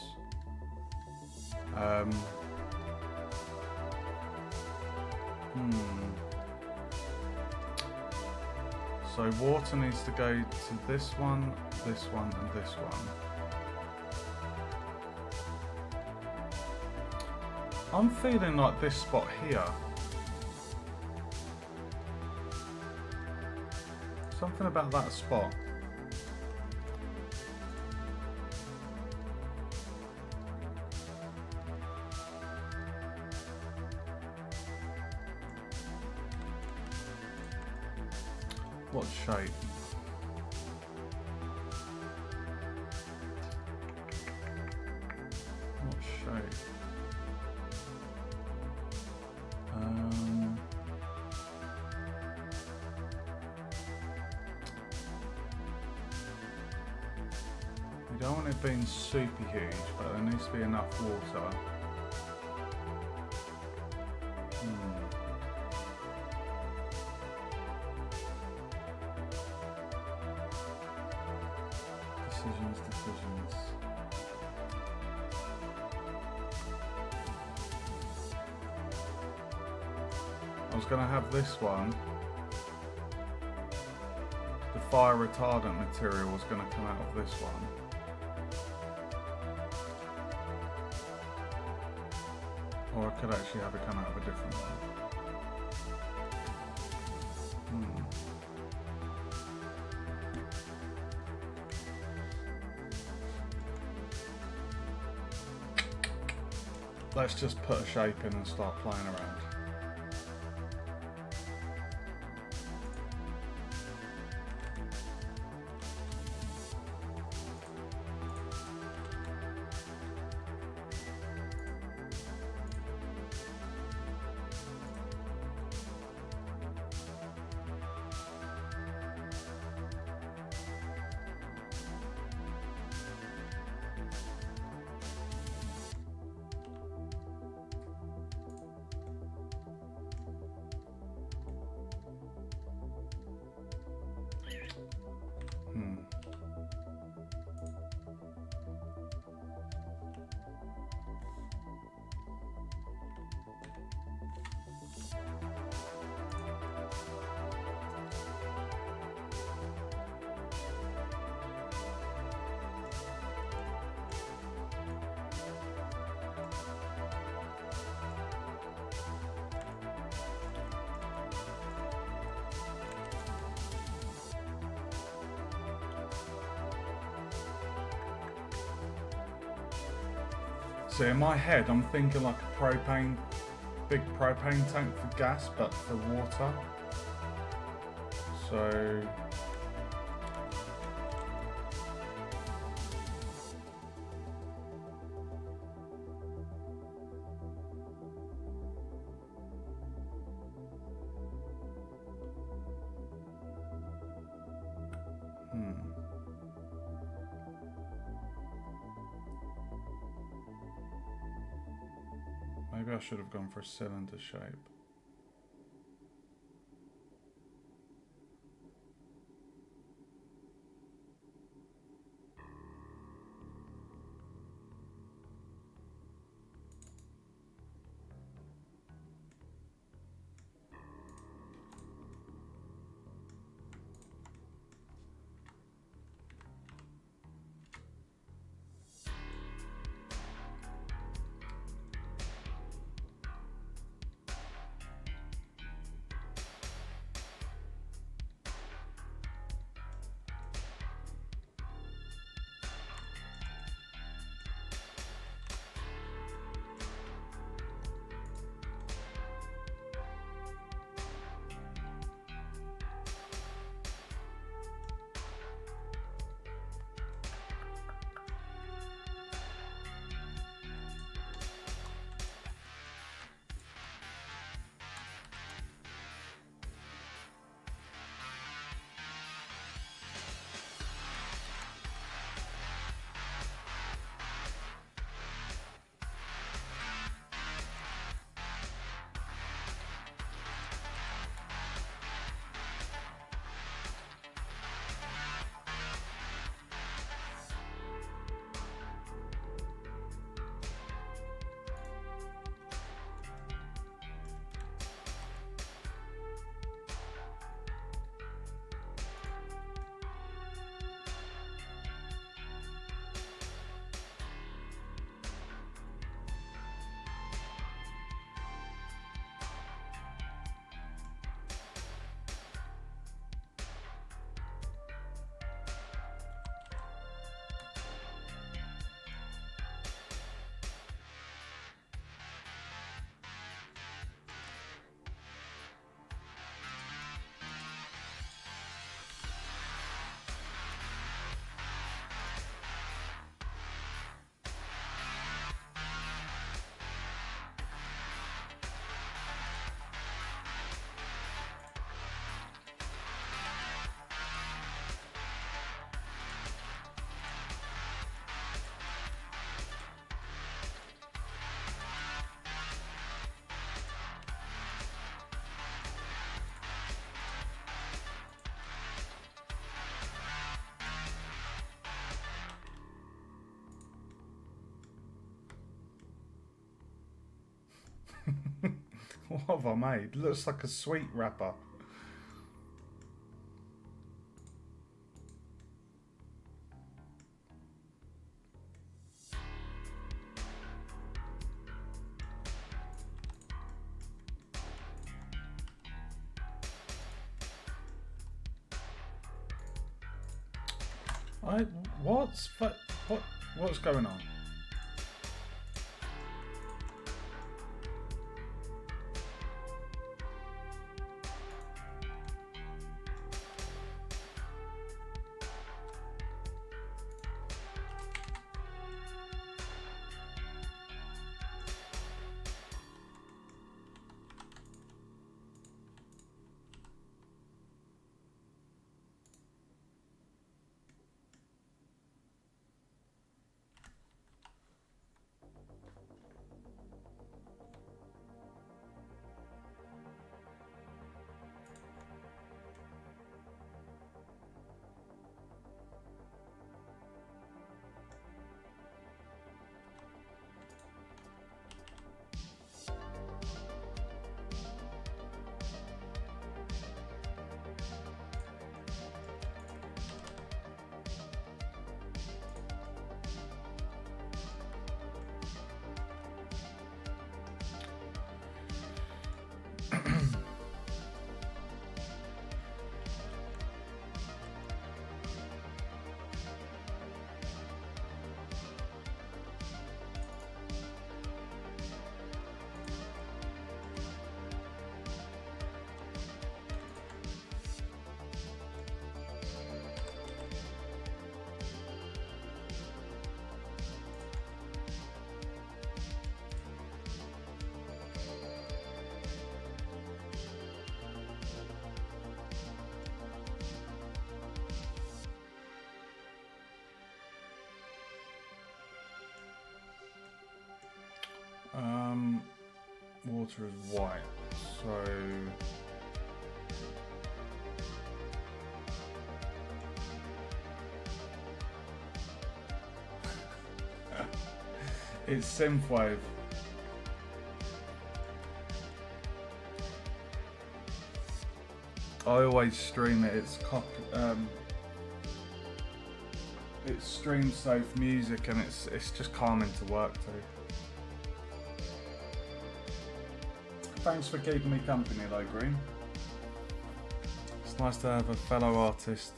So water needs to go to this one, and this one. I'm feeling like this spot here. Something about that spot. What shape? What shape? We don't want it being super huge, but there needs to be enough water. Decisions. I was going to have this one. The fire retardant material was going to come out of this one. Or I could actually have it come out of a different one. Let's just put a shape in and start playing around. So in my head, I'm thinking like a big propane tank for gas, but for water. So maybe I should have gone for a cylinder shape. What have I made? Looks like a sweet wrapper. What's going on? Water is white, so it's synthwave. I always stream it. It's stream safe music, and it's just calming to work to. Thanks for keeping me company though, Green. It's nice to have a fellow artist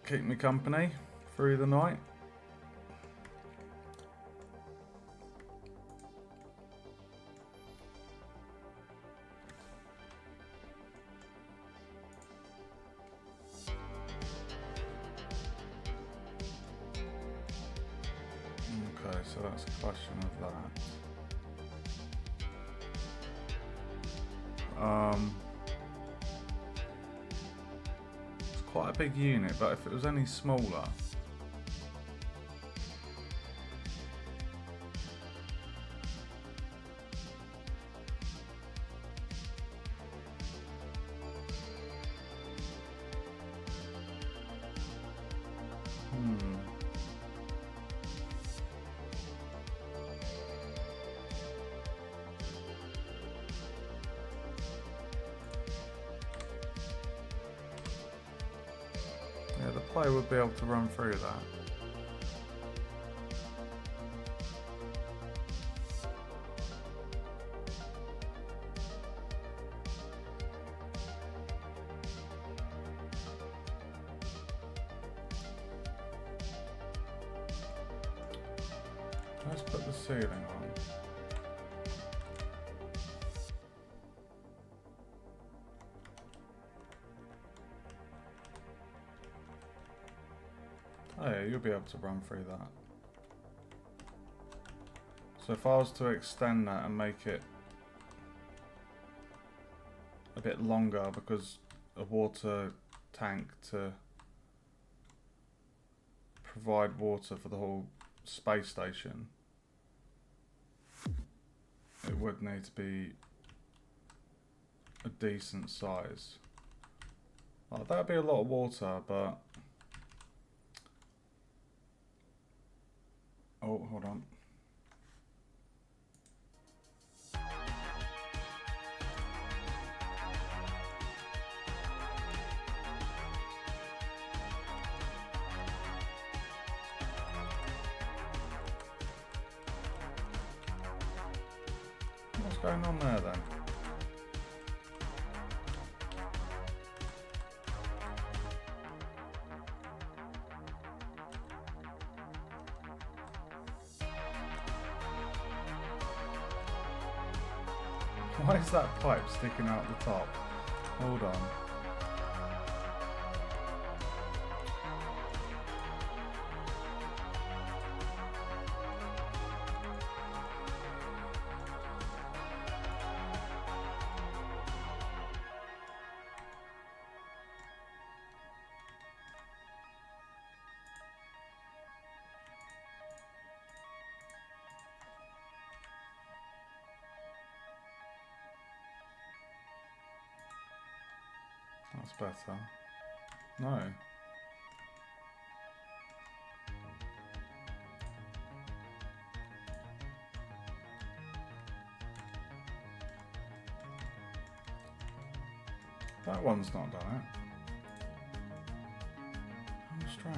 keep me company through the night. Okay, so that's a question of that. It's quite a big unit, but if it was any smaller, yeah, the player would be able to run through that. Let's put the ceiling on. Oh yeah, you'll be able to run through that. So if I was to extend that and make it a bit longer, because a water tank to provide water for the whole space station, it would need to be a decent size. Oh, that'd be a lot of water, but oh, hold on. going on there then? Why is that pipe sticking out the top? Hold on. That's better. No. That one's not done it. How strange.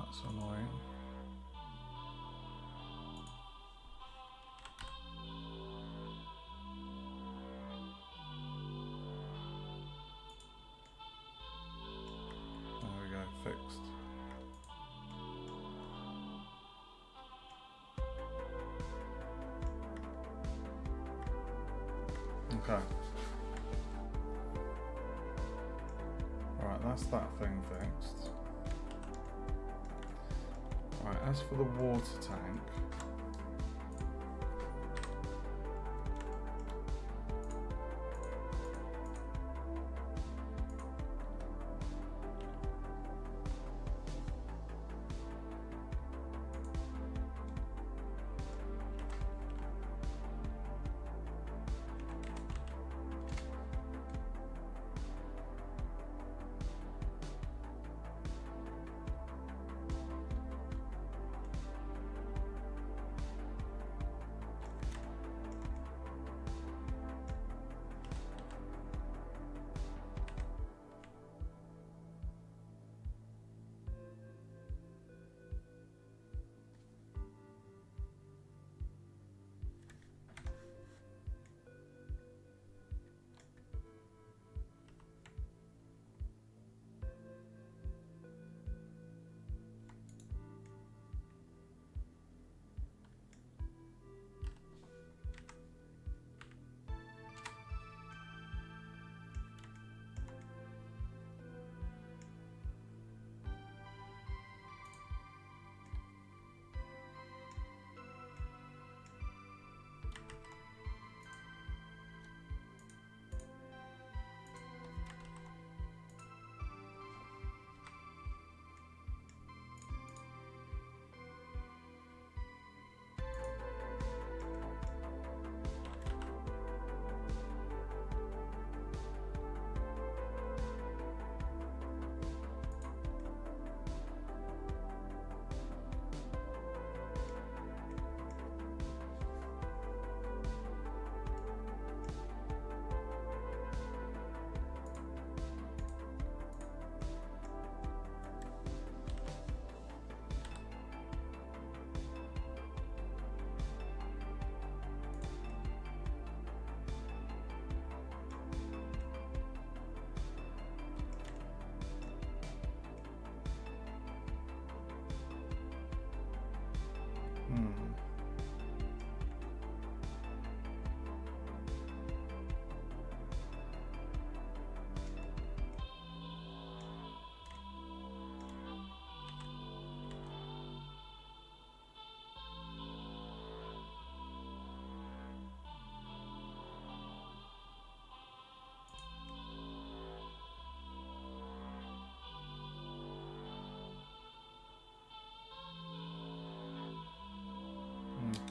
That's annoying. There we go, fixed. Okay. Right, that's that thing fixed. Right, as for the water tank,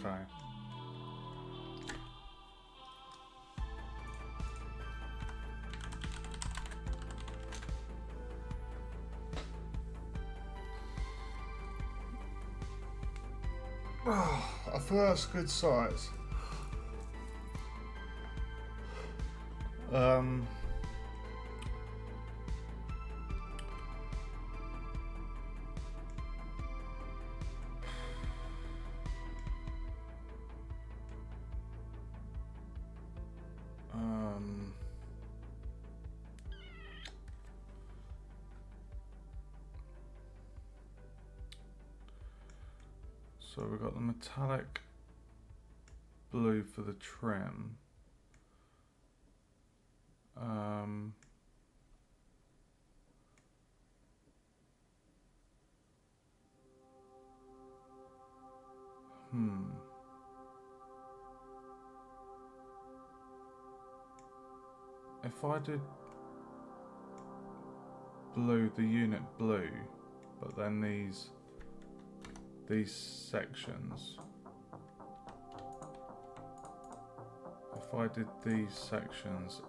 Okay. I feel that's good size. So we've got the metallic blue for the trim. If I did blue, the unit blue, but then these sections, if I did these sections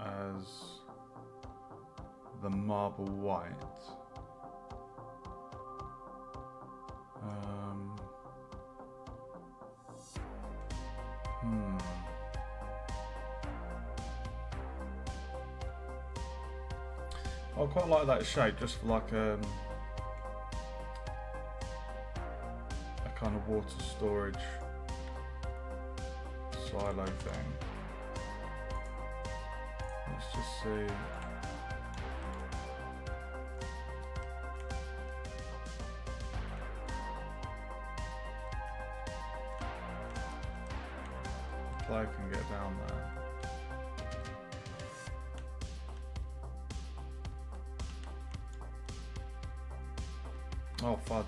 as the marble white, I quite like that shape, just for like a kind of water storage silo thing. Let's just see. The player can get down there. Oh, fudge.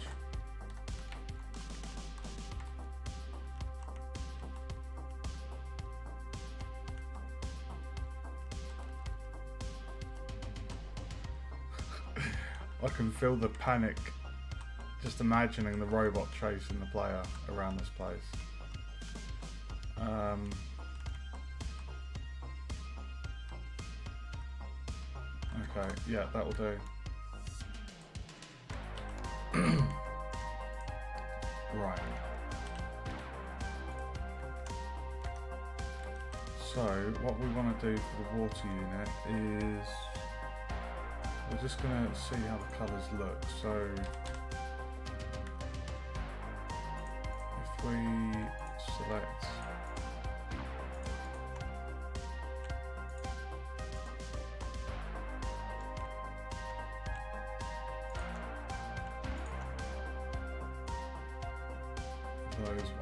I can feel the panic just imagining the robot chasing the player around this place. Okay, yeah, that'll do. Right. So what we want to do for the water unit is we're just going to see how the colours look. So if we select those ones,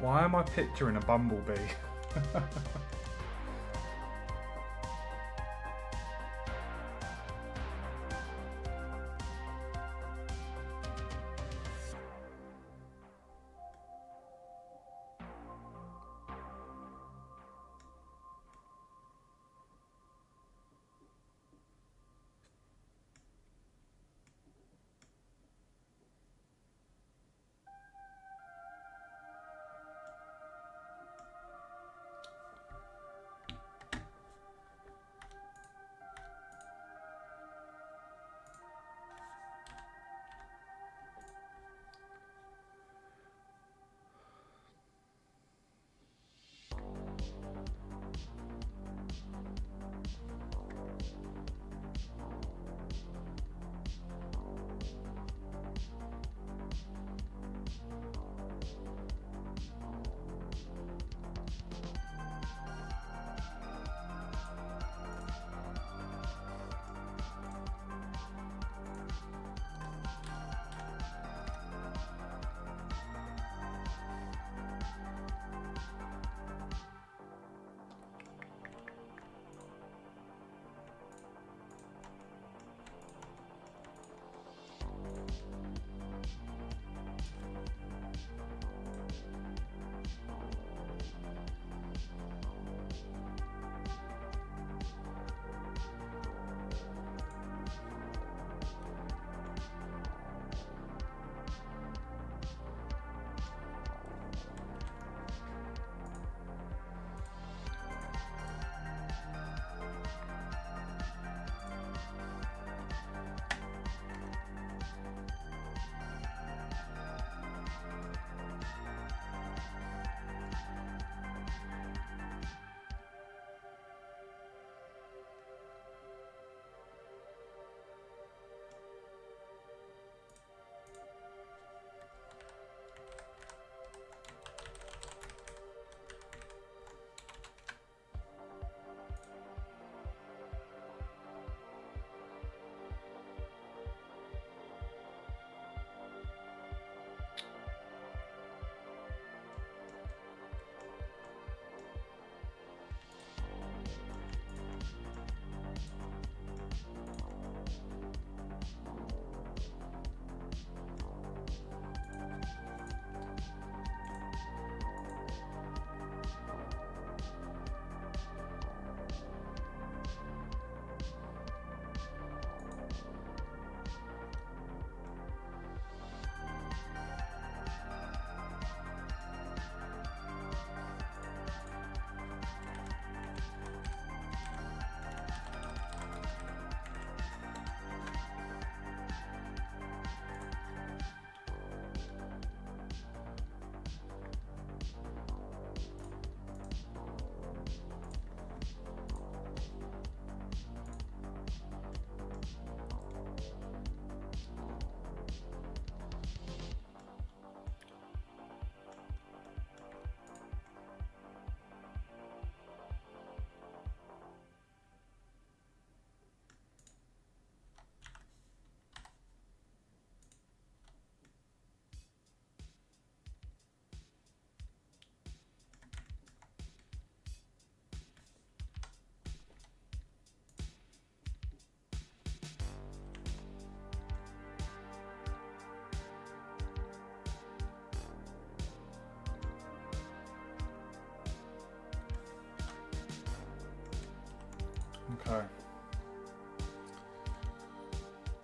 why am I picturing a bumblebee?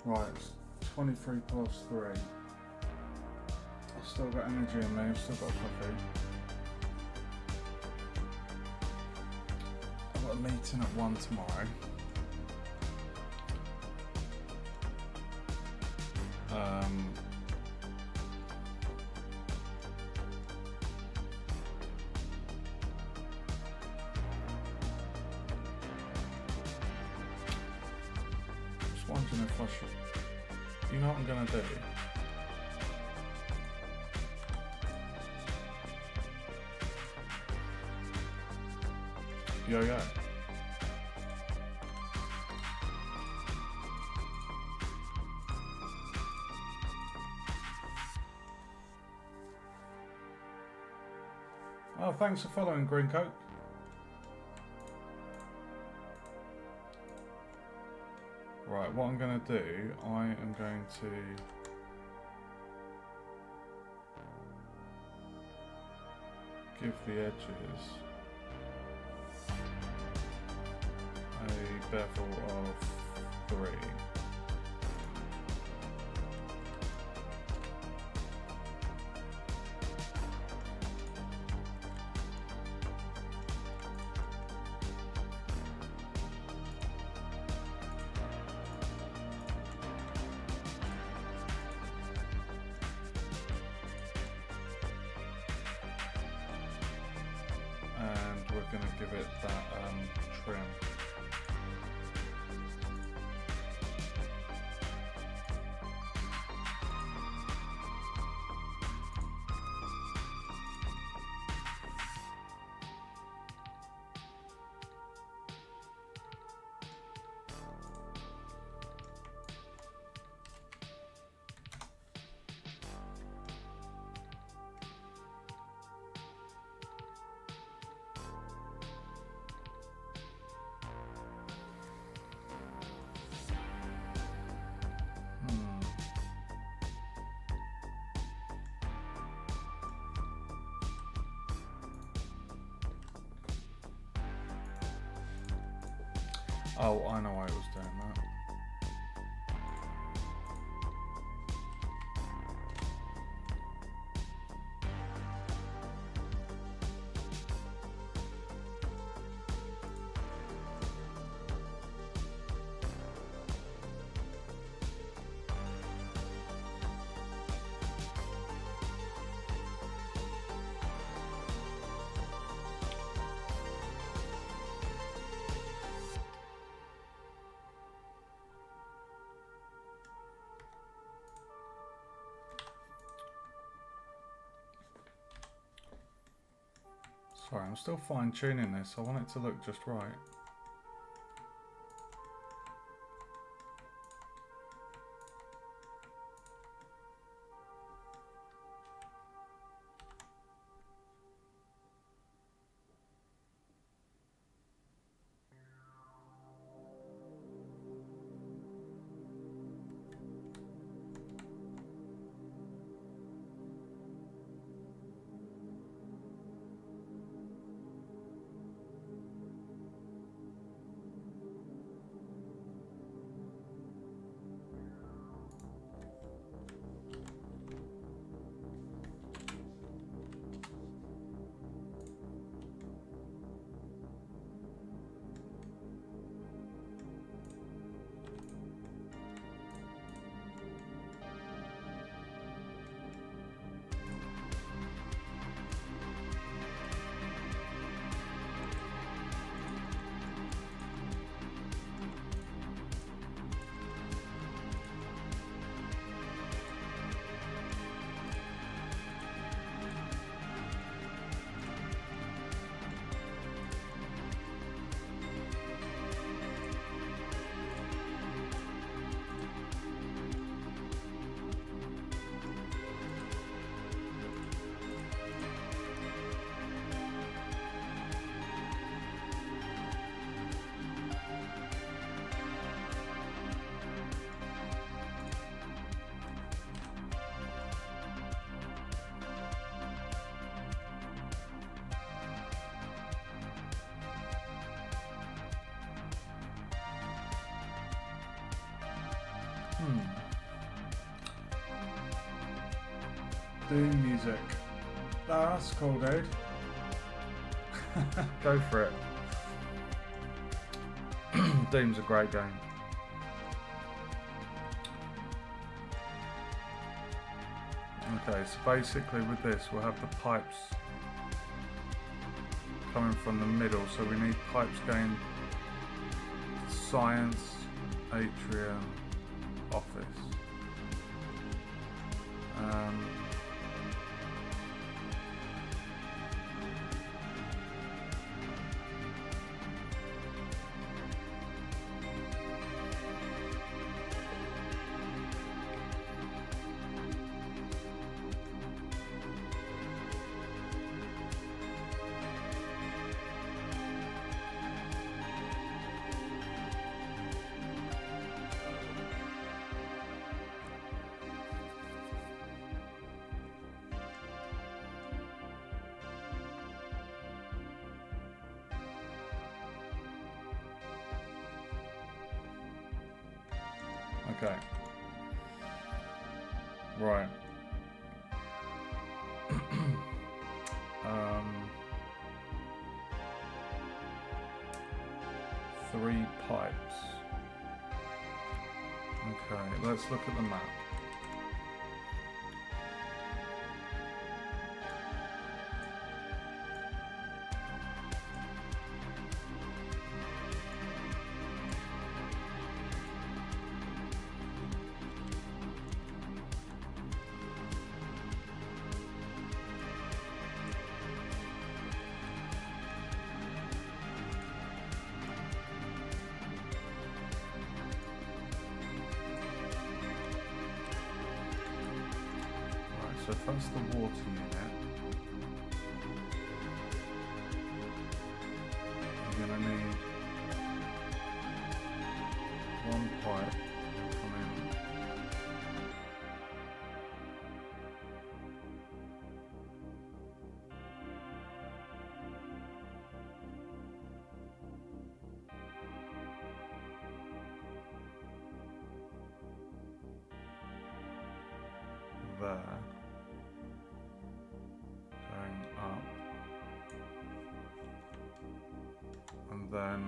Right, it's 23 plus 3. I've still got energy in me, I've still got coffee. I've got a meeting at 1 tomorrow. Just wondering if I should. You know what I'm gonna do? Yo. Oh, thanks for following, Green Coat. Right, what I'm going to do, I am going to give the edges a bevel of 3. And we're going to give it that trim. Oh, I know why it was doing that. Sorry, I'm still fine-tuning this. I want it to look just right. Doom music. Oh, that's cool, dude. Go for it. Doom's a great game. Okay, so basically with this we'll have the pipes coming from the middle, so we need pipes going science, atrium, office. Okay. Right. 3 pipes. Okay, let's look at the map. So if that's the water unit, you're going to need 1 pipe coming there. Up, and then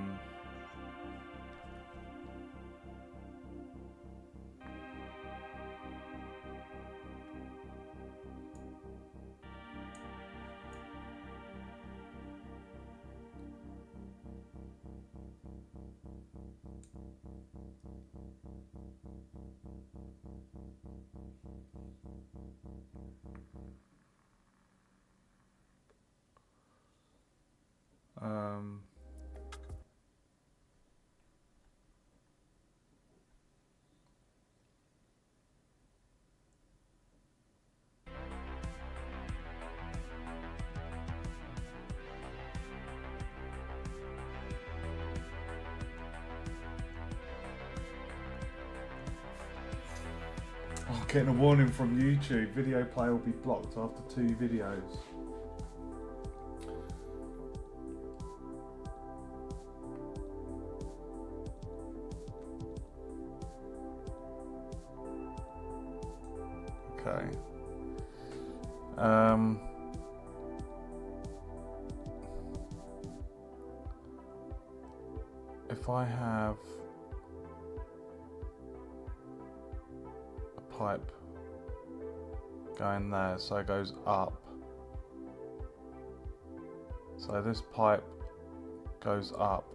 oh, getting a warning from YouTube. Video play will be blocked after 2 videos. Okay. If I have a pipe going there, so it goes up. So this pipe goes up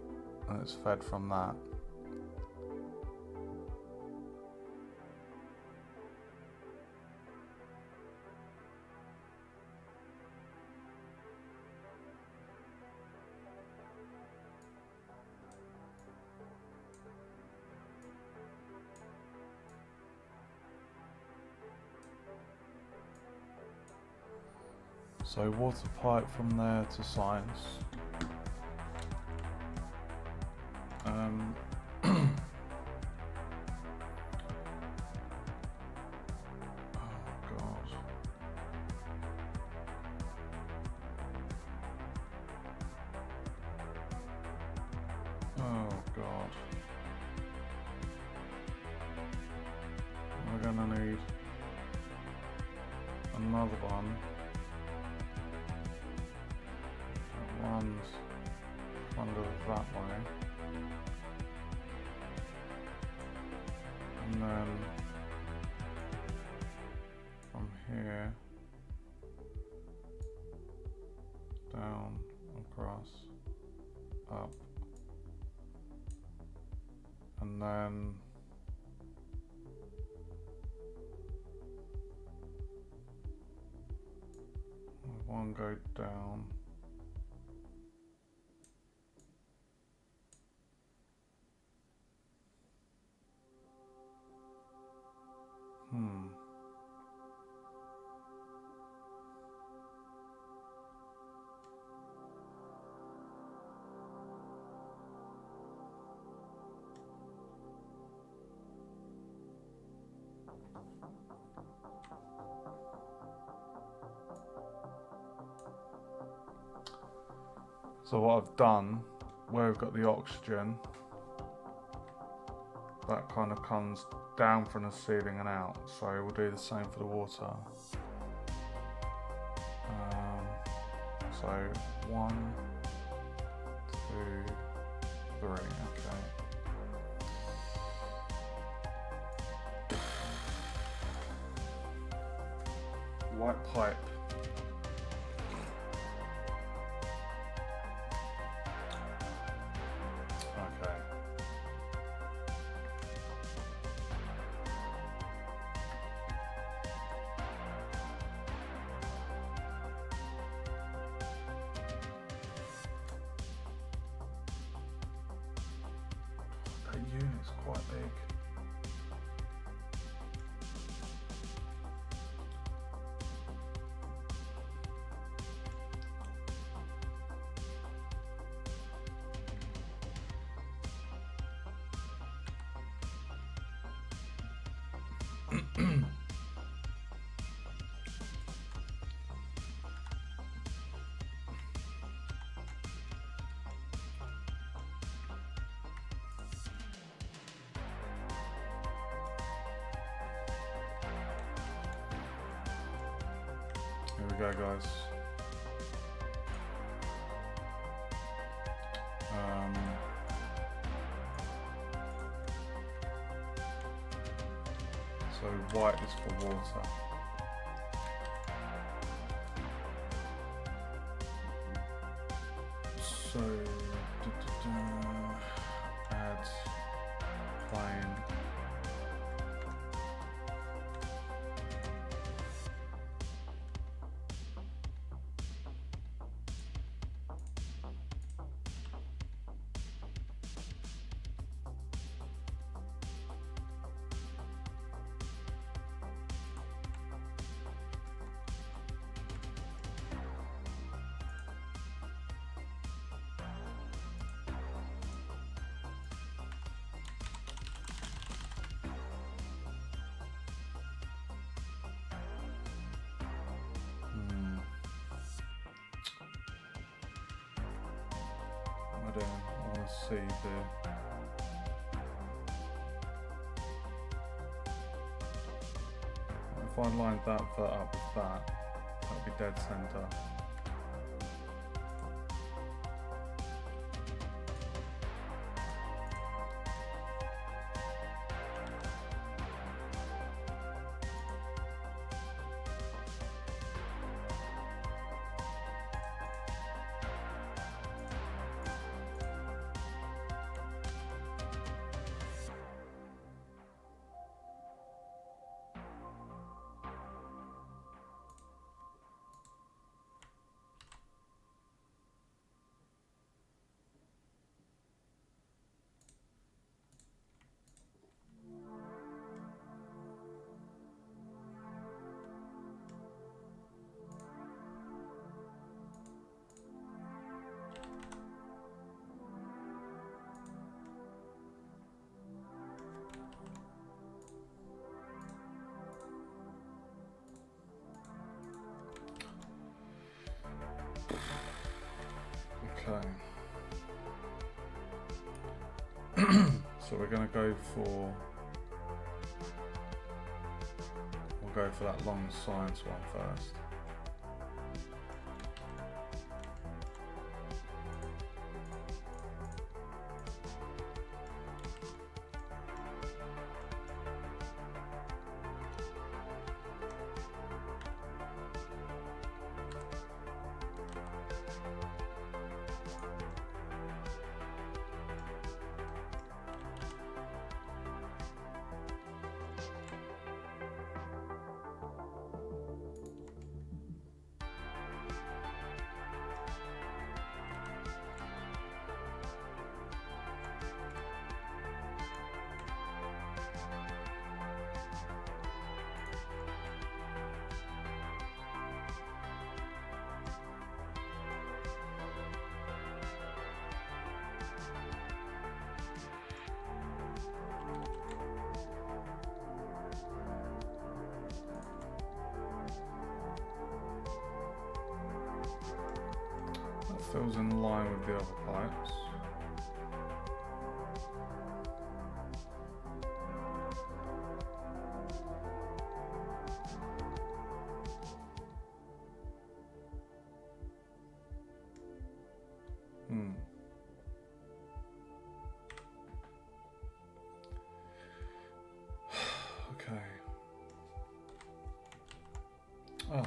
and it's fed from that. So water pipe from there to science. Oh god. gonna need another one that runs kind of that way, and then from here down, across, up, and then one go down. So what I've done, where we've got the oxygen, that kind of comes down from the ceiling and out. So we'll do the same for the water. So 1, 2, 3, okay. White pipe. Okay. That unit's quite big. Here we go, guys. So white is for water. So add plane. I want to see if I line that vert up with that, that'll be dead center. Okay. So we're going to go for we'll go for that long science one first. That feels in line with the other pipes. Okay. Oh.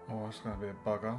Oh, that's going to be a bugger.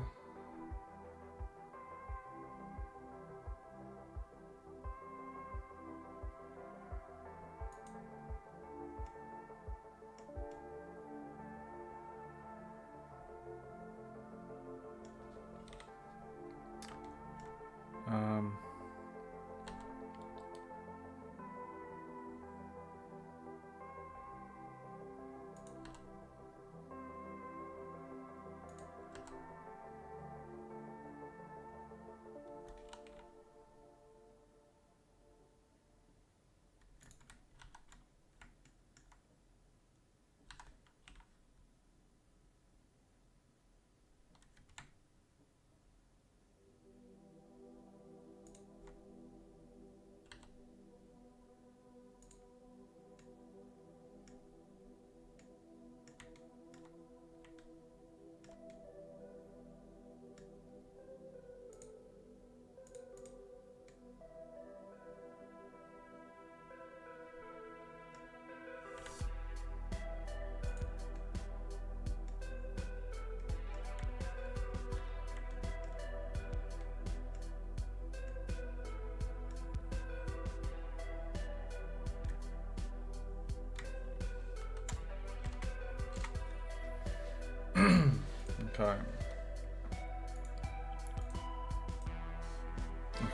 Okay.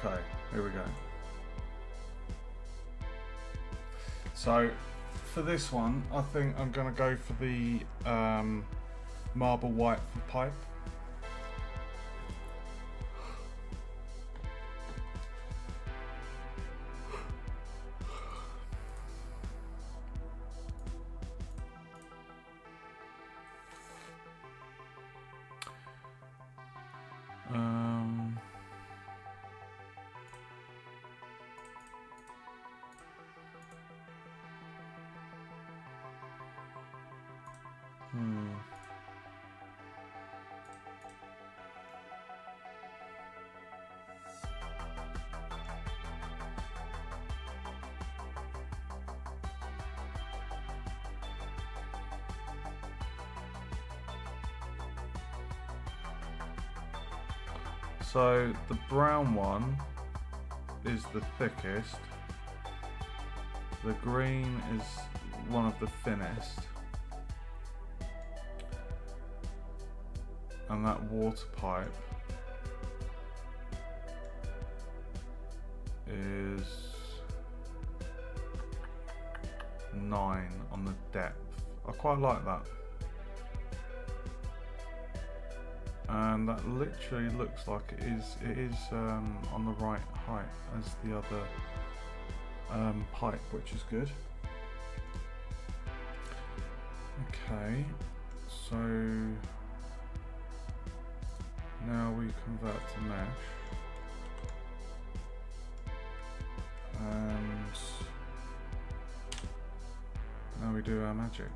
Okay, here we go. So, for this one, I think I'm going to go for the marble white for pipe. So the brown one is the thickest. The green is one of the thinnest. And that water pipe is 9 on the depth. I quite like that. And that literally looks like it is on the right height as the other pipe, which is good. Okay, so now we convert to mesh, and now we do our magic.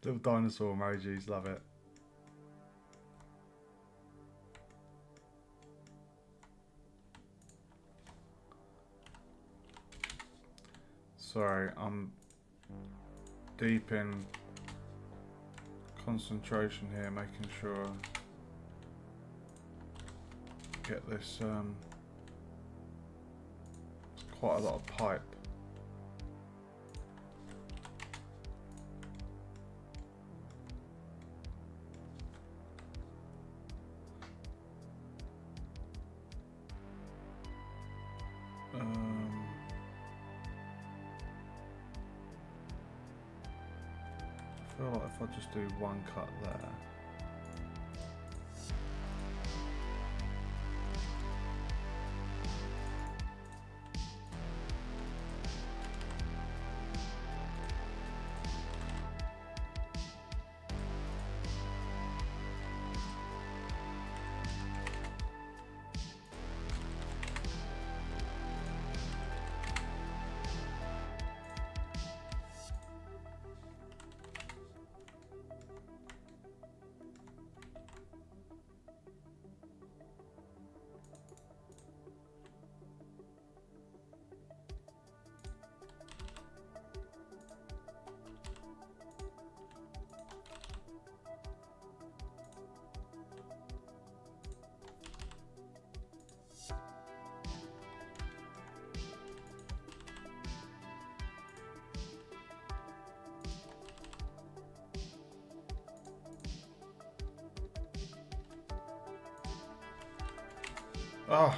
Little dinosaur emojis, love it. Sorry, I'm deep in concentration here, making sure I get this. Quite a lot of pipe. I feel like if I just do one cut there. Oh.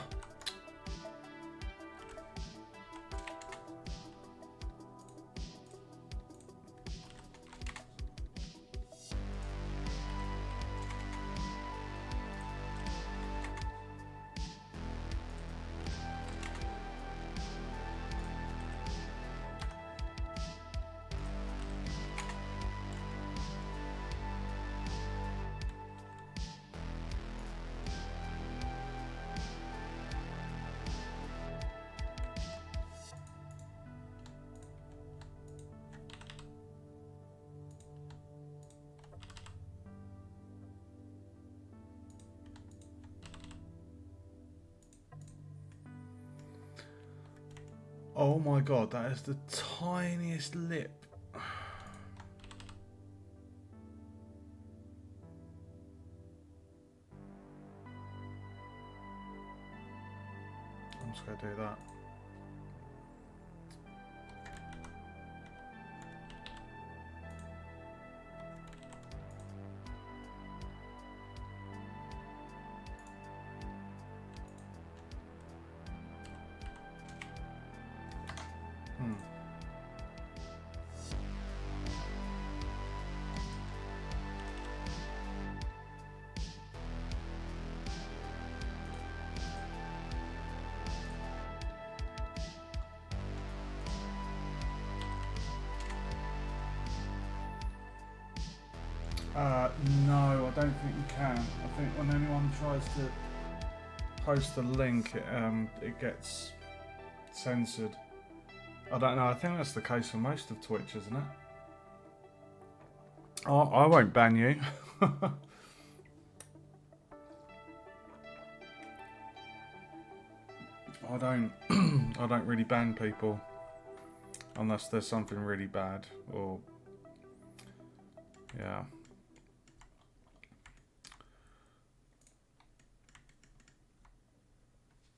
Oh my god, that is the tiniest lip. I'm just going to do that. No, I don't think you can. I think when anyone tries to post a link, it gets censored. I don't know. I think that's the case for most of Twitch, isn't it? Oh, I won't ban you. I don't. I don't really ban people unless there's something really bad or yeah.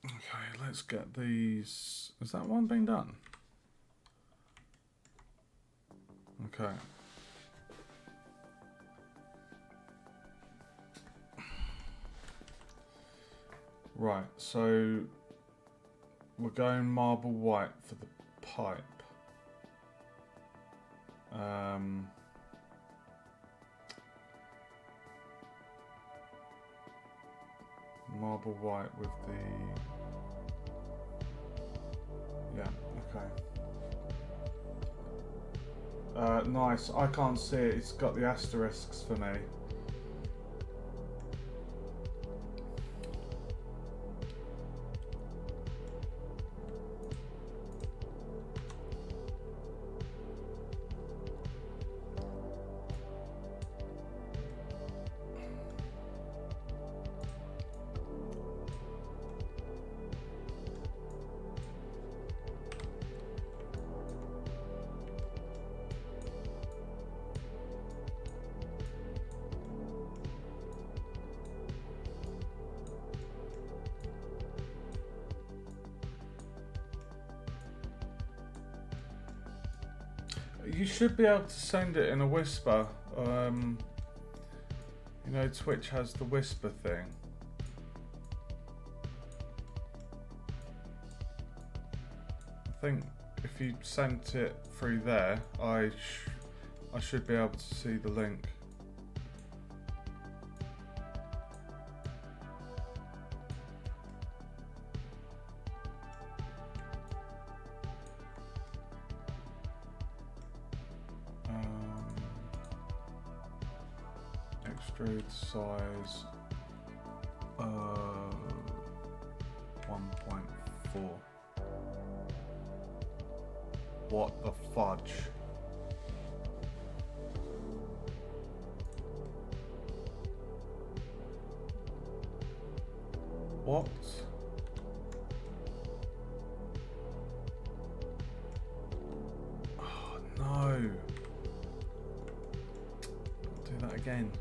Okay, let's get these. Has that one been done? Okay. Right, so we're going marble white for the pipe. Marble white with the... Yeah, okay. Nice, I can't see it, it's got the asterisks for me. You should be able to send it in a whisper. You know, Twitch has the whisper thing. I think if you sent it through there, I should be able to see the link. Extrude size 1.4. What the fudge? What? Oh no. Do that again.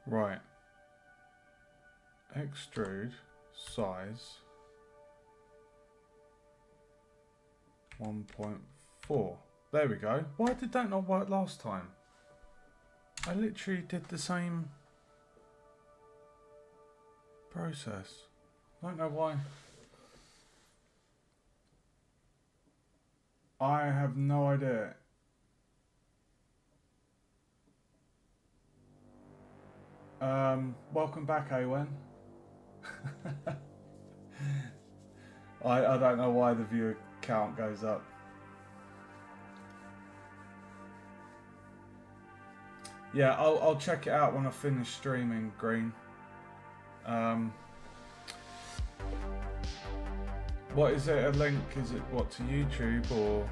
Right. Extrude size 1.4. There we go. Why did that not work last time? I literally did the same process. I don't know why. I have no idea. Welcome back, Awen. I don't know why the viewer count goes up. Yeah, I'll check it out when I finish streaming, Green. What is it, a link? Is it what, to YouTube or?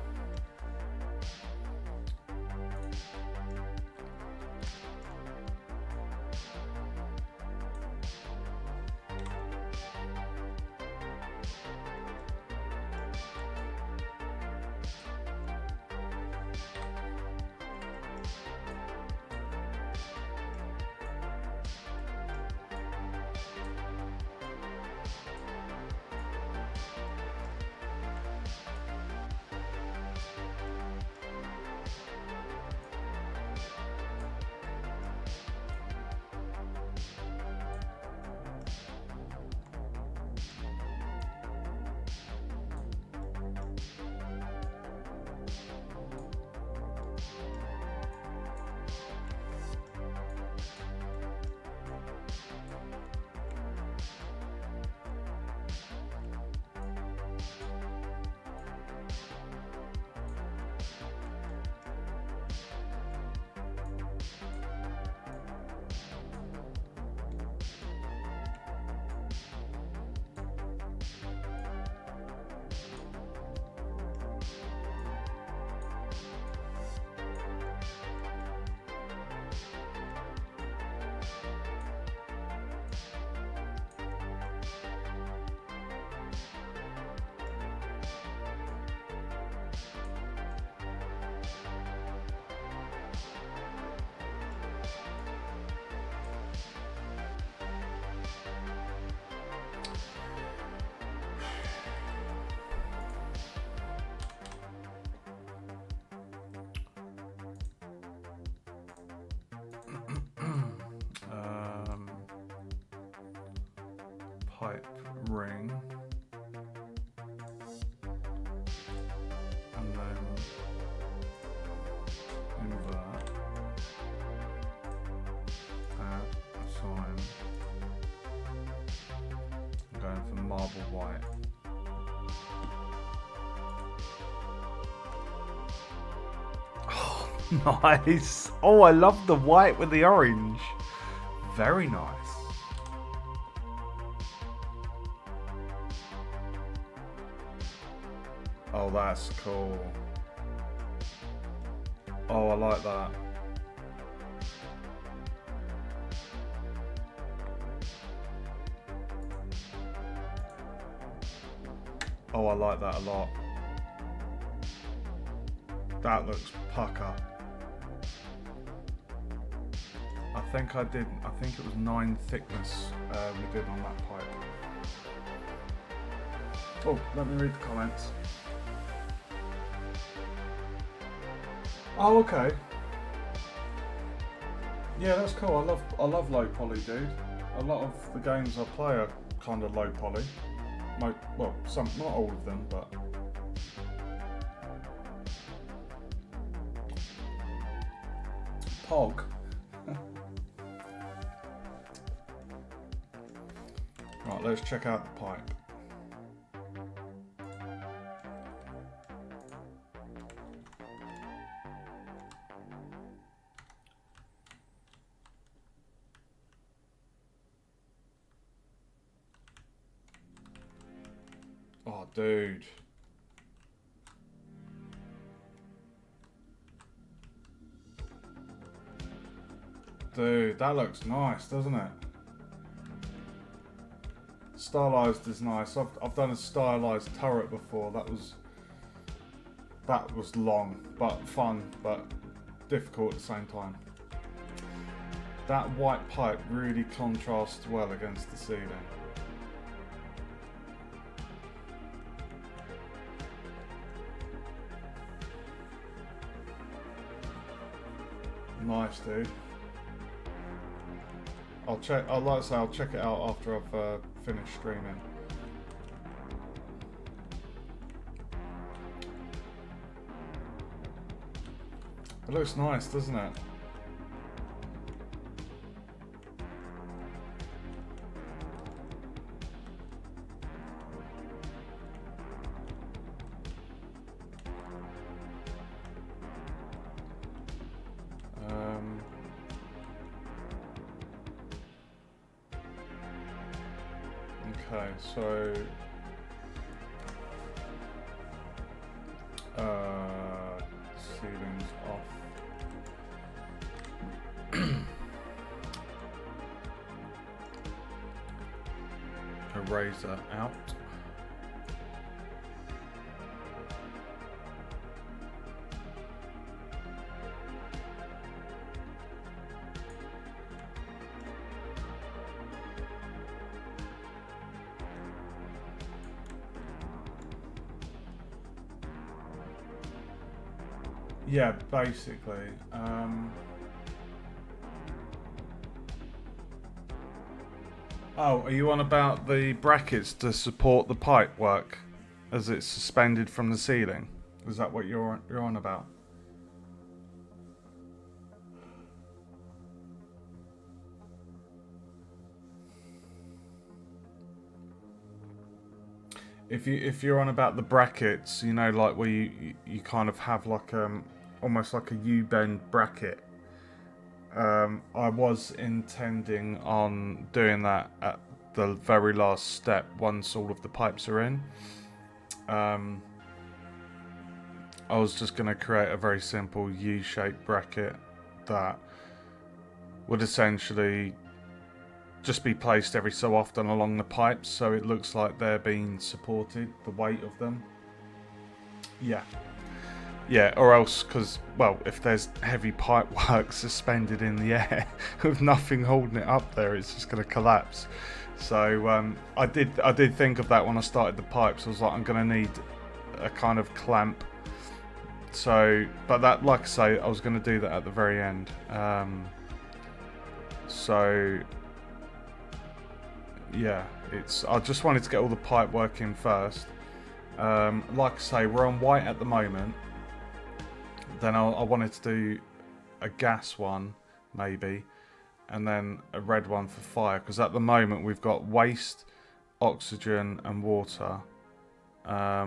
pipe ring. And then invert. Add, assign. I'm going for marble white. Oh, nice. Oh, I love the white with the orange. Very nice. Oh, that's cool. Oh, I like that. Oh, I like that a lot. That looks pucker. I think it was 9 thickness we did on that pipe. Oh, let me read the comments. Oh, okay. Yeah, that's cool. I love low poly, dude. A lot of the games I play are kind of low poly. Well, some, not all of them, but. Pog. Right, let's check out the pipe. Oh, dude. Dude, that looks nice, doesn't it? Stylized is nice. I've done a stylized turret before. That was long, but fun, but difficult at the same time. That white pipe really contrasts well against the ceiling. Nice, dude. I'll check it out after I've finished streaming. It looks nice, doesn't it? Okay, so ceilings off. Eraser out. Yeah, basically. Oh, are you on about the brackets to support the pipe work as it's suspended from the ceiling? Is that what you're on about? If you're on about the brackets, you know, like where you kind of have like almost like a U-bend bracket. I was intending on doing that at the very last step once all of the pipes are in. I was just going to create a very simple U-shaped bracket that would essentially just be placed every so often along the pipes, so it looks like they're being supported, the weight of them. Yeah, or else, because, well, if there's heavy pipe work suspended in the air with nothing holding it up there, it's just going to collapse. So I did think of that when I started the pipes. I was like, I'm going to need a kind of clamp. So, but that, like I say, I was going to do that at the very end. So, yeah, I just wanted to get all the pipe work in first. Like I say, we're on white at the moment. Then I wanted to do a gas one, maybe, and then a red one for fire. Because at the moment we've got waste, oxygen, and water. I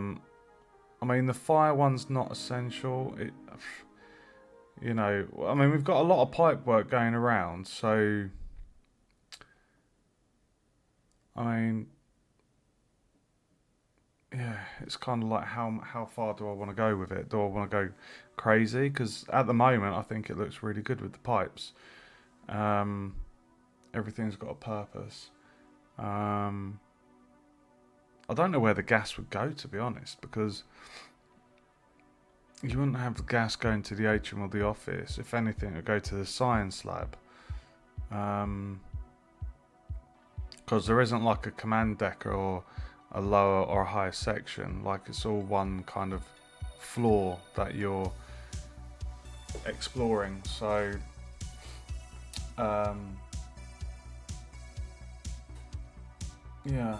mean, the fire one's not essential. You know, I mean, we've got a lot of pipe work going around, so I mean, yeah, it's kind of like how far do I want to go with it? Do I want to go crazy? Because at the moment, I think it looks really good with the pipes. Everything's got a purpose. I don't know where the gas would go, to be honest, because you wouldn't have the gas going to the atrium or the office. If anything, it would go to the science lab. Because there isn't like a command deck or a lower or a higher section. Like, it's all one kind of floor that you're exploring. So yeah.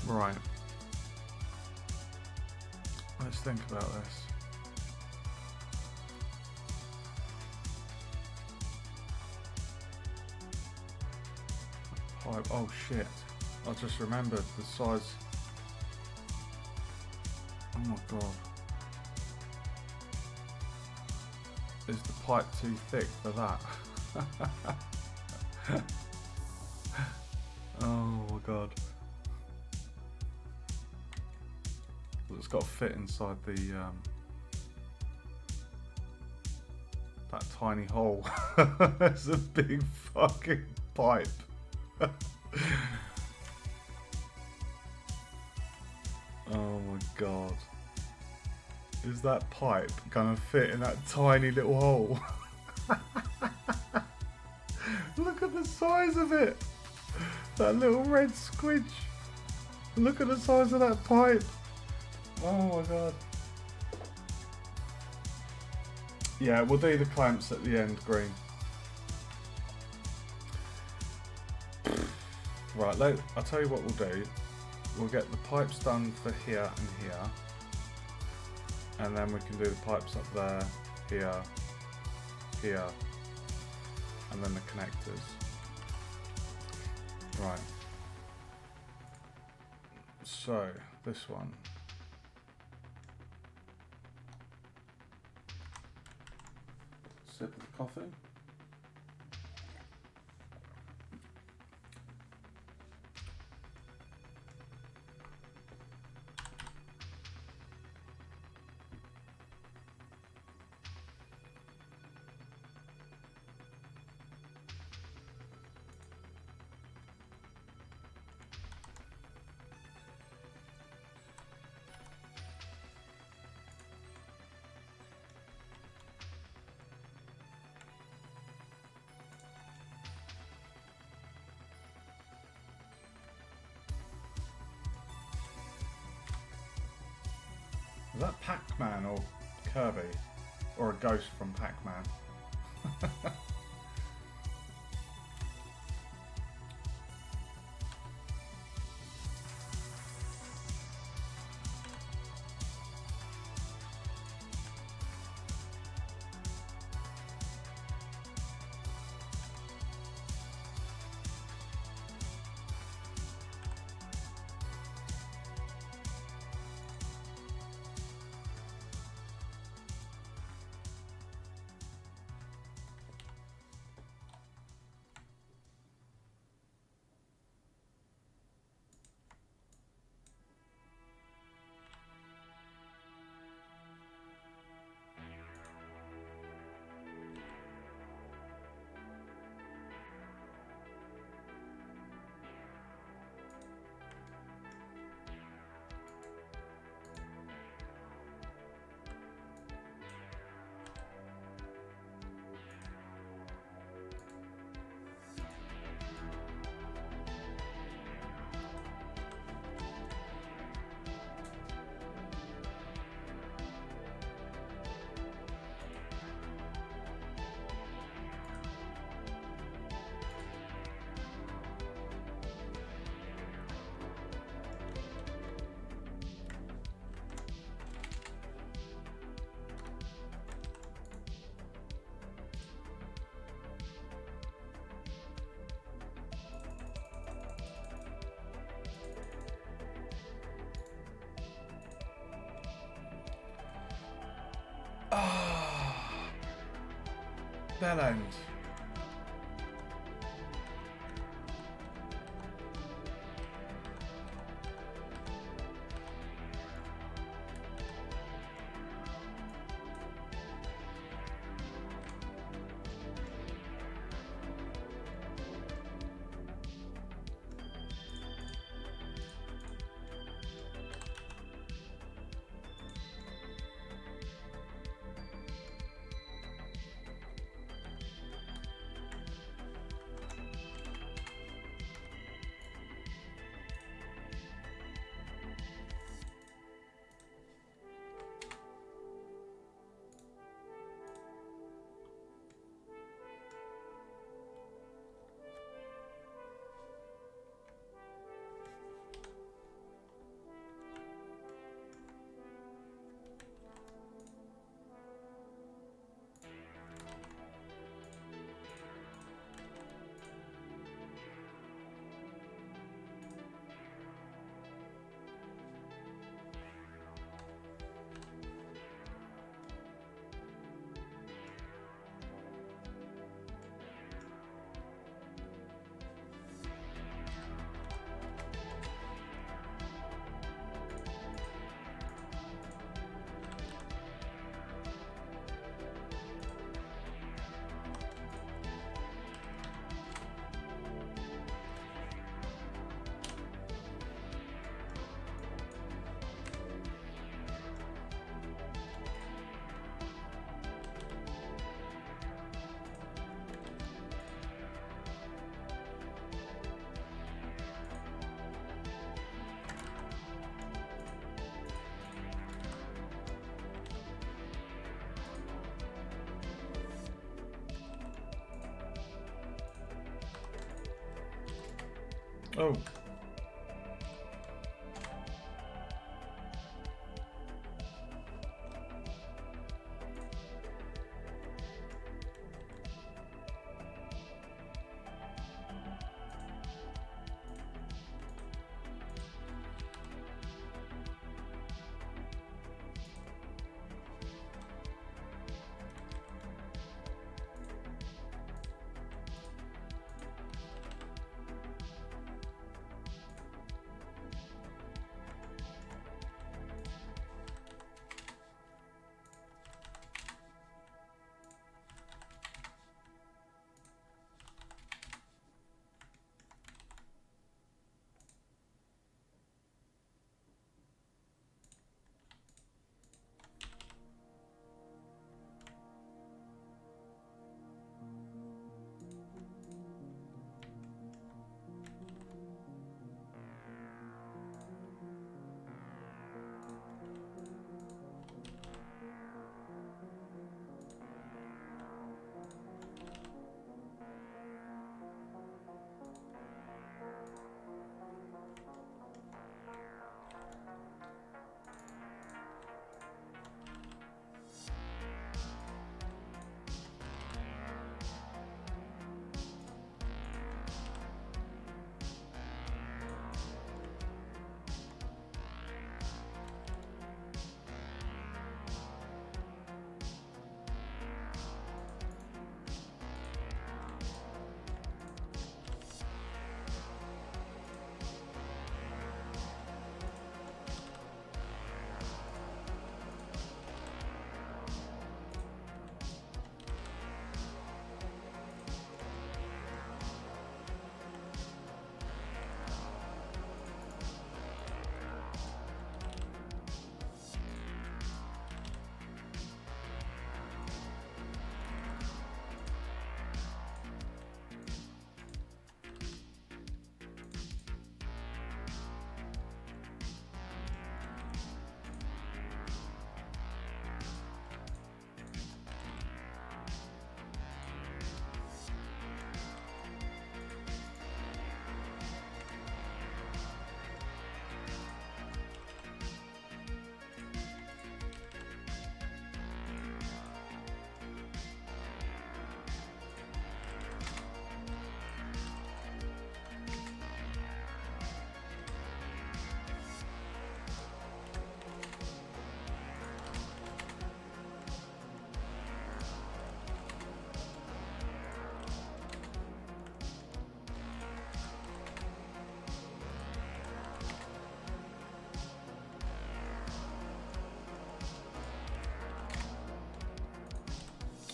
Right. Let's think about this. Pipe. Oh shit. I just remembered the size. Oh my god. Is the pipe too thick for that? Oh my god. It's got to fit inside the that tiny hole. It's a big fucking pipe. Oh my god. Is that pipe gonna fit in that tiny little hole? Look at the size of it. That little red squidge. Look at the size of that pipe. Oh my god. Yeah, we'll do the clamps at the end, green. Right, I'll tell you what we'll do. We'll get the pipes done for here and here. And then we can do the pipes up there, here, here, and then the connectors. Right. So, this one. Sip of the coffee. Is that Pac-Man or Kirby? Or a ghost from Pac-Man? bell end. Oh.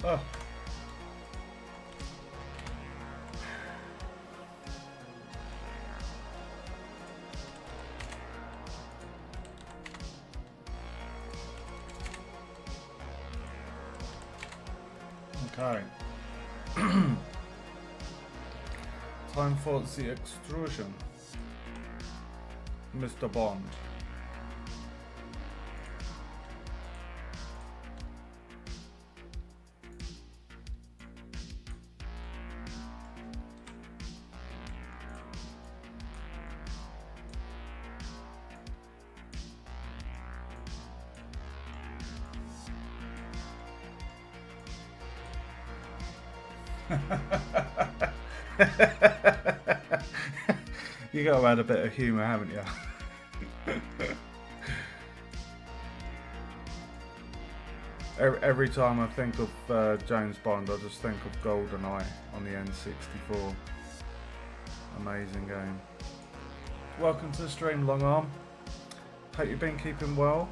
Oh. Okay. Time for the extrusion, Mr. Bond. You got to add a bit of humour, haven't you? Every time I think of James Bond, I just think of GoldenEye on the N64. Amazing game. Welcome to the stream, Long Arm. Hope you've been keeping well.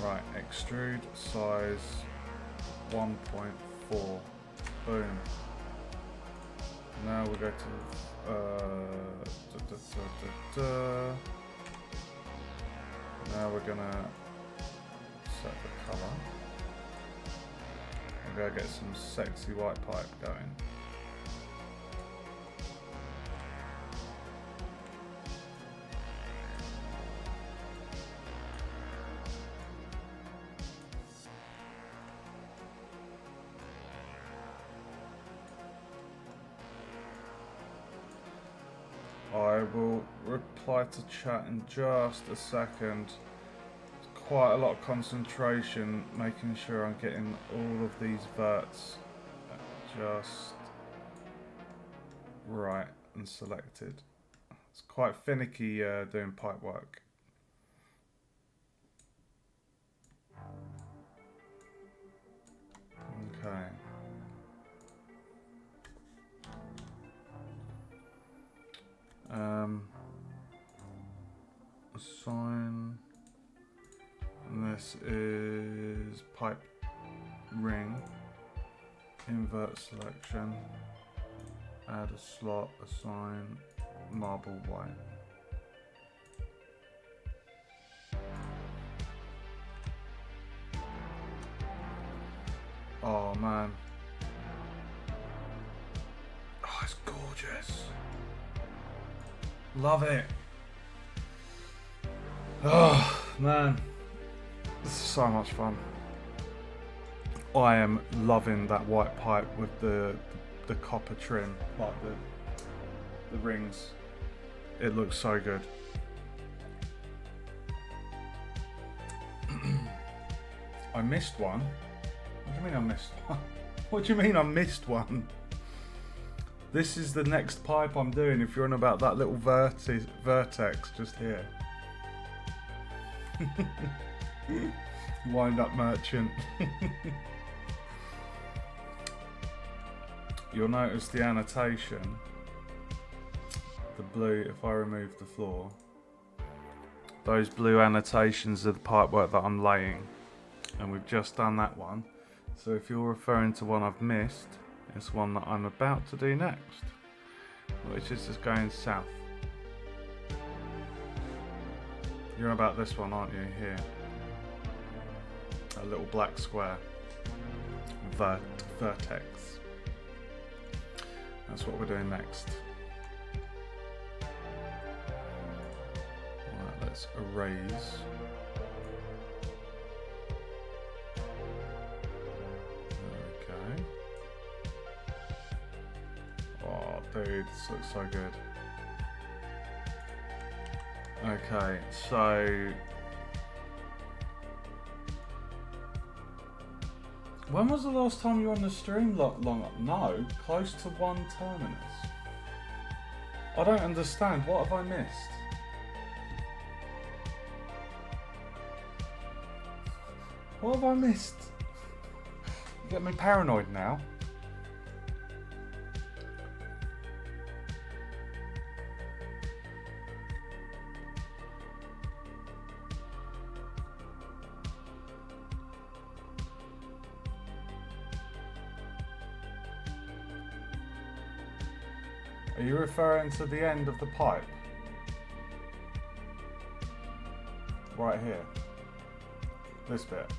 Right, extrude size 1.4. Boom. Now we go to now we're gonna set the colour. We're gonna get some sexy white pipe going. I will reply to chat in just a second. It's quite a lot of concentration making sure I'm getting all of these verts just right and selected. It's quite finicky doing pipe work. Okay. Assign, and this is pipe ring, invert selection, add a slot, assign marble white. Oh man, oh it's gorgeous, love it. Oh man, this is so much fun. I am loving that white pipe with the copper trim, like the rings. It looks so good. I missed one. What do you mean I missed one? What do you mean I missed one? This is the next pipe I'm doing. If you're on about that little vertex just here. Wind up merchant. You'll notice the annotation, the blue, if I remove the floor, those blue annotations are the pipework that I'm laying, and we've just done that one. So if you're referring to one I've missed, it's one that I'm about to do next, which is just going south. You're on about this one, aren't you? Here, a little black square, vertex. That's what we're doing next. Right, let's erase. Okay. Oh, dude, this looks so good. Okay, so when was the last time you were on the stream? Long? No, close to one terminus. I don't understand. What have I missed? What have I missed? You get me paranoid now. Are you referring to the end of the pipe? Right here. This bit.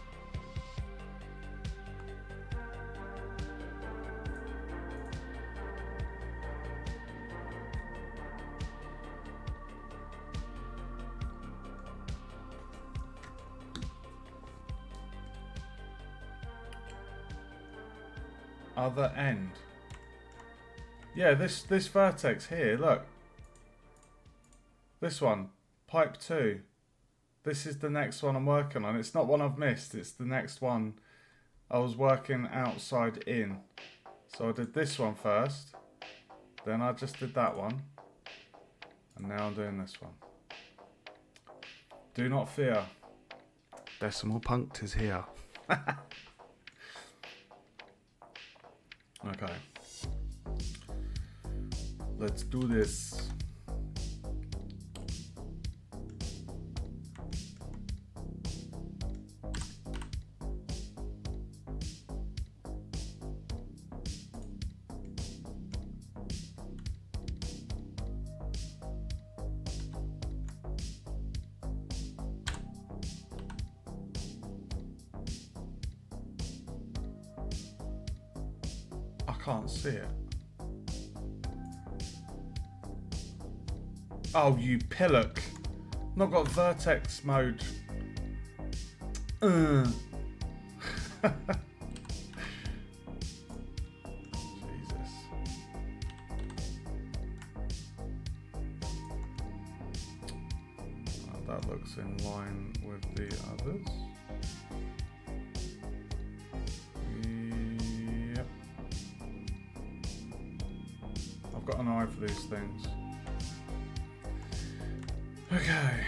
Other end. Yeah, this vertex here, look. This one, pipe 2. This is the next one I'm working on. It's not one I've missed, it's the next one I was working outside in. So I did this one first, then I just did that one, and now I'm doing this one. Do not fear. Decimal punctures here. Okay. Let's do this. I can't see it. Oh, you pillock. Not got vertex mode. Jesus. That looks in line with the others. Yep. I've got an eye for these things. Okay.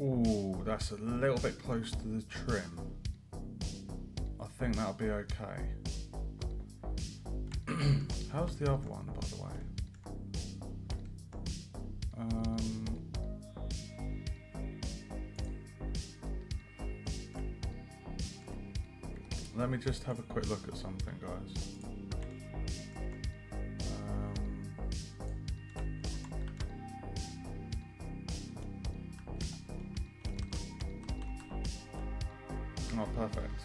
Ooh, that's a little bit close to the trim. I think that'll be okay. How's the other one, by the way? Let me just have a quick look at something, guys. Oh, perfect.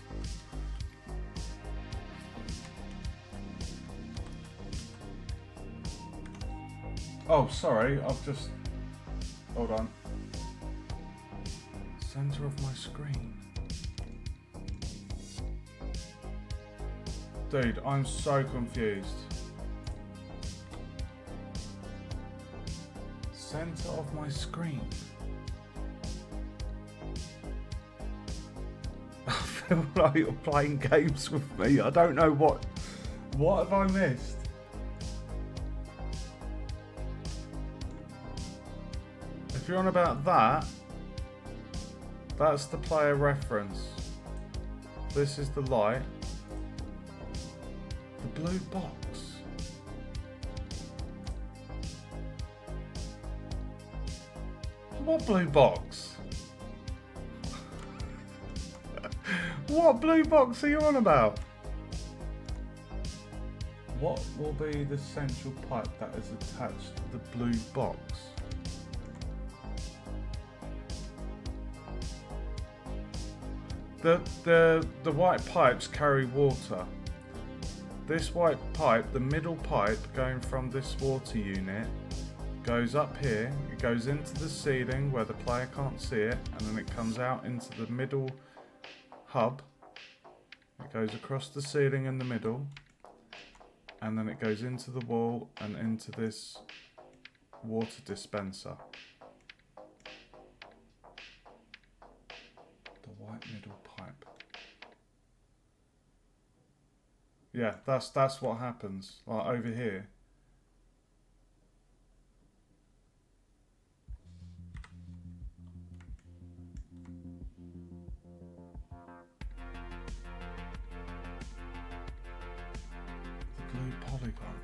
Oh, sorry, I've just... Hold on. Center of my screen. Dude, I'm so confused. Center of my screen. I feel like you're playing games with me. I don't know what have I missed? If you're on about that, that's the player reference. This is the light. The blue box. What blue box? What blue box are you on about? What will be the central pipe that is attached to the blue box? The white pipes carry water. This white pipe, the middle pipe going from this water unit, goes up here, it goes into the ceiling where the player can't see it, and then it comes out into the middle hub. It goes across the ceiling in the middle, and then it goes into the wall and into this water dispenser. The white middle pipe. Yeah, that's what happens. Like over here. The blue polygon.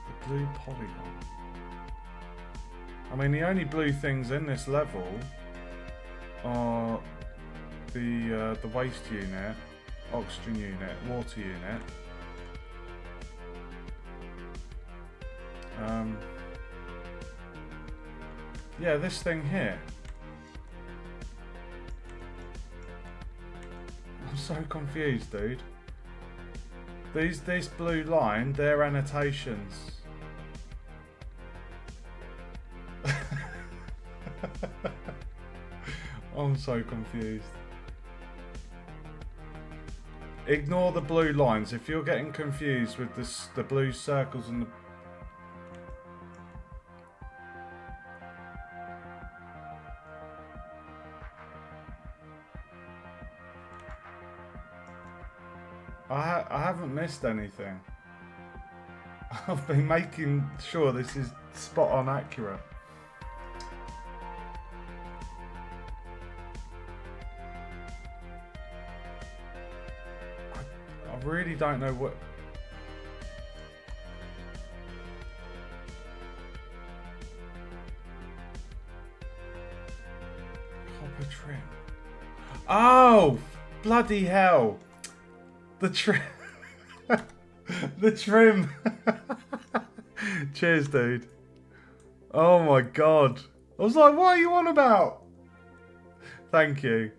The blue polygon. I mean, the only blue things in this level are the waste unit, oxygen unit, water unit. Yeah, this thing here. I'm so confused, dude. This blue line, they're annotations. I'm so confused. Ignore the blue lines. If you're getting confused with the blue circles and the... I haven't missed anything. I've been making sure this is spot on accurate. I really don't know what... Copper trim. Oh! Bloody hell! The trim. The trim. Cheers, dude. Oh my god. I was like, what are you on about? Thank you.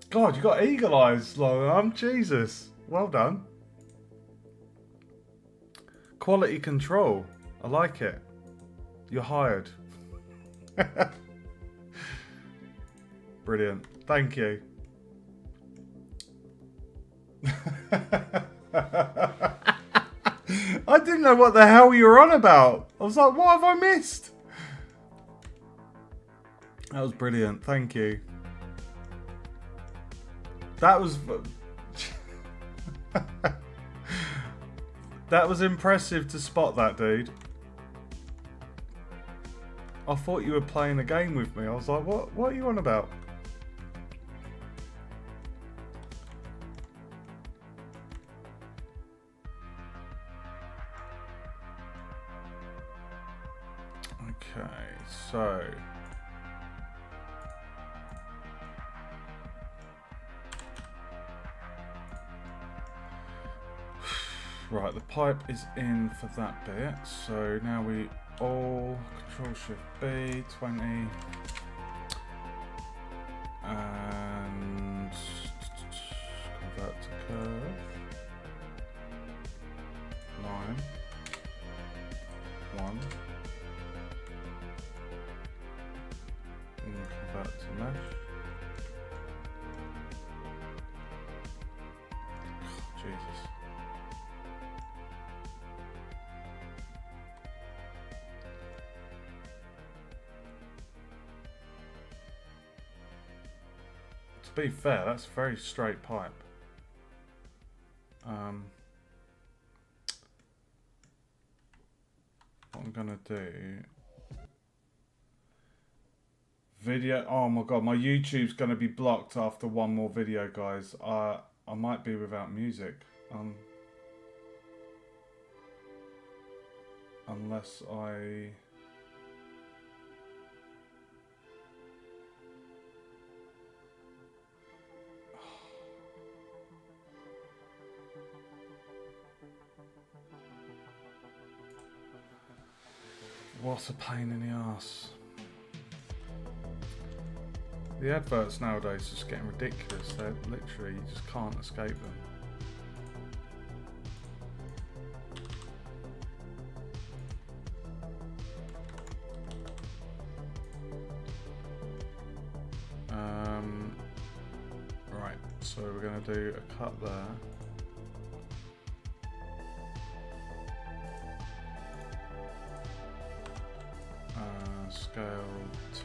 God, you got eagle eyes, long Jesus. Well done. Quality control. I like it. You're hired. Brilliant. Thank you. I didn't know what the hell you were on about. I was like, what have I missed? That was brilliant. Thank you. That was... That was impressive to spot that, dude. I thought you were playing a game with me. I was like, what are you on about? Okay, so... Right, the pipe is in for that bit. So now we all Control Shift B, 20, and convert to curve, 9, 1, and convert to mesh. Oh, Jesus. To be fair, that's a very straight pipe. What I'm gonna do... Video... Oh my god, my YouTube's gonna be blocked after one more video, guys. I might be without music. Unless I... What a pain in the ass. The adverts nowadays are just getting ridiculous. They're literally, you just can't escape them. So we're going to do a cut there. Scale 2.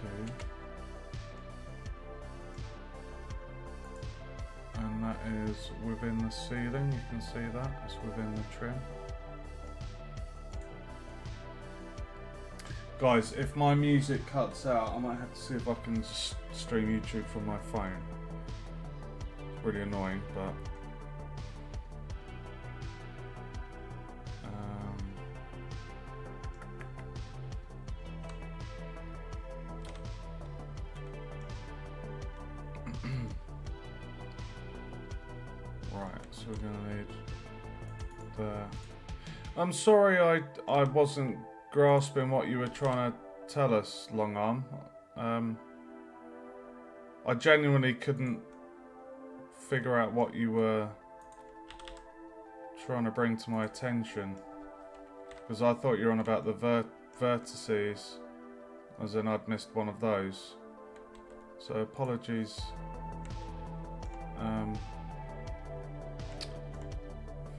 And that is within the ceiling, you can see that, it's within the trim. Guys, if my music cuts out, I might have to see if I can just stream YouTube from my phone. It's really annoying, but... Right, so we're going to need the... I'm sorry I wasn't grasping what you were trying to tell us, Long Arm. I genuinely couldn't figure out what you were trying to bring to my attention, because I thought you were on about the vertices, as in I'd missed one of those. So apologies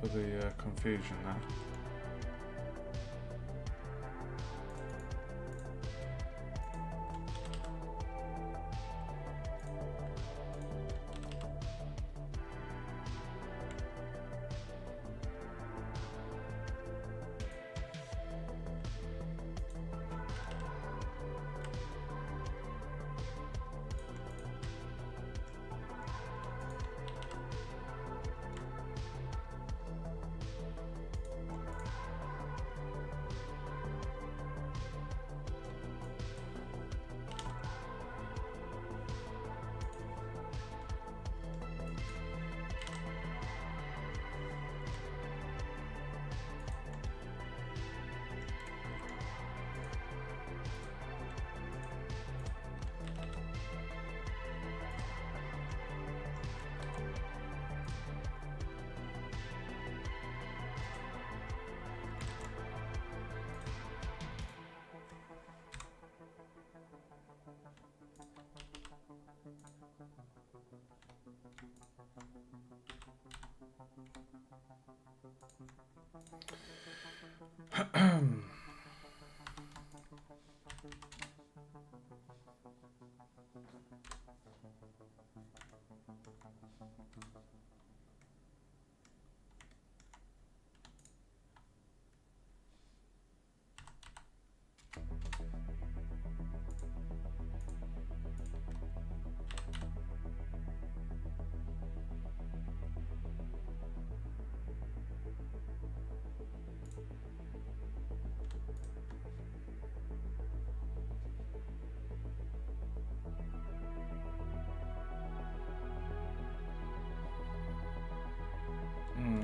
for the confusion there.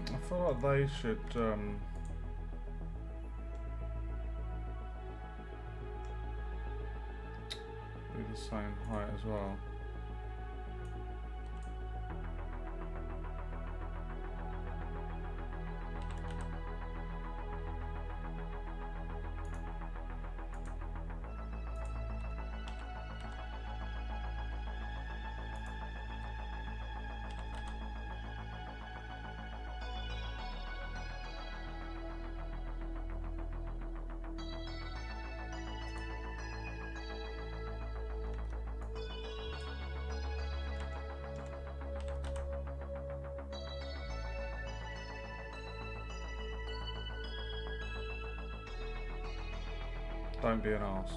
I feel like they should be the same height as well. Don't be an arse.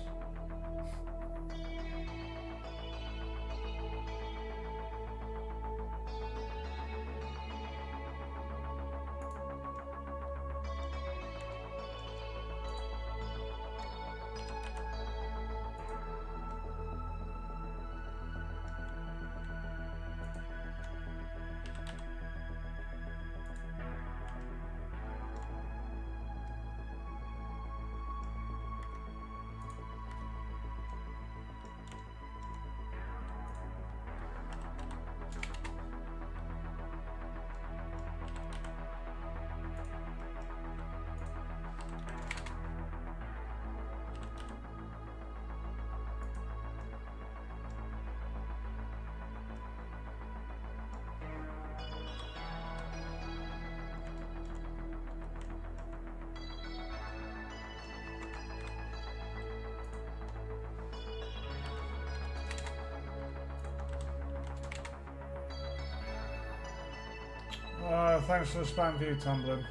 Thanks for the spam view, Tumbling.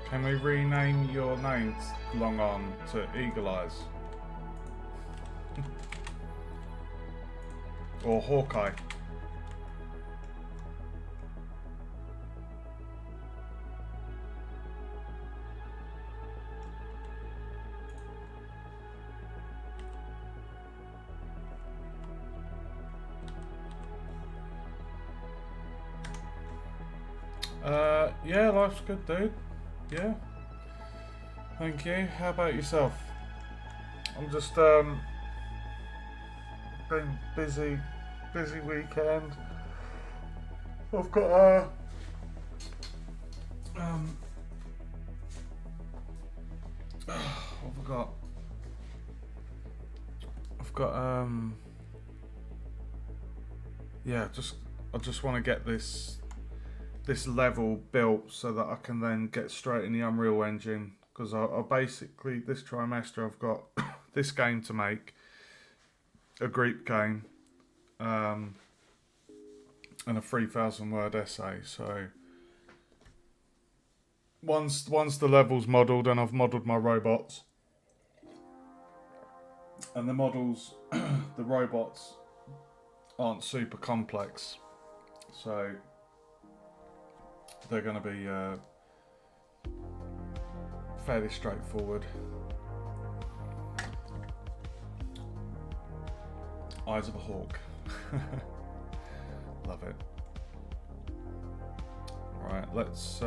Can we rename your name, Long On, to Eagle Eyes? Or Hawkeye? Yeah, life's good, dude. Yeah. Thank you. How about yourself? I'm just been busy weekend. I've got what have I got? I've got yeah, I just want to get this level built so that I can then get straight in the Unreal Engine, because I basically, this trimester I've got this game to make, a Greek game, and a 3,000 word essay. So once the level's modelled and I've modelled my robots, and the models, the robots aren't super complex, so they're going to be fairly straightforward. Eyes of a hawk. Love it. Right, let's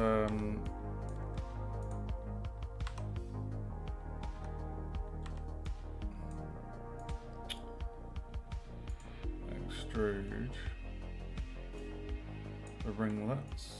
extrude the ringlets.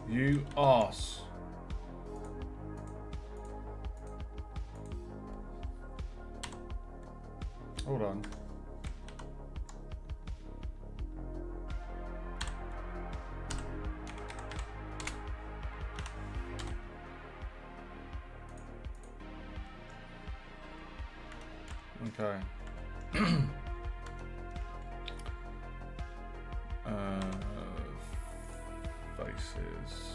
You arse. Hold on. Okay. Faces.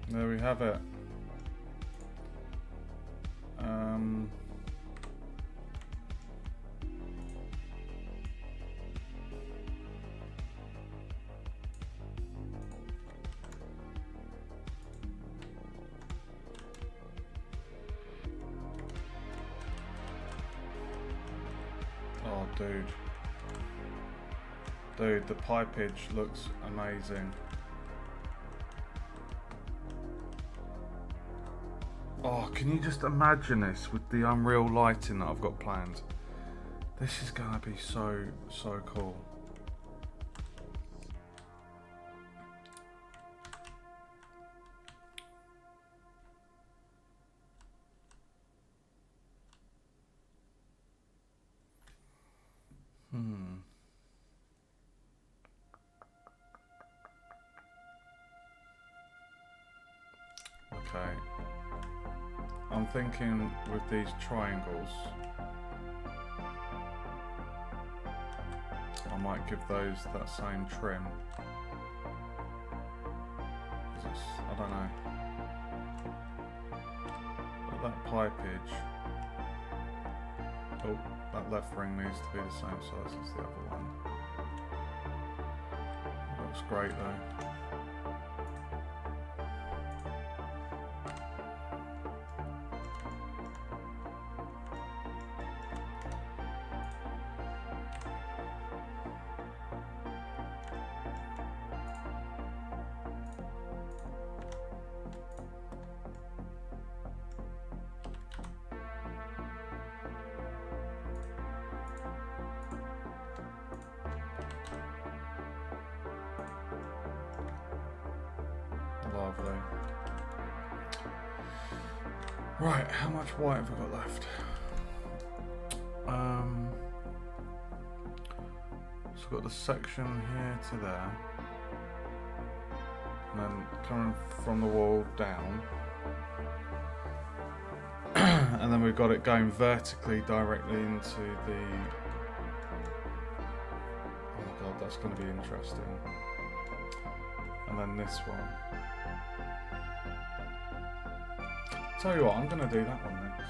There we have it. Oh, dude. Dude, the pipage looks amazing. Oh, can you just imagine this with the Unreal lighting that I've got planned? This is gonna be so cool. Okay. I'm thinking with these triangles, I might give those that same trim. I don't know. But that pipage. Oh, that left ring needs to be the same size as the other one. Looks great though. Lovely. Right, how much white have we got left? So we've got the section here to there, and then coming from the wall down, and then we've got it going vertically directly into the. Oh my god, that's going to be interesting. And then this one. Tell you what, I'm going to do that one next.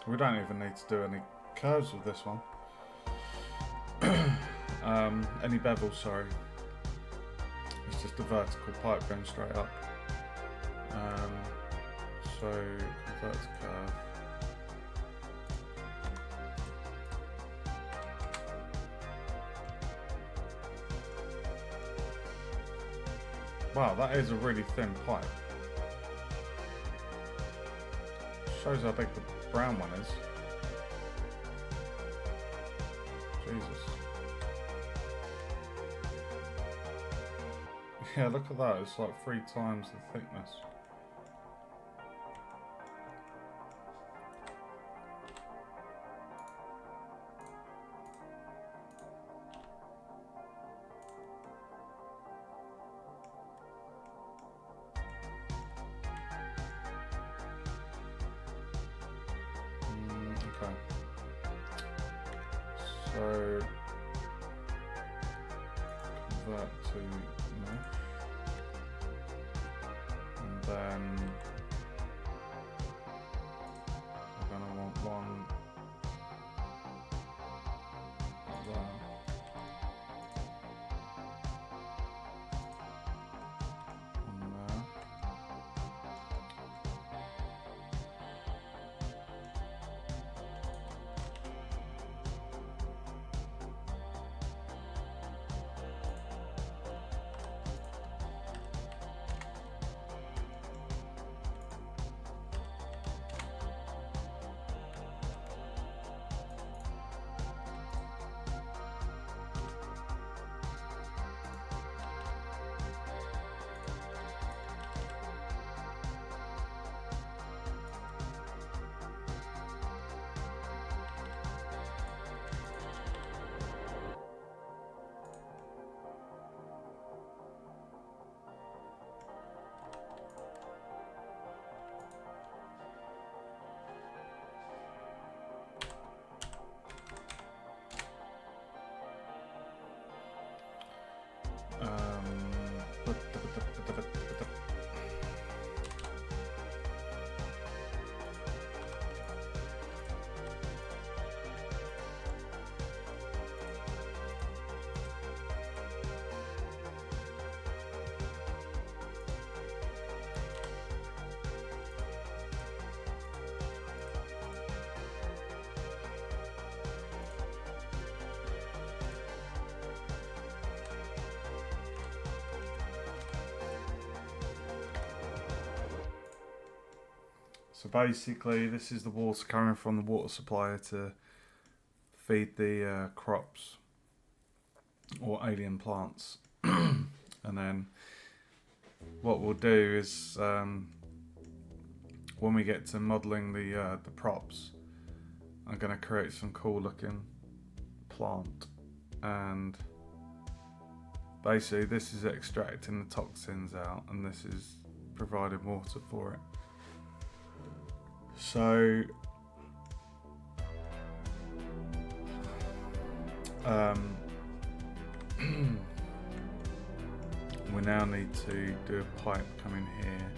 We don't even need to do any curves with this one. Any bevels, sorry. It's just a vertical pipe going straight up. So, convert to curve. Wow, that is a really thin pipe. Shows how big the brown one is. Jesus. Yeah, look at that. It's like 3 times the thickness. Okay. So convert to mesh, and then we're going to want one like that. And there. So basically, this is the water coming from the water supplier to feed the crops or alien plants. And then what we'll do is when we get to modelling the props, I'm going to create some cool looking plant, and basically this is extracting the toxins out and this is providing water for it. So we now need to do a pipe coming here.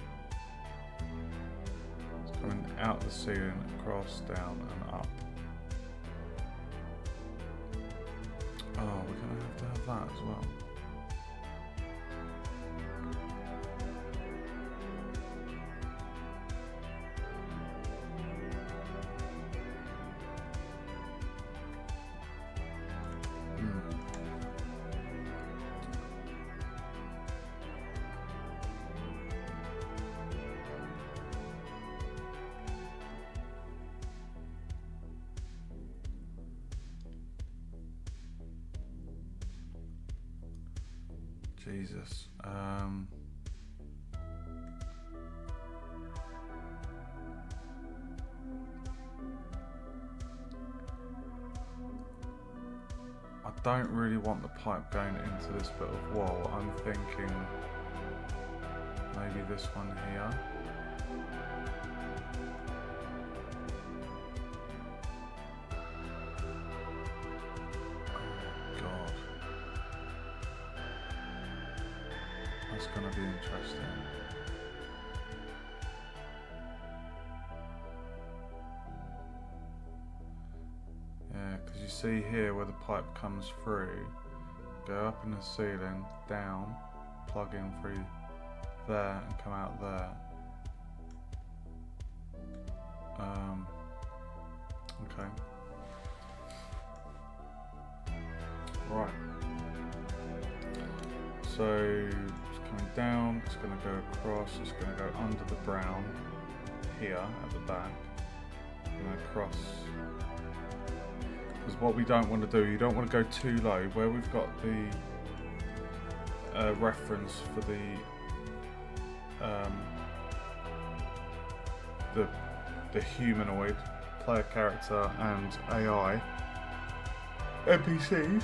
It's coming out the ceiling, across, down and up. Oh, we're going to have that as well. Jesus. I don't really want the pipe going into this bit of wall. I'm thinking maybe this one here. That's going to be interesting. Yeah, because you see here where the pipe comes through, go up in the ceiling, down, plug in through there and come out there. Okay. Right. So coming down, it's going to go across, it's going to go under the brown here at the back and across, because what we don't want to do, you don't want to go too low. Where we've got the reference for the humanoid player character and AI NPCs,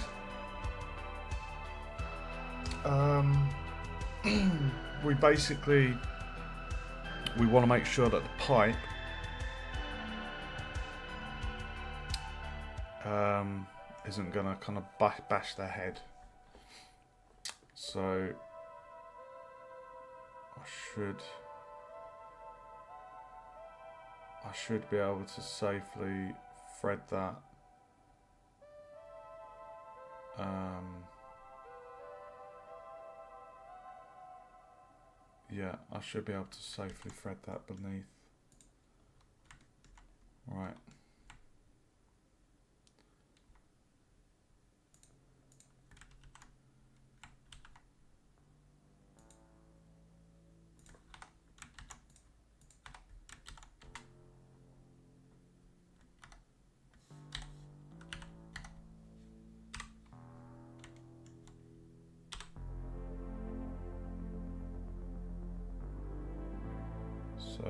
we want to make sure that the pipe isn't going to kind of bash their head. So I should be able to safely thread that. Yeah, I should be able to safely thread that beneath. Right. So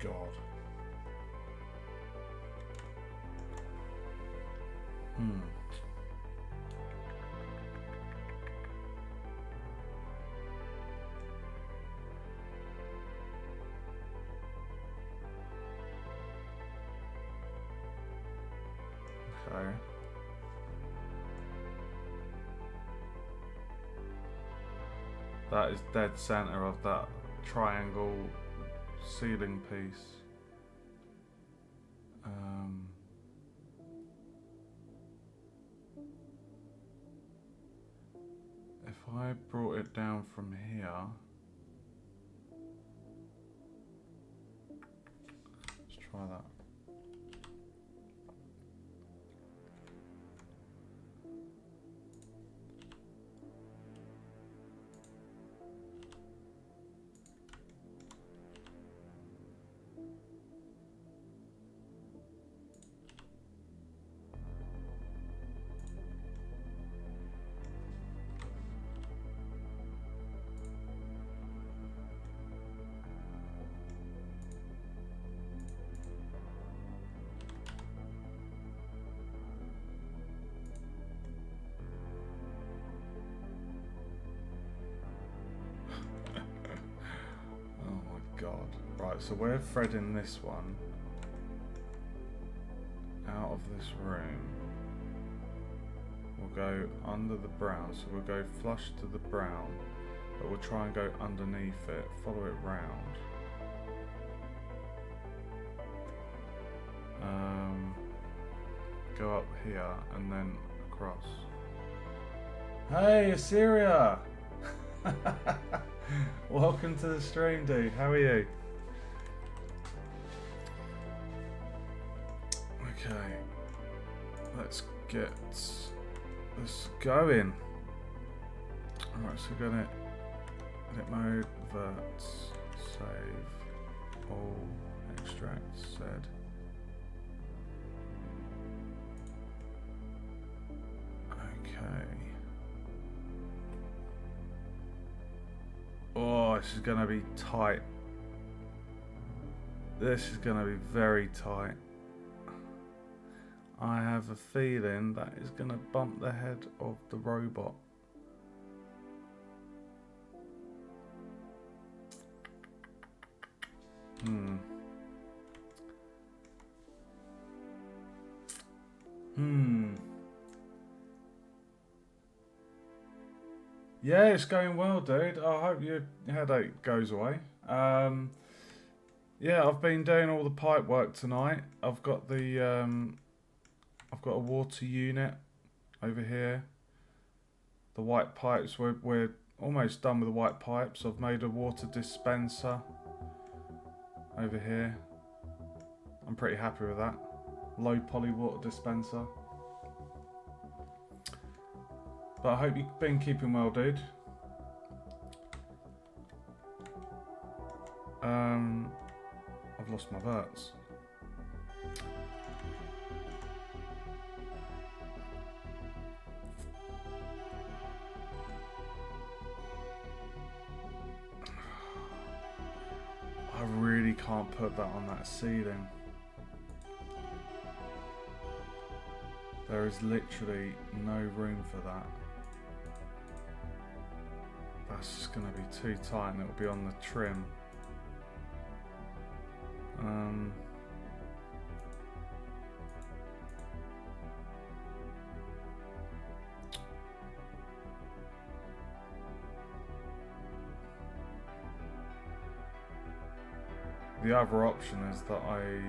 God. Okay. That is dead center of that triangle ceiling piece. If I brought it down from here, try that. God. Right, so we're threading this one out of this room. We'll go under the brown, so we'll go flush to the brown, but we'll try and go underneath it, follow it round. Go up here and then across. Hey, Assyria! Welcome to the stream, dude. How are you? Okay, let's get this going. Alright, so we're gonna edit mode, vert, save, all, extract, sed. Okay. Oh, this is gonna be tight. This is gonna be very tight. I have a feeling that is gonna bump the head of the robot. Yeah, it's going well, dude. I hope your headache goes away. Yeah, I've been doing all the pipe work tonight. I've got the I've got a water unit over here. The white pipes, we're almost done with the white pipes. I've made a water dispenser over here. I'm pretty happy with that. Low poly water dispenser. But I hope you've been keeping well, dude. I've lost my verts. I really can't put that on that ceiling. There is literally no room for that. That's just going to be too tight and it'll be on the trim. The other option is that I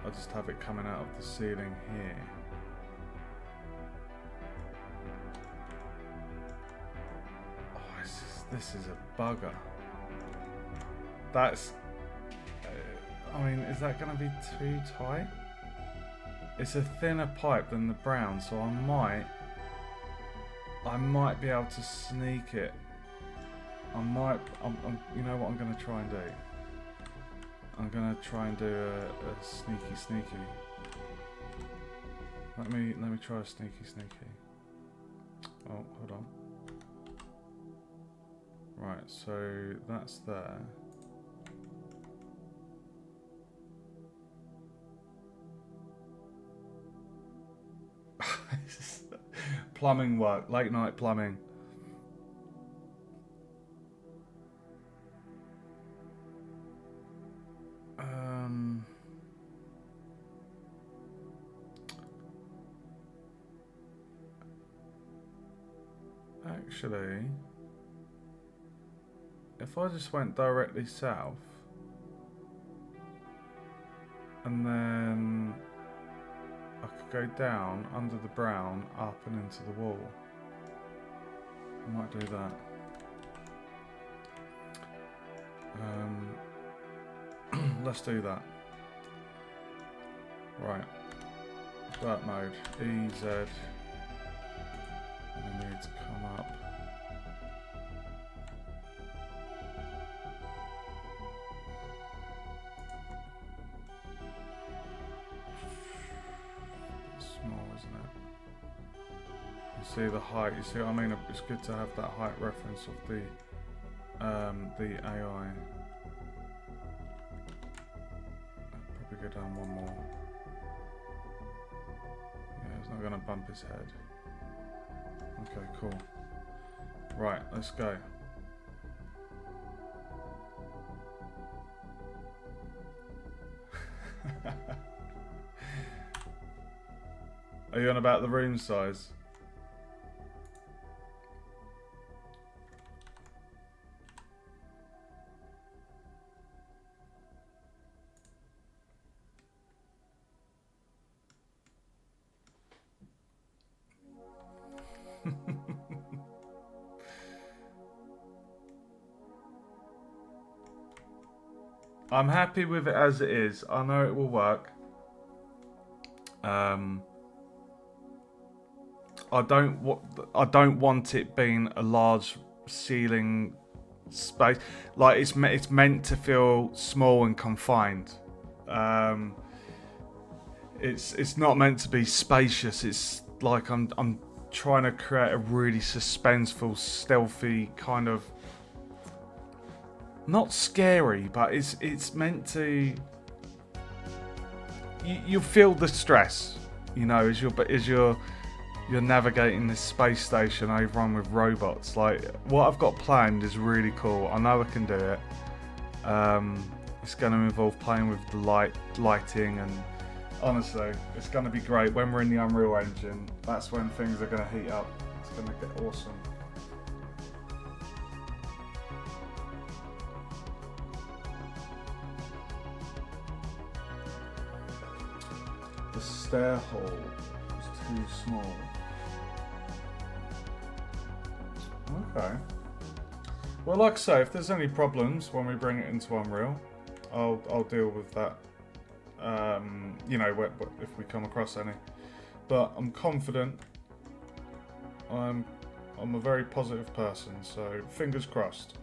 just have it coming out of the ceiling here. Oh, this is a bugger. That's, I mean, is that going to be too tight? It's a thinner pipe than the brown, so I might be able to sneak it. You know what I'm going to try and do? I'm going to try and do a sneaky. Let me try a sneaky. Oh, hold on. Right, so that's there. Plumbing work, late night plumbing. Actually, if I just went directly south and then I could go down under the brown, up and into the wall. I might do that. let's do that. Right. Dirt mode. EZ. And we need to come up. It's small, isn't it? You see the height. You see what I mean? It's good to have that height reference of the AI. Probably go down one more. Yeah, it's not going to bump his head. Okay, cool. Right, let's go. Are you on about the room size? I'm happy with it as it is. I know it will work. I don't want it being a large ceiling space. Like it's meant to feel small and confined. It's not meant to be spacious. It's like I'm trying to create a really suspenseful, stealthy kind of. Not scary, but it's meant to. You feel the stress, you know, as you're navigating this space station overrun with robots. Like what I've got planned is really cool. I know I can do it. It's going to involve playing with the lighting, and honestly, it's going to be great. When we're in the Unreal Engine, that's when things are going to heat up. It's going to get awesome. The stair hole is too small. Okay. Well, like I say, if there's any problems when we bring it into Unreal, I'll deal with that. You know, if we come across any. But I'm confident. I'm a very positive person, so fingers crossed.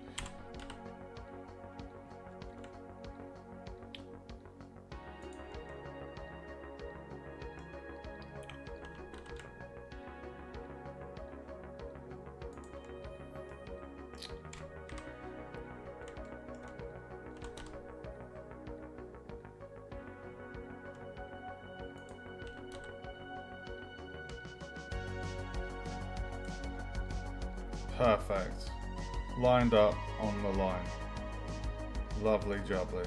Perfect. Lined up on the line. Lovely jubbly.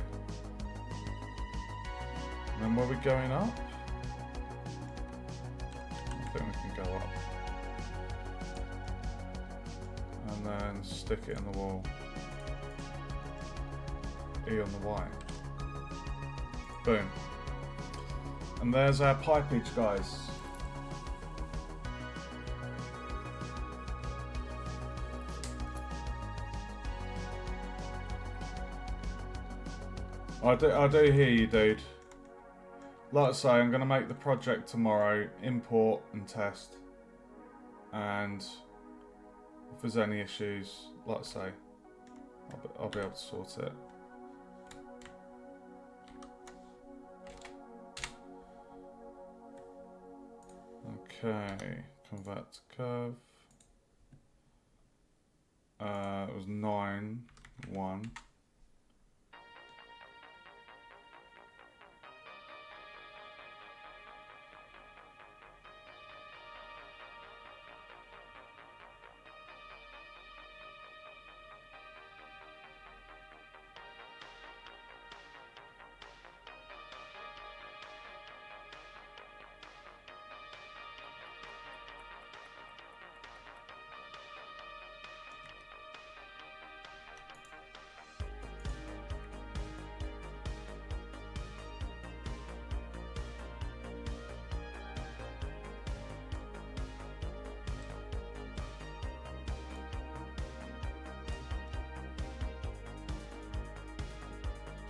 And then were we going up? I think we can go up. And then stick it in the wall. E on the Y. Boom. And there's our pipage, guys. I do hear you, dude. Like I say, I'm going to make the project tomorrow, import and test. And if there's any issues, like I say, I'll be able to sort it. Okay, convert to curve. It was 9, 1.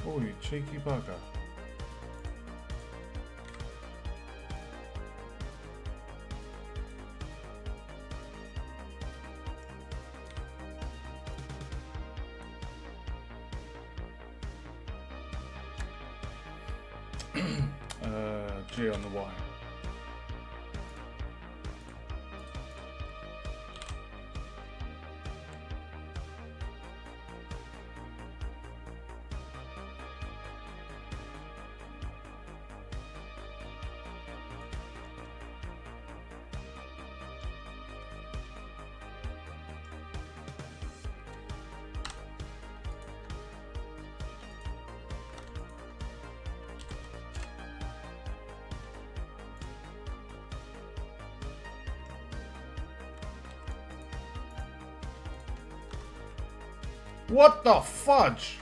Oh, you cheeky bugger. G on the Y. What the fudge?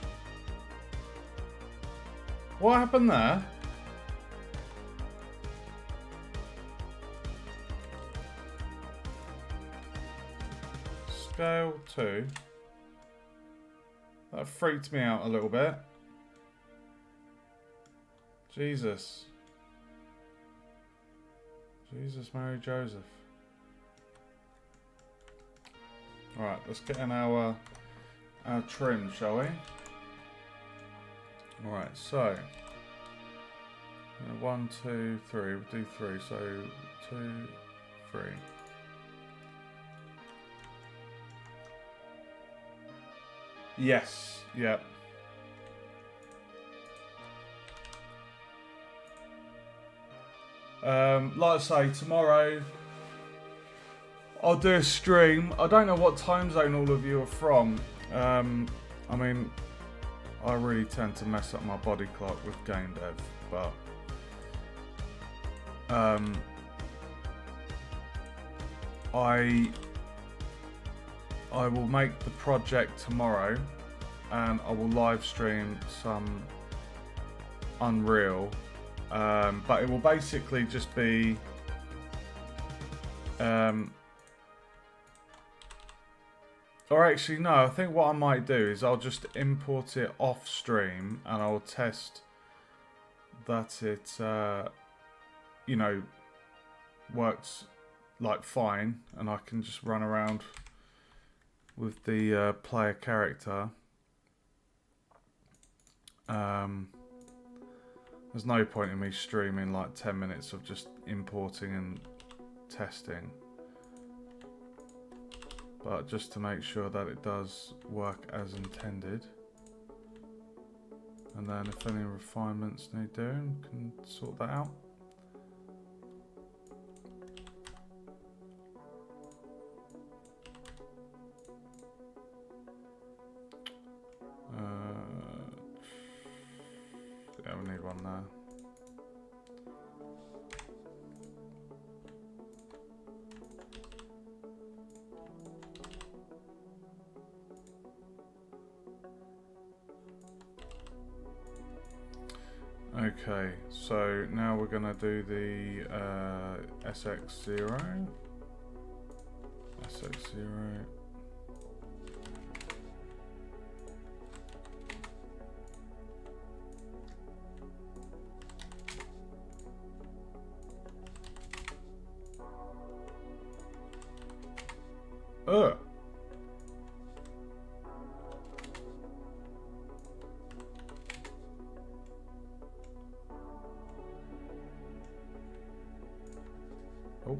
What happened there? Scale 2. That freaked me out a little bit. Jesus. Jesus, Mary Joseph. Alright, let's get in our trim, shall we? Alright, so 1, 2, 3. We'll do 3. So 2, 3. Yes. Yep. Like I say, tomorrow I'll do a stream. I don't know what time zone all of you are from. I mean, I really tend to mess up my body clock with game dev, but I will make the project tomorrow, and I will live stream some Unreal, but it will basically just be or actually no, I think what I might do is I'll just import it off stream and I'll test that it you know, works like fine, and I can just run around with the player character. There's no point in me streaming like 10 minutes of just importing and testing. But just to make sure that it does work as intended. And then if any refinements need doing, can sort that out. Yeah, we need one there. Okay, so now we're going to do the SX0. SX0. Ugh. Oh.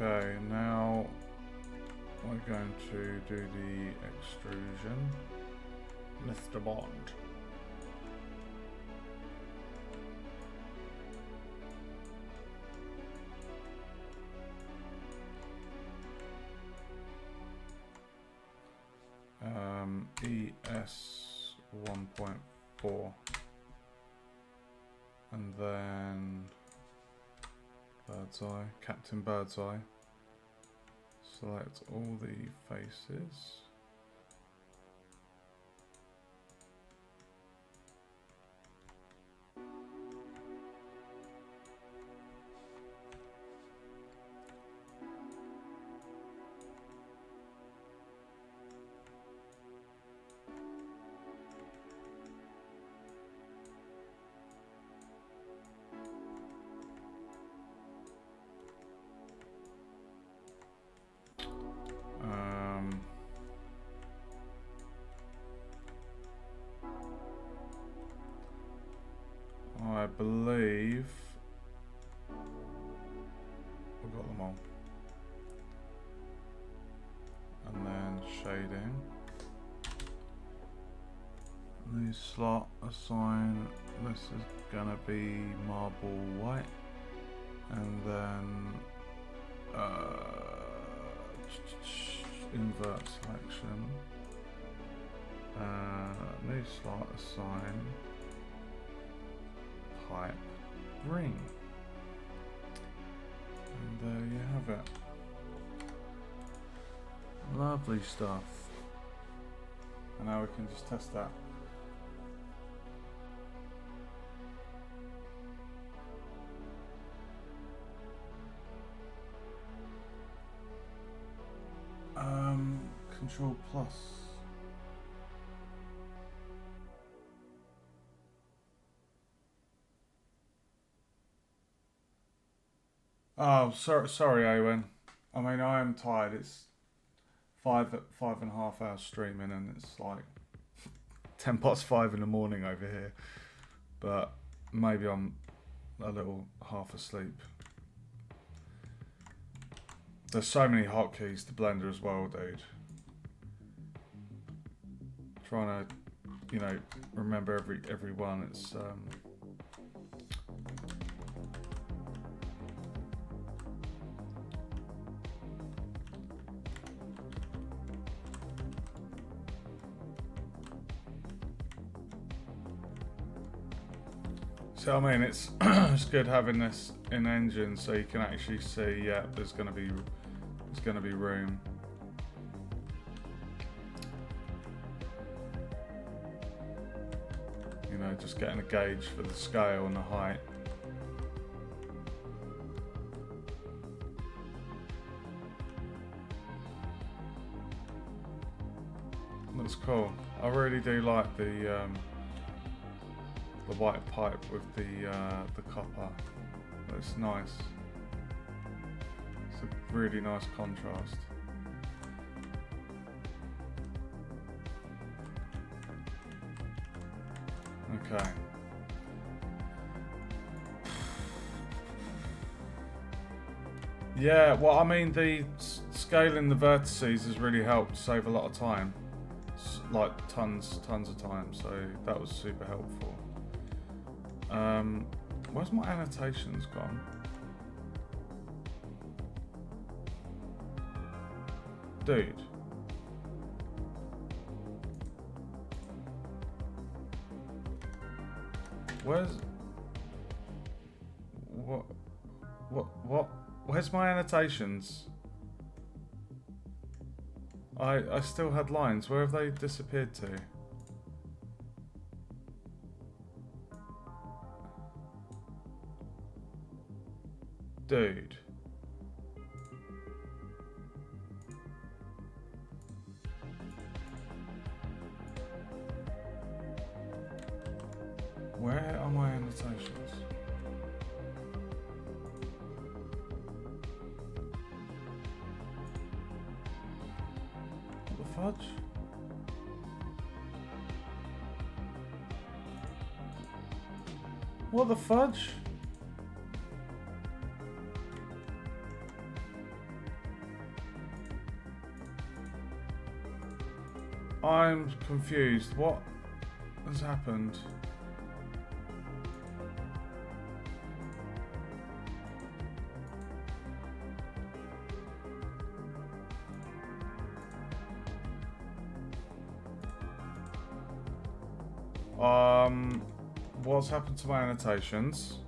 Okay, now we're going to do the extrusion. Mr. Bond. ES 1.4. And then Birdseye, Captain Birdseye. Select all the faces. I believe we've got them all. And then shading. New slot, assign, this is gonna be marble white. And then invert selection. New slot, assign. Pipe ring, and there you have it. Lovely stuff. And now we can just test that. Control plus. Oh, sorry, Owen. I mean, I am tired. It's 5.5 hours streaming, and it's like 5:10 in the morning over here. But maybe I'm a little half asleep. There's so many hotkeys to Blender as well, dude. Trying to, you know, remember every one. It's So I mean, it's it's good having this in engine, so you can actually see. Yeah, there's gonna be room. You know, just getting a gauge for the scale and the height. Looks cool. I really do like the white pipe with the copper. It's nice. It's a really nice contrast. Okay. Yeah, well, I mean, the scaling the vertices has really helped save a lot of time, like tons of time. So that was super helpful. Where's my annotations gone? Dude. Where's my annotations? I still had lines. Where have they disappeared to? Dude. Where are my annotations? What the fudge? What the fudge? I'm confused. What has happened? What's happened to my annotations?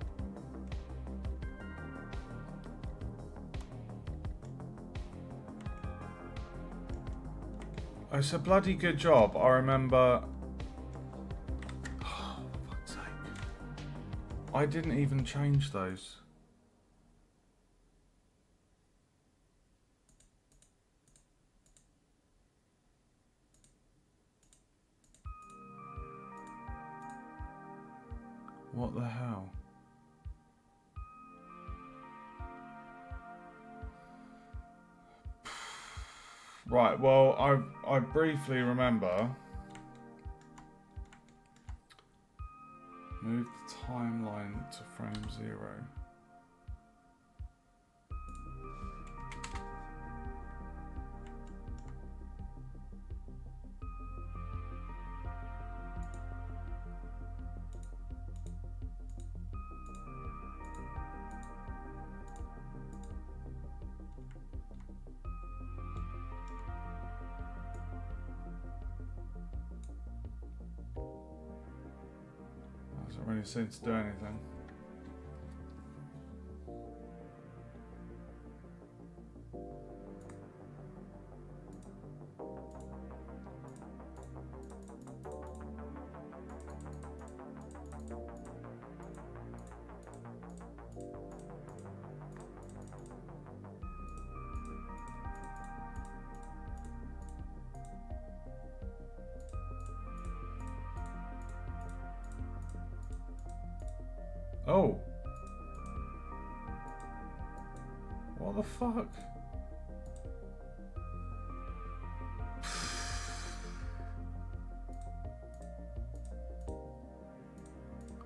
It's a bloody good job. I remember. Oh, for fuck's sake. I didn't even change those. What the hell? Right, well, I briefly remember. Move the timeline to frame 0. Doesn't really seem to do anything. Oh. What the fuck?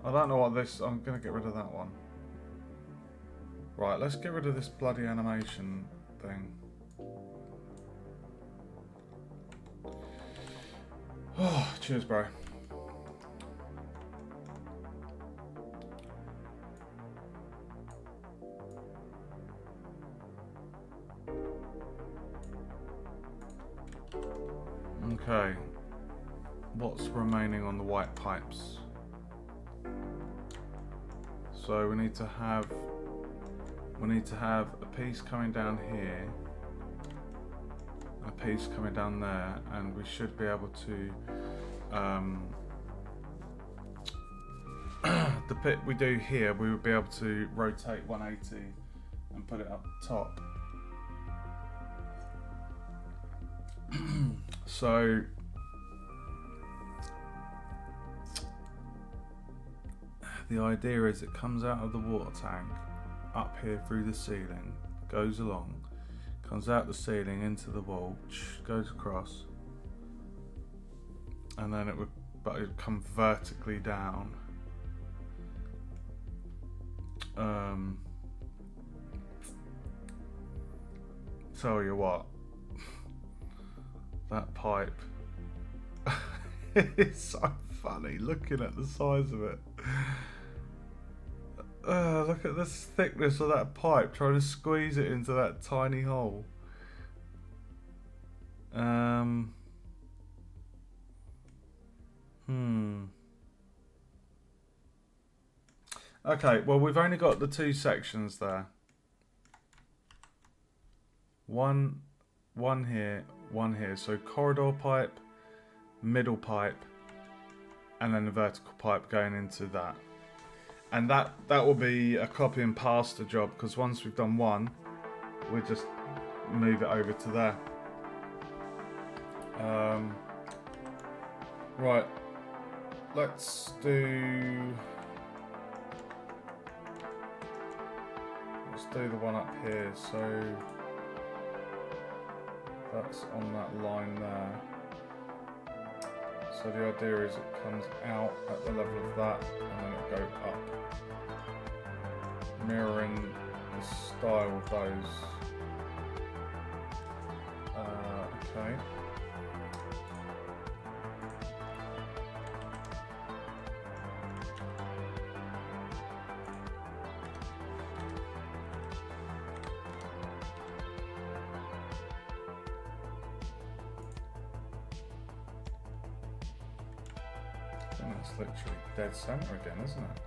I don't know what this... I'm going to get rid of that one. Right, let's get rid of this bloody animation thing. Oh, cheers, bro. Okay. What's remaining on the white pipes? So we need to have a piece coming down here, a piece coming down there, and we should be able to the bit we do here, we would be able to rotate 180 and put it up top. So the idea is it comes out of the water tank up here through the ceiling, goes along, comes out the ceiling into the wall, goes across, and then it would come vertically down. Tell you what, that pipe it's so funny looking at the size of it. Look at the thickness of that pipe, trying to squeeze it into that tiny hole. Okay, well, we've only got the two sections there. One here, one here. So corridor pipe, middle pipe, and then the vertical pipe going into that. And that will be a copy and pasta job, because once we've done one, we'll just move it over to there. Right, let's do the one up here. So that's on that line there. So the idea is it comes out at the level of that, and then it goes up, mirroring the style of those. Okay. That's literally dead center again, isn't it?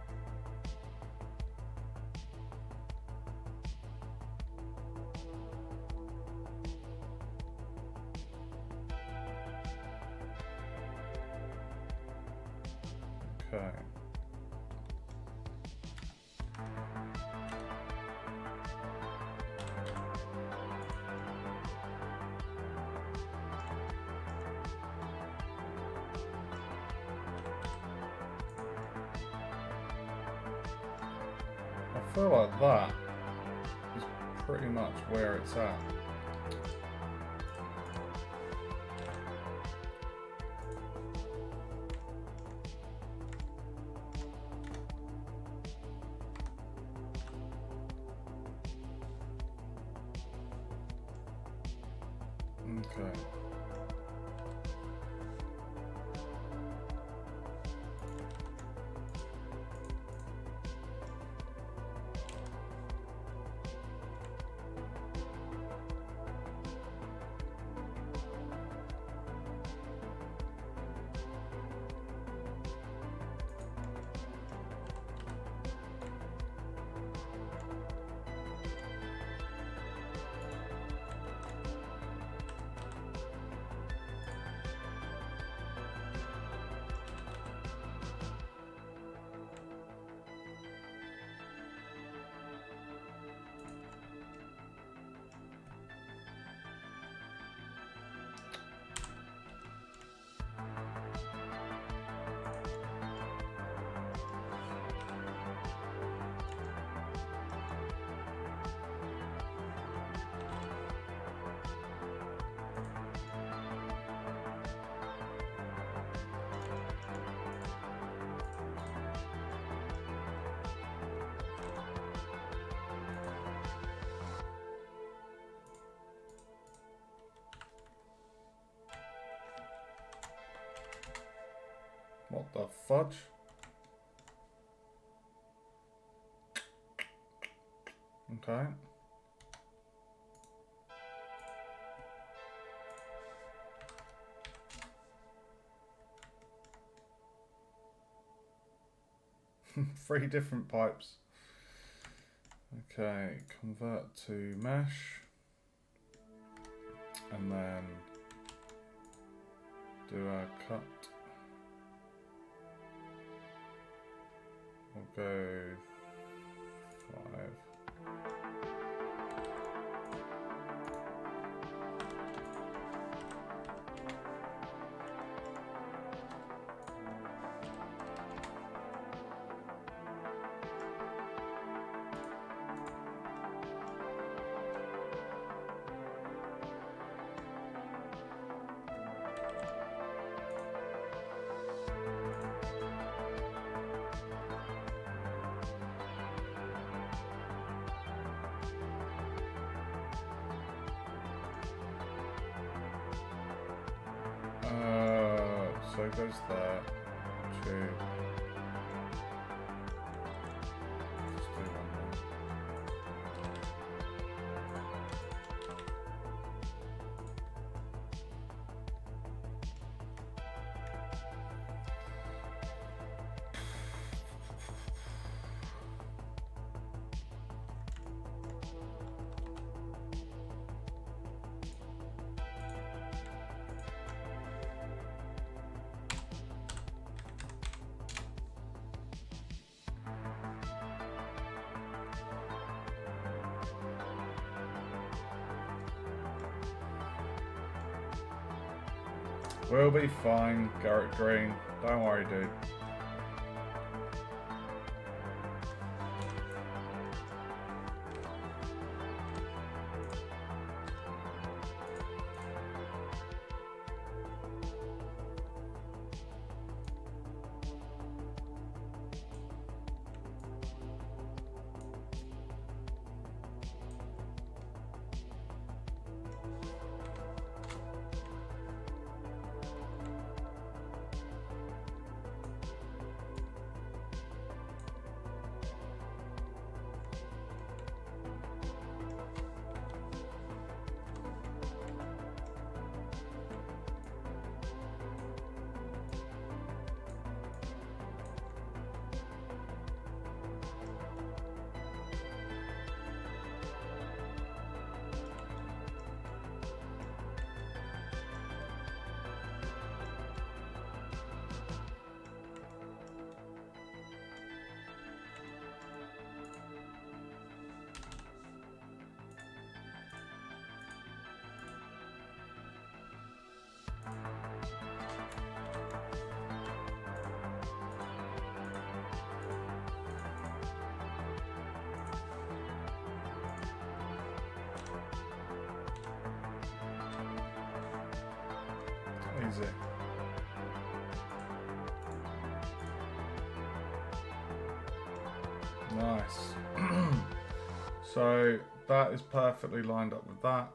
Okay. I feel like that is pretty much where it's at. Okay. What the fudge? Okay. Three different pipes. Okay, convert to mesh. And then do our cut. We'll go 5. So it goes there. 2. Let's do 1 more. We'll be fine, Garrett Green. Don't worry, dude. easy. Nice. So that is perfectly lined up with that.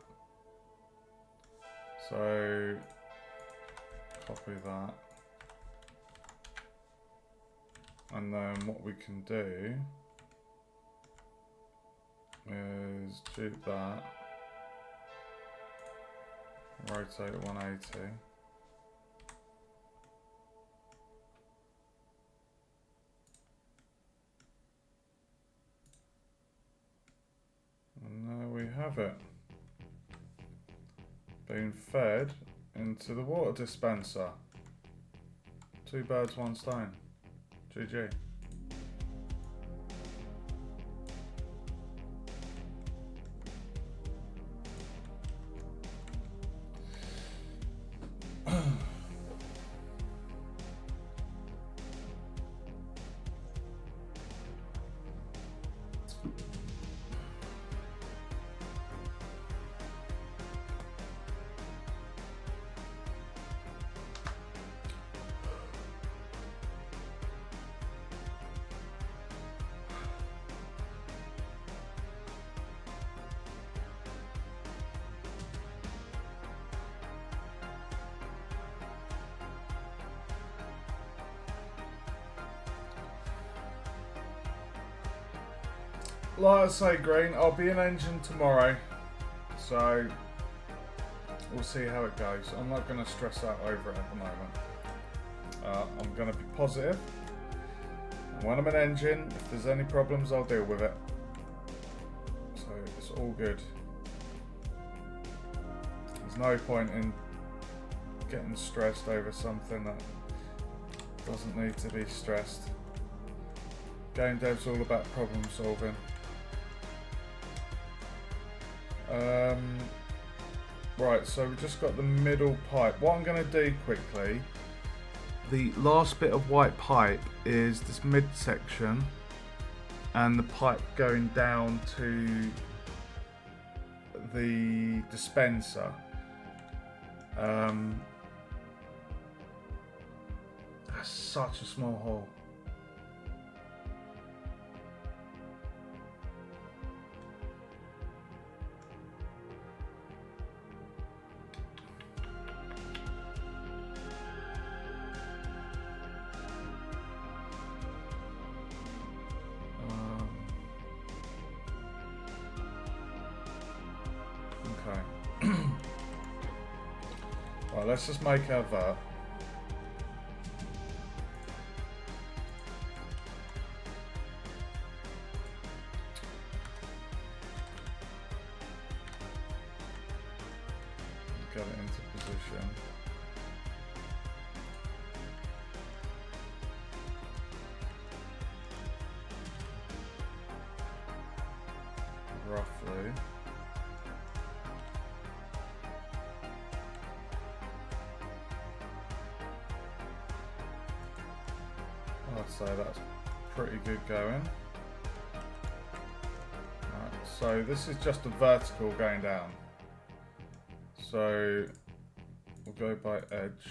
So copy that. And then what we can do is dupe that, rotate it 180. And there we have it. Being fed into the water dispenser. 2 birds, 1 stone. GG. Like I say, Green, I'll be in engine tomorrow, so we'll see how it goes. I'm not going to stress out over it at the moment. I'm going to be positive. When I'm in engine, if there's any problems, I'll deal with it. So it's all good. There's no point in getting stressed over something that doesn't need to be stressed. Game dev's all about problem solving. Right, so we've just got the middle pipe. What I'm going to do quickly, the last bit of white pipe is this midsection and the pipe going down to the dispenser. That's such a small hole. Right, let's just make our vert. Get it into position. Roughly. I'd say that's pretty good going. Right, so this is just a vertical going down. So we'll go by edge,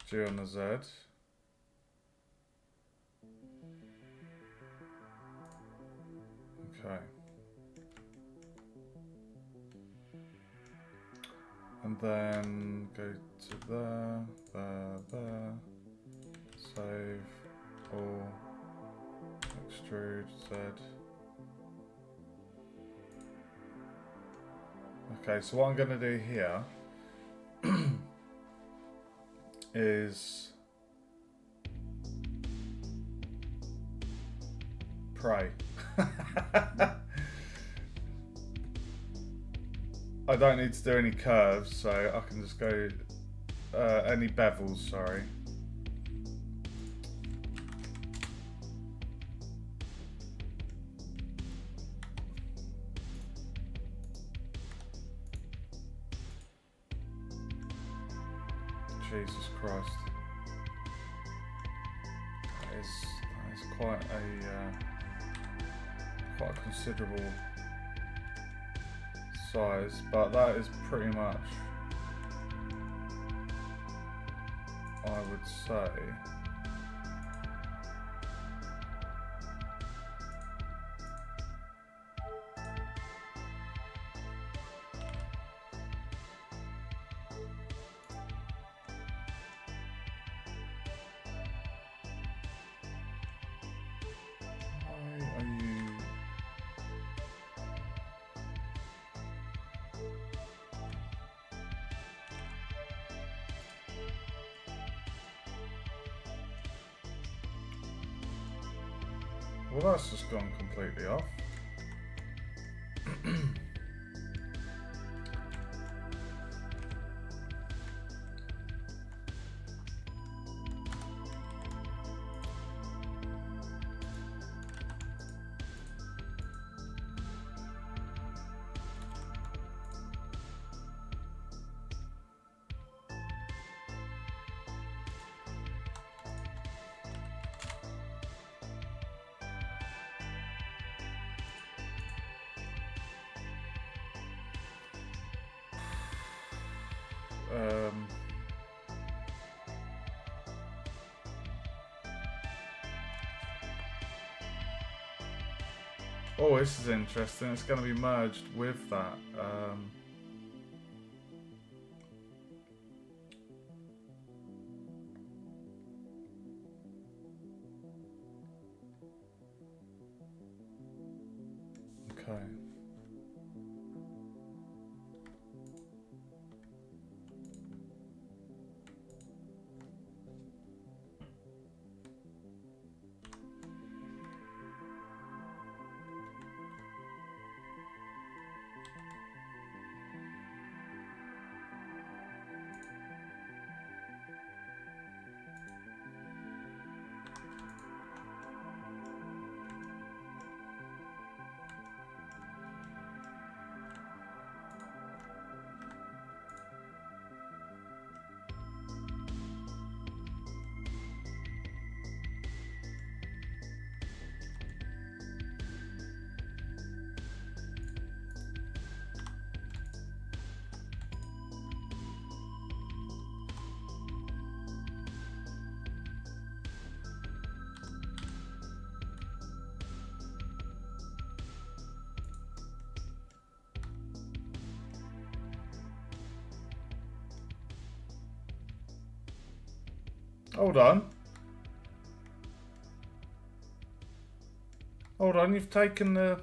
G on the Z. Okay. And then go to there, there. Save, all, extrude, Z. Okay, so what I'm going to do here is pray. I don't need to do any curves, so I can just go any bevels, sorry. Jesus Christ. That is quite a considerable size, but that is pretty much I would say why are you well, that's just gone completely off. Oh, this is interesting. It's going to be merged with that. Okay. Hold on. Hold on, you've taken the...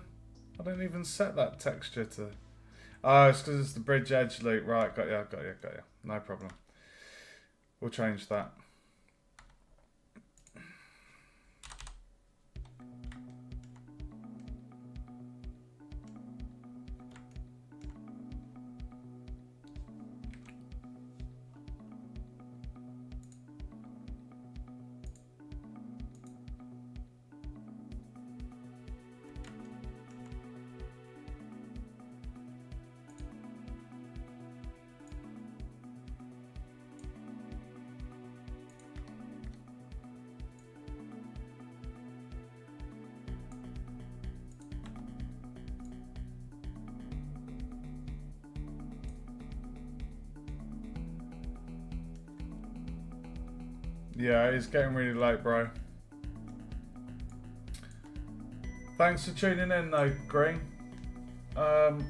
I don't even set that texture to... Oh, it's because it's the bridge edge loop. Right, got you. No problem. We'll change that. Yeah, it's getting really late, bro. Thanks for tuning in, though, Green. Hope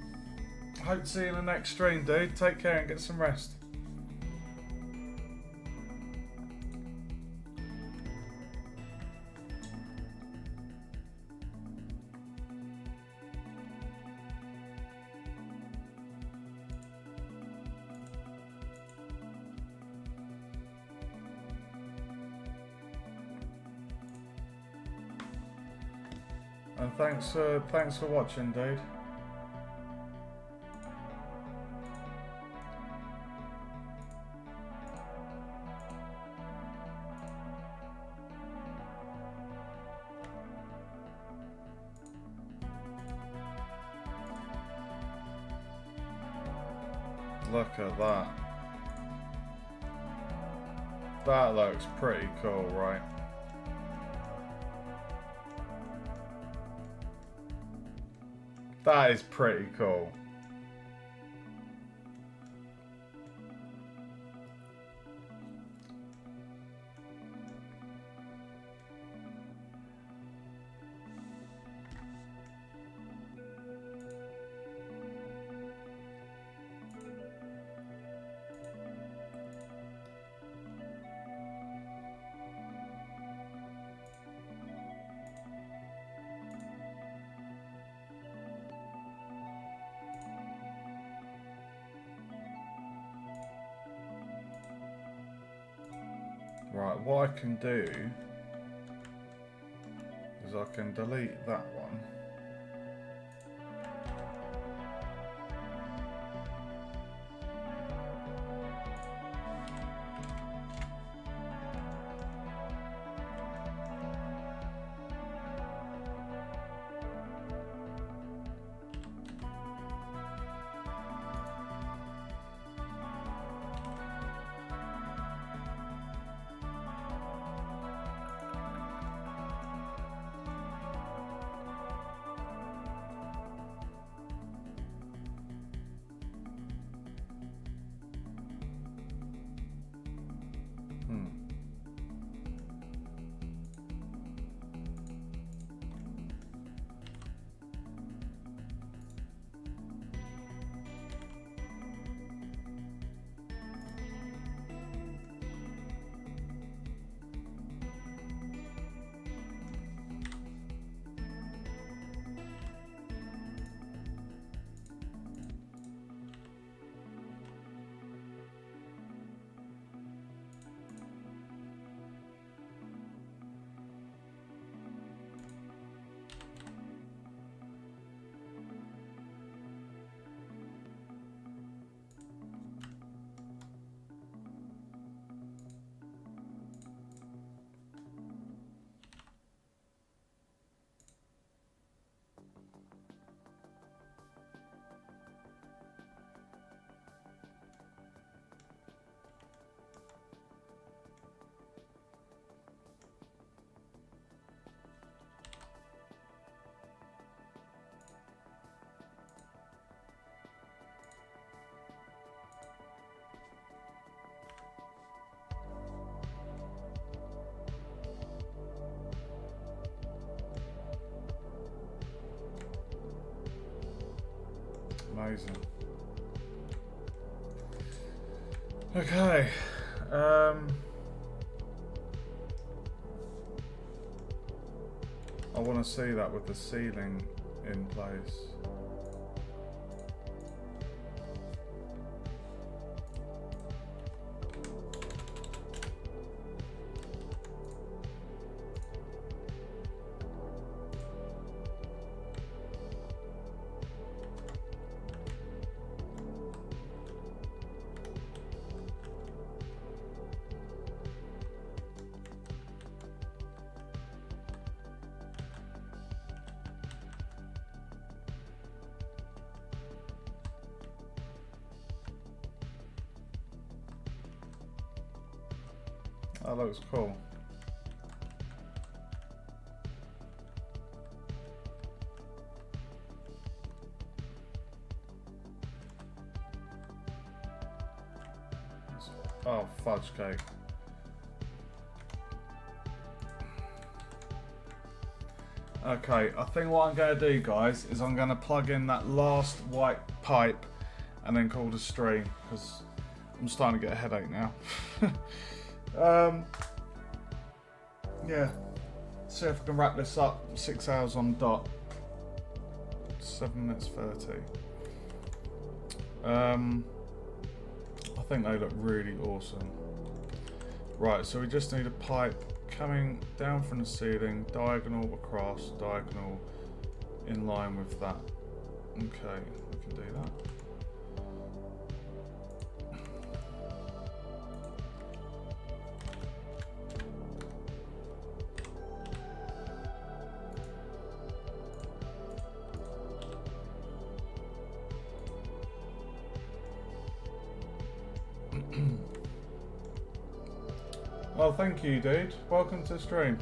to see you in the next stream, dude. Take care and get some rest. And thanks for watching, dude. Look at that. That looks pretty cool, right? That is pretty cool. Right, what I can do is I can delete that one. Amazing. Okay. I want to see that with the ceiling in place. That looks cool. Oh, fudge cake. Okay, I think what I'm going to do, guys, is I'm going to plug in that last white pipe and then call the stream, because I'm starting to get a headache now. Yeah, see if I can wrap this up. 6 hours on dot. 7 minutes 30. I think they look really awesome. Right, so we just need a pipe coming down from the ceiling, diagonal across, diagonal in line with that. Okay, we can do that. Oh, thank you, dude. Welcome to the stream.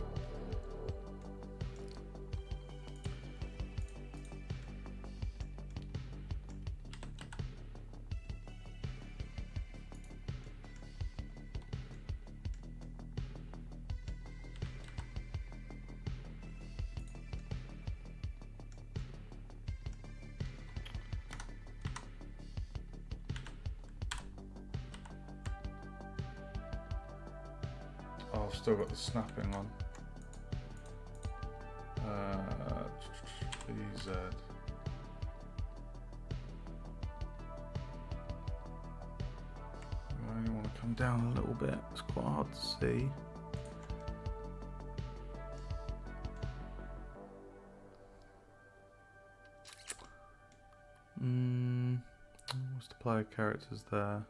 Oh, I've still got the snapping on. BZ. I only want to come down a little bit. It's quite hard to see. What's the player characters there?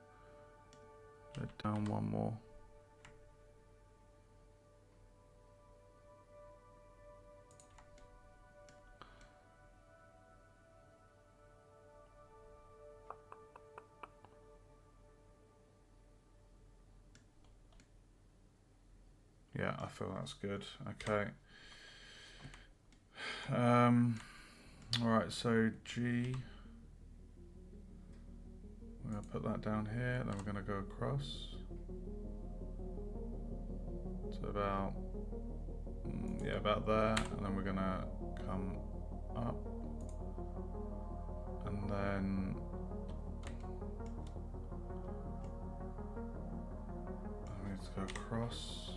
Go down one more. Yeah, I feel that's good. Okay. Alright, so G. We're going to put that down here, then we're going to go across. So about, yeah, about there, and then we're going to come up. And then we need to go across.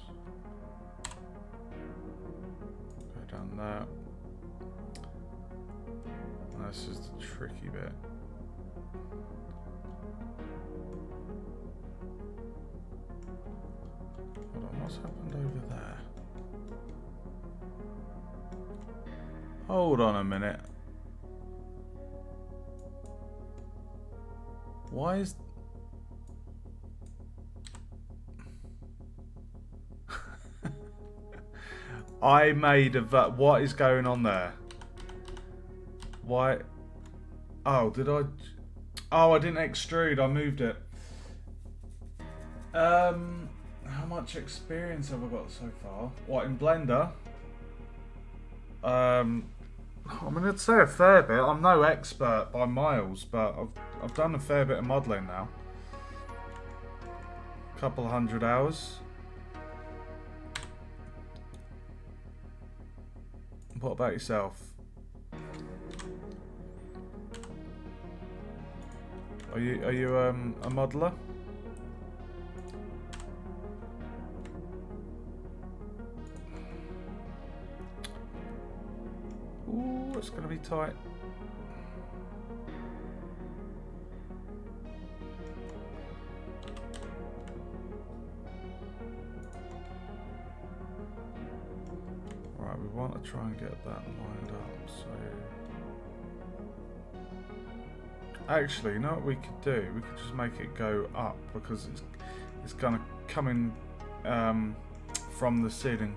Go down there. And this is the tricky bit. Hold on, what's happened over there? Hold on a minute. Why is... I made a... What is going on there? Why? Oh, did I... Oh, I didn't extrude. I moved it. How much experience have I got so far? What, in Blender? I mean, I'd say a fair bit. I'm no expert by miles, but I've done a fair bit of modelling now. Couple of 100 hours. What about yourself? Are you a modeler? Ooh, it's gonna be tight. Right, we want to try and get that lined up, so... Actually, you know what we could do? We could just make it go up, because it's gonna come in from the ceiling.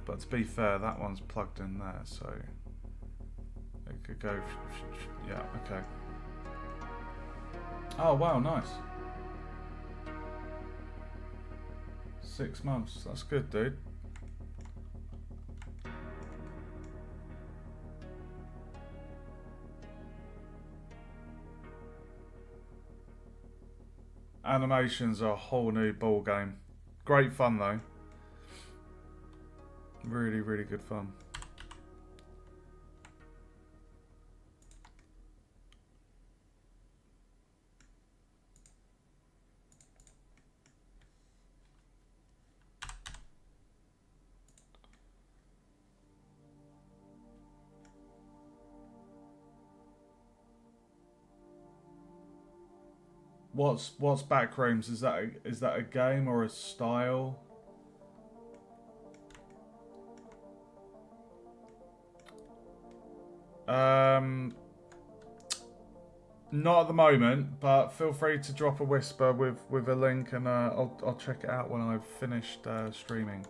But to be fair, that one's plugged in there, so it could go... Yeah, okay. Oh, wow, nice. 6 months, that's good, dude. Animations are a whole new ball game. Great fun though. Really, really good fun. What's Backrooms? Is that a game or a style? Not at the moment, but feel free to drop a whisper with a link, and I'll check it out when I've finished streaming.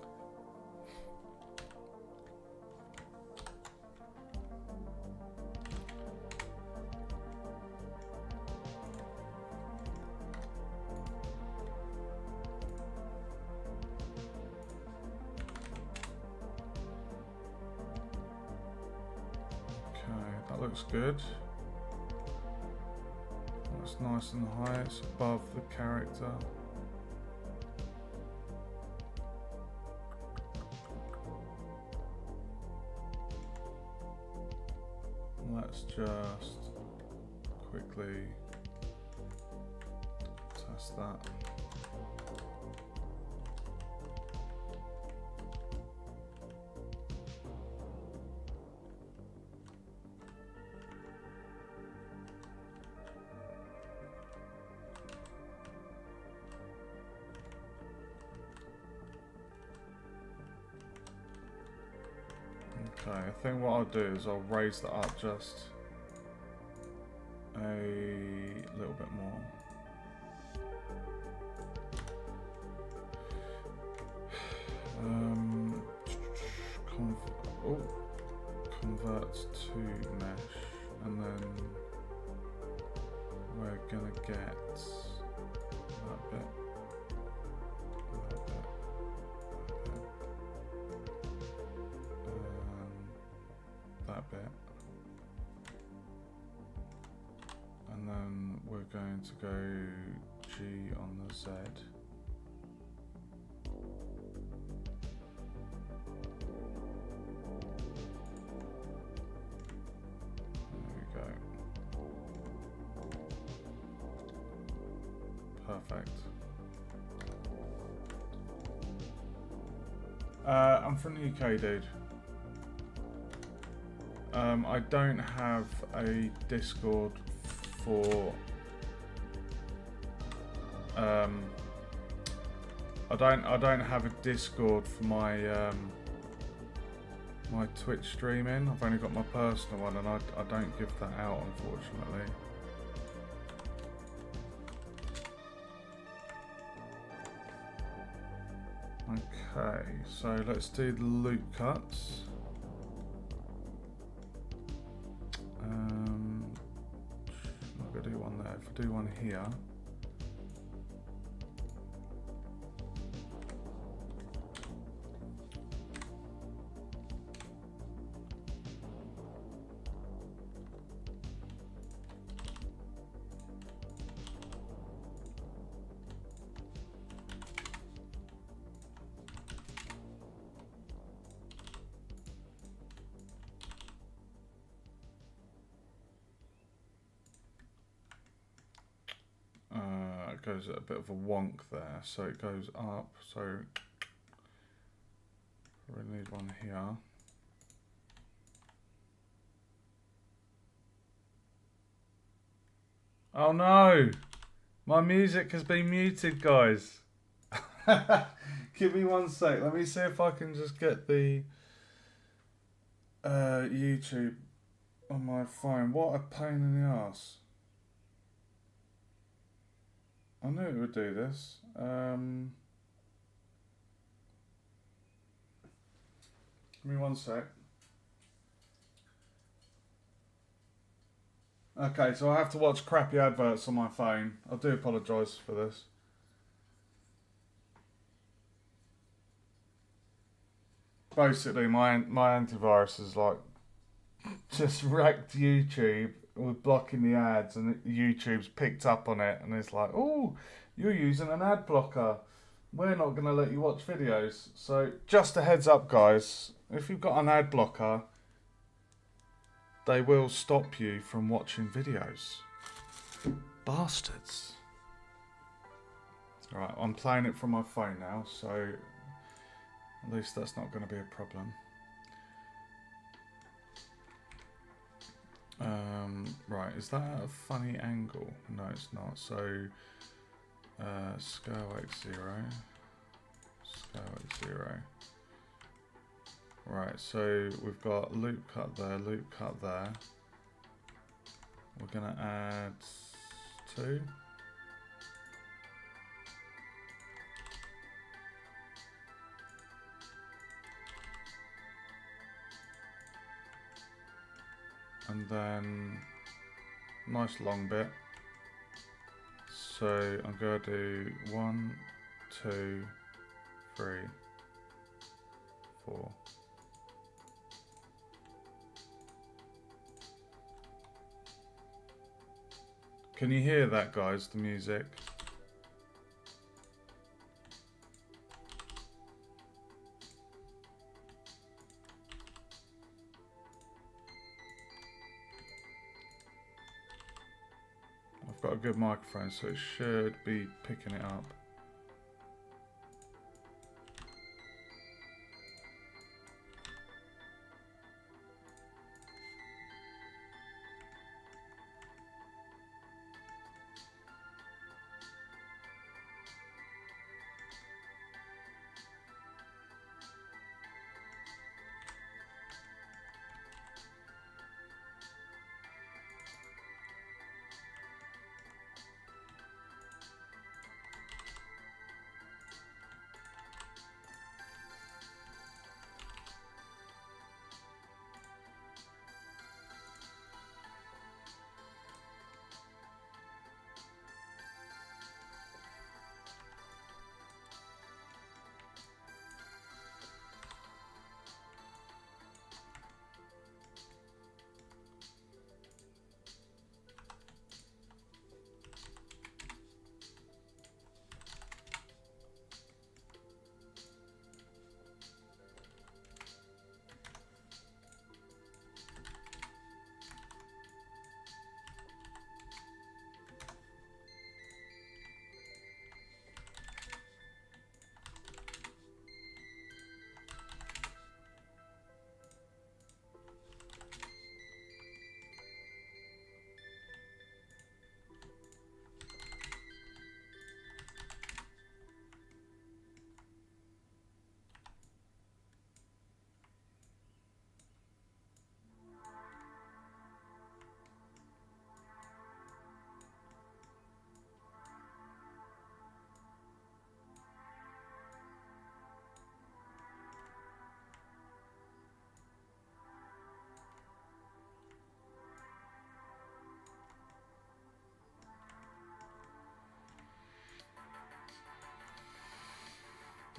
That looks good. That's nice and high, it's above the character. Let's just quickly test that. I think what I'll do is I'll raise that up just a little bit more. Convert to mesh, and then we're gonna get that bit, that bit, and then we're going to go G on the Z. Perfect. I'm from the UK, dude. I don't have a Discord for. I don't have a Discord for my my Twitch streaming. I've only got my personal one, and I don't give that out, unfortunately. Okay, so let's do the loop cuts. I'm not going to do one there. If I do one here. It goes at a bit of a wonk there, so it goes up, so we need one here. Oh no! My music has been muted, guys. Give me 1 sec, let me see if I can just get the YouTube on my phone. What a pain in the ass. I knew it would do this. Give me 1 sec. Okay, so I have to watch crappy adverts on my phone. I do apologise for this. Basically, my antivirus is like just wrecked YouTube with blocking the ads, and YouTube's picked up on it, and it's like, oh, you're using an ad blocker. We're not going to let you watch videos. So just a heads up, guys, if you've got an ad blocker, they will stop you from watching videos. Bastards. Alright, I'm playing it from my phone now, so at least that's not going to be a problem. Right, is that a funny angle? No, it's not. So, scale X0. Scale X0. Right, so we've got loop cut there, loop cut there. We're going to add 2. And then nice long bit. So I'm going to do 1, 2, 3, 4. Can you hear that, guys, the music? I've got a good microphone, so it should be picking it up.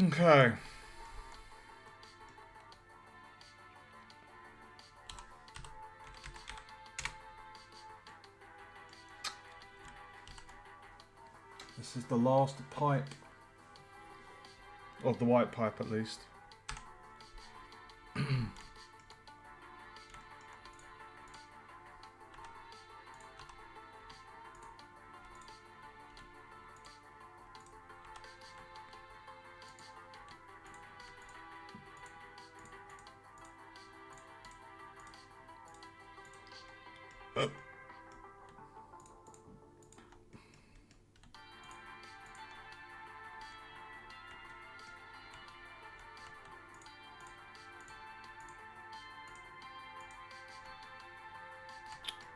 Okay. This is the last pipe. Of the white pipe, at least.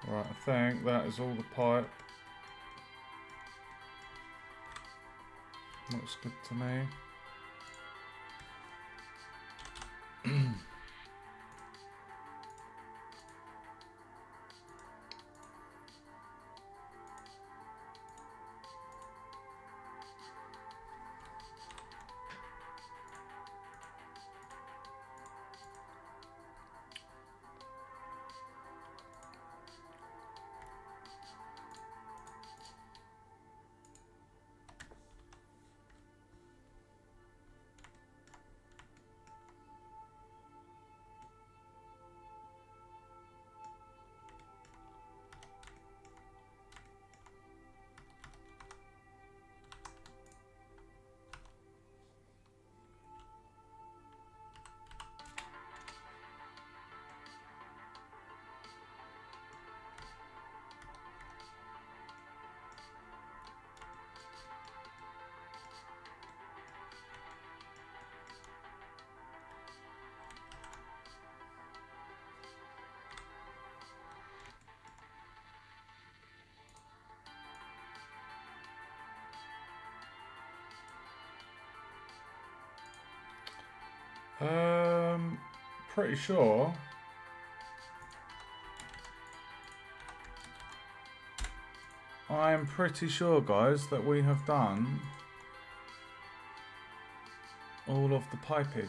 Right, I think that is all the pipe. Looks good to me. Pretty sure. I'm pretty sure, guys, that we have done all of the pipage.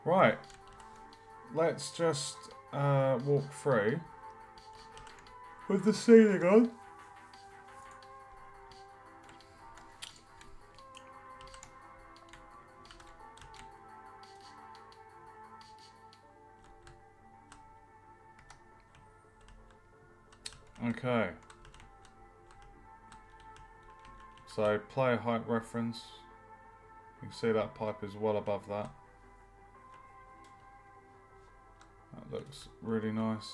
Right. Let's just walk through with the ceiling on. Okay. So player height reference. You can see that pipe is well above that. That looks really nice.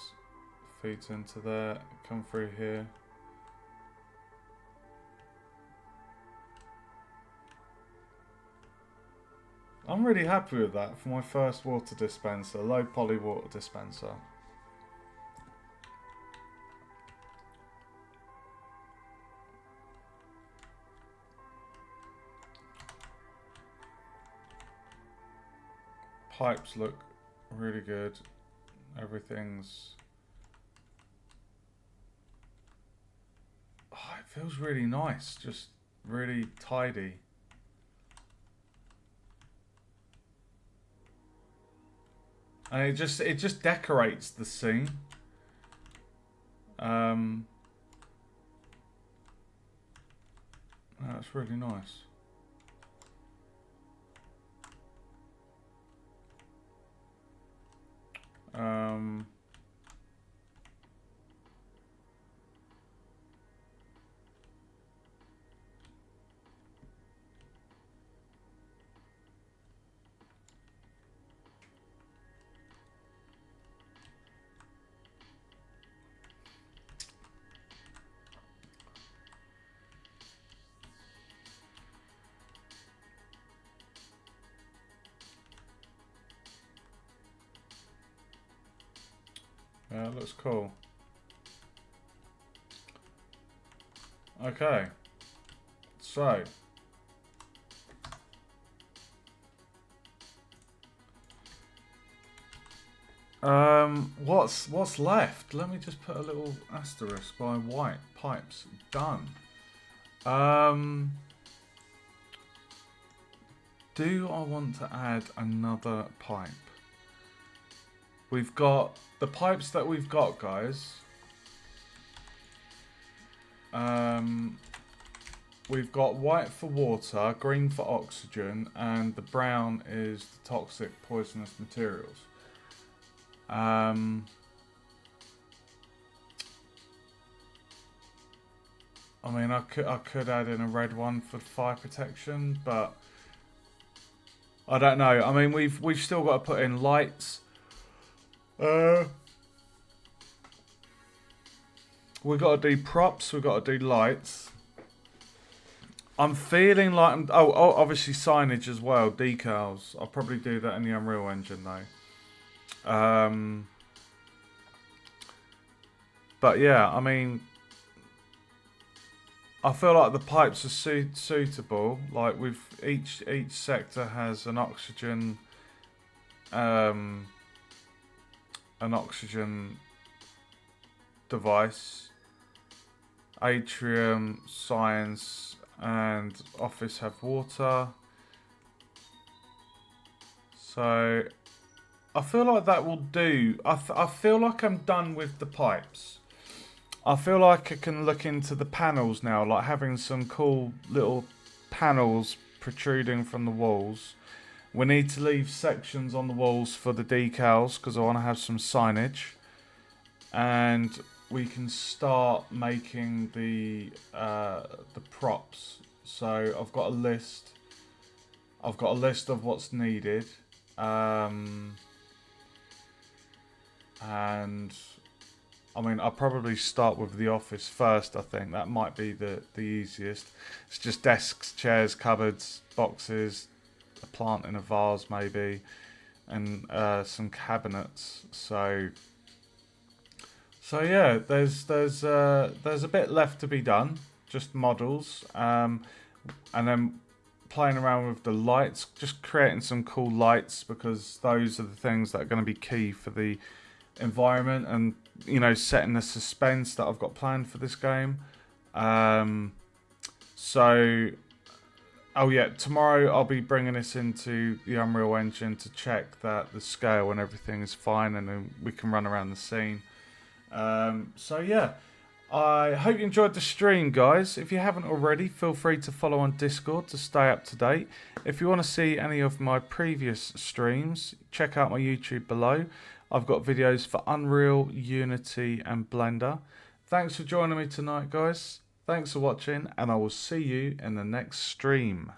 Feeds into there. Come through here. I'm really happy with that for my first water dispenser. Low poly water dispenser. Pipes look really good. Everything's... Oh, it feels really nice. Just really tidy. And it just decorates the scene. That's really nice. Yeah, it looks cool. Okay. So. What's left? Let me just put a little asterisk by white pipes. Done. Um, do I want to add another pipe? We've got the pipes that we've got, guys. We've got white for water, green for oxygen, and the brown is the toxic poisonous materials. I mean, I could add in a red one for fire protection, but I don't know. I mean, we've still got to put in lights. We've got to do props. We've got to do lights. I'm feeling like oh, obviously signage as well, decals. I'll probably do that in the Unreal Engine though. But yeah, I mean, I feel like the pipes are suitable. Like with each sector has an oxygen device. Atrium, science, and office have water. So I feel like that will do. I feel like I'm done with the pipes. I feel like I can look into the panels now, like having some cool little panels protruding from the walls. We need to leave sections on the walls for the decals because I want to have some signage. And we can start making the props. So I've got a list. I've got a list of what's needed. And I mean, I'll probably start with the office first. I think that might be the easiest. It's just desks, chairs, cupboards, boxes, a plant in a vase maybe, and some cabinets. So yeah, there's a bit left to be done, just models, and then playing around with the lights, just creating some cool lights because those are the things that are going to be key for the environment and, you know, setting the suspense that I've got planned for this game. So, oh yeah, tomorrow I'll be bringing this into the Unreal Engine to check that the scale and everything is fine, and then we can run around the scene. So yeah, I hope you enjoyed the stream, guys. If you haven't already, feel free to follow on Discord to stay up to date. If you want to see any of my previous streams, check out my YouTube below. I've got videos for Unreal, Unity and Blender. Thanks for joining me tonight, guys. Thanks for watching, and I will see you in the next stream.